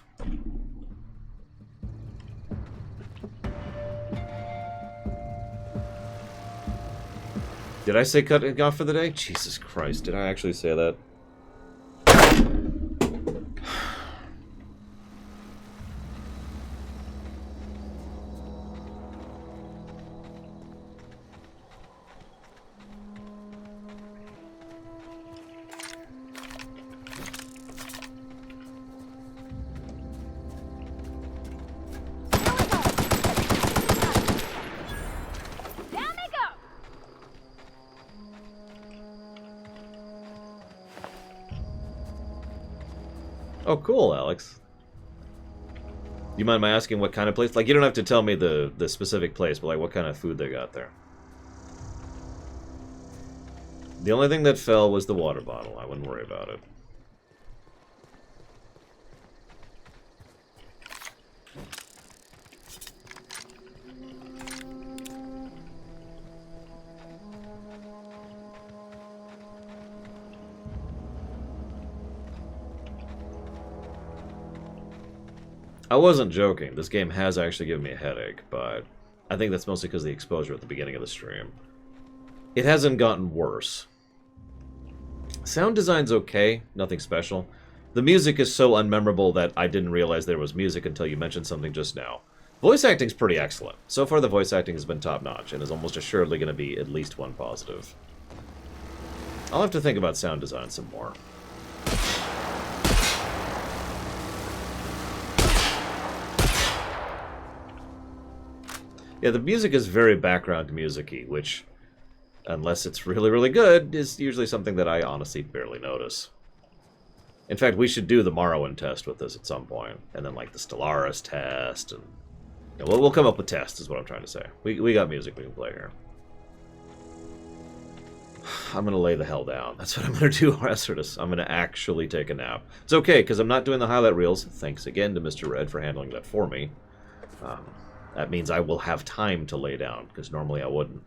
Did I say cutting off for the day? Jesus Christ, did I actually say that? Oh, cool, Alex. You mind my asking what kind of place? Like, you don't have to tell me the specific place, but like what kind of food they got there. The only thing that fell was the water bottle. I wouldn't worry about it. I wasn't joking. This game has actually given me a headache, but I think that's mostly because of the exposure at the beginning of the stream. It hasn't gotten worse. Sound design's okay, nothing special. The music is so unmemorable that I didn't realize there was music until you mentioned something just now. Voice acting's pretty excellent. So far the voice acting has been top-notch, and is almost assuredly going to be at least one positive. I'll have to think about sound design some more. Yeah, the music is very background music-y, which, unless it's really, really good, is usually something that I honestly barely notice. In fact, we should do the Morrowind test with this at some point, and then like the Stellaris test, and you know, we'll come up with tests, is what I'm trying to say. We got music we can play here. I'm gonna lay the hell down. That's what I'm gonna do, Rerouting. I'm gonna actually take a nap. It's okay, because I'm not doing the highlight reels. Thanks again to Mr. Red for handling that for me. That means I will have time to lay down, because normally I wouldn't.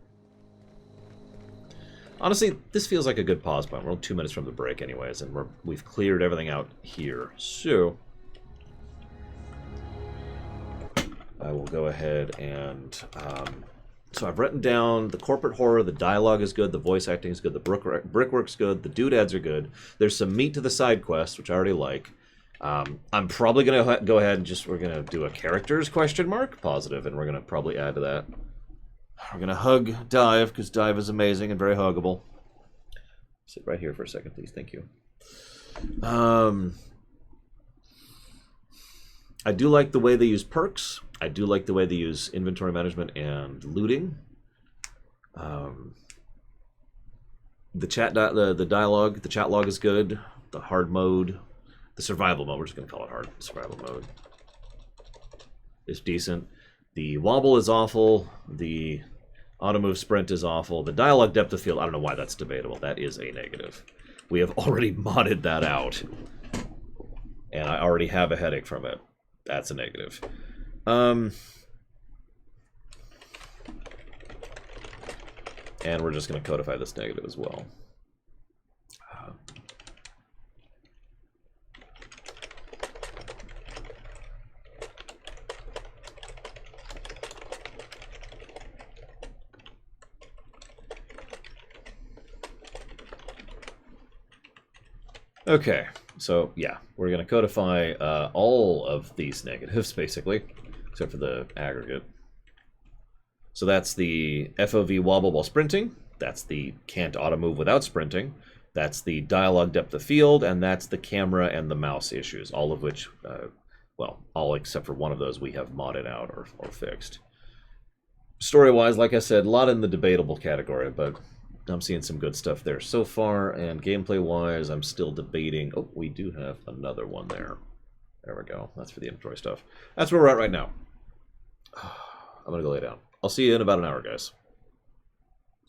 Honestly, this feels like a good pause point. We're only 2 minutes from the break anyways, and we've cleared everything out here. So, I will go ahead and... so I've written down the corporate horror, the dialogue is good, the voice acting is good, the brickwork's good, the doodads are good. There's some meat to the side quest, which I already like. I'm probably going to go ahead and we're going to do a characters question mark, positive, and we're going to probably add to that. We're going to hug Dive, because Dive is amazing and very huggable. Sit right here for a second, please. Thank you. I do like the way they use perks. I do like the way they use inventory management and looting. The dialogue, the chat log is good. The hard mode, the survival mode, we're just going to call it hard, survival mode, is decent. The wobble is awful. The auto move sprint is awful. The dialogue depth of field, I don't know why that's debatable. That is a negative. We have already modded that out. And I already have a headache from it. That's a negative. And we're just going to codify this negative as well. Okay, so yeah, we're going to codify all of these negatives, basically, except for the aggregate. So that's the FOV wobble while sprinting, that's the can't auto-move without sprinting, that's the dialogue depth of field, and that's the camera and the mouse issues, all of which, well, all except for one of those we have modded out or fixed. Story-wise, like I said, a lot in the debatable category, but I'm seeing some good stuff there so far, and gameplay-wise, I'm still debating. Oh, we do have another one there. There we go. That's for the inventory stuff. That's where we're at right now. I'm going to go lay down. I'll see you in about an hour, guys.